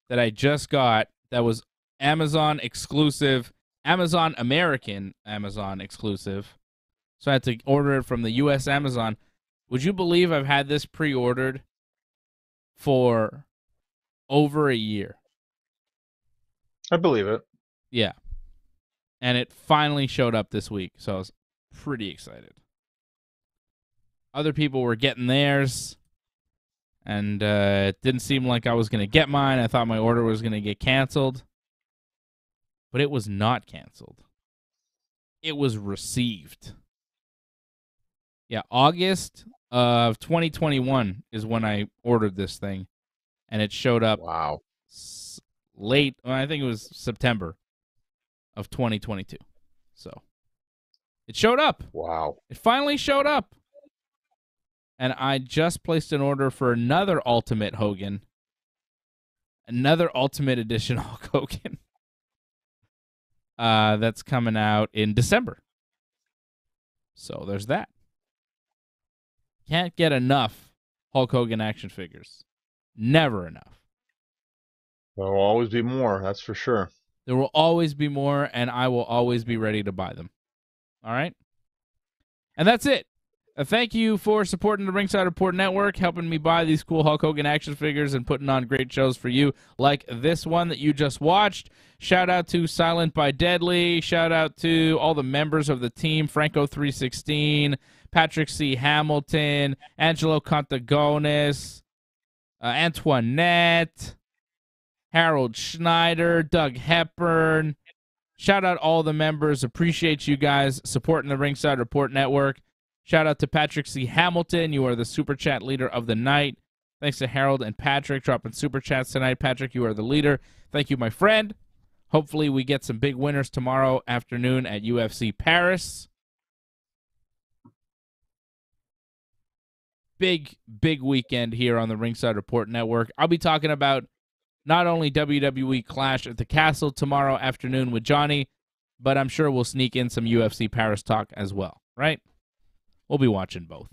that I just got. That was Amazon exclusive, American Amazon exclusive. So I had to order it from the U.S. Amazon. Would you believe I've had this pre-ordered for over a year? I believe it. Yeah. And it finally showed up this week, so I was pretty excited. Other people were getting theirs, and it didn't seem like I was going to get mine. I thought my order was going to get canceled, but it was not canceled. It was received. Yeah, August of 2021 is when I ordered this thing, and it showed up late. Well, I think it was September of 2022. So it showed up. Wow. It finally showed up. And I just placed an order for another Ultimate Hogan. Another Ultimate Edition Hulk Hogan. That's coming out in December. So there's that. Can't get enough Hulk Hogan action figures. Never enough. There will always be more, that's for sure. There will always be more, and I will always be ready to buy them. All right? And that's it. Thank you for supporting the Ringside Report Network, helping me buy these cool Hulk Hogan action figures and putting on great shows for you like this one that you just watched. Shout out to Silent by Deadly. Shout out to all the members of the team, Franco316, Patrick C. Hamilton, Angelo Contagonis, Antoinette, Harold Schneider, Doug Hepburn. Shout out all the members. Appreciate you guys supporting the Ringside Report Network. Shout out to Patrick C. Hamilton. You are the Super Chat leader of the night. Thanks to Harold and Patrick dropping Super Chats tonight. Patrick, you are the leader. Thank you, my friend. Hopefully we get some big winners tomorrow afternoon at UFC Paris. Big weekend here on the Ringside Report Network. I'll be talking about not only WWE Clash at the Castle tomorrow afternoon with Johnny, but I'm sure we'll sneak in some UFC Paris talk as well, right? We'll be watching both.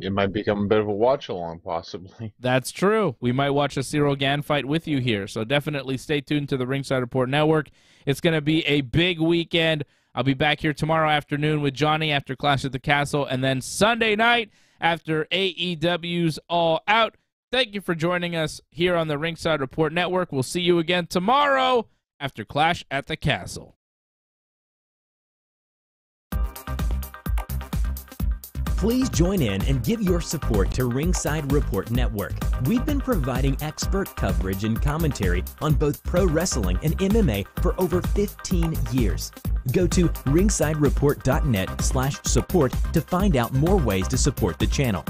It might become a bit of a watch-along, possibly. That's true. We might watch a Cyril Gann fight with you here, so definitely stay tuned to the Ringside Report Network. It's going to be a big weekend. I'll be back here tomorrow afternoon with Johnny after Clash at the Castle, and then Sunday night after AEW's All Out. Thank you for joining us here on the Ringside Report Network. We'll see you again tomorrow after Clash at the Castle. Please join in and give your support to Ringside Report Network. We've been providing expert coverage and commentary on both pro wrestling and MMA for over 15 years. Go to ringsidereport.net/support to find out more ways to support the channel.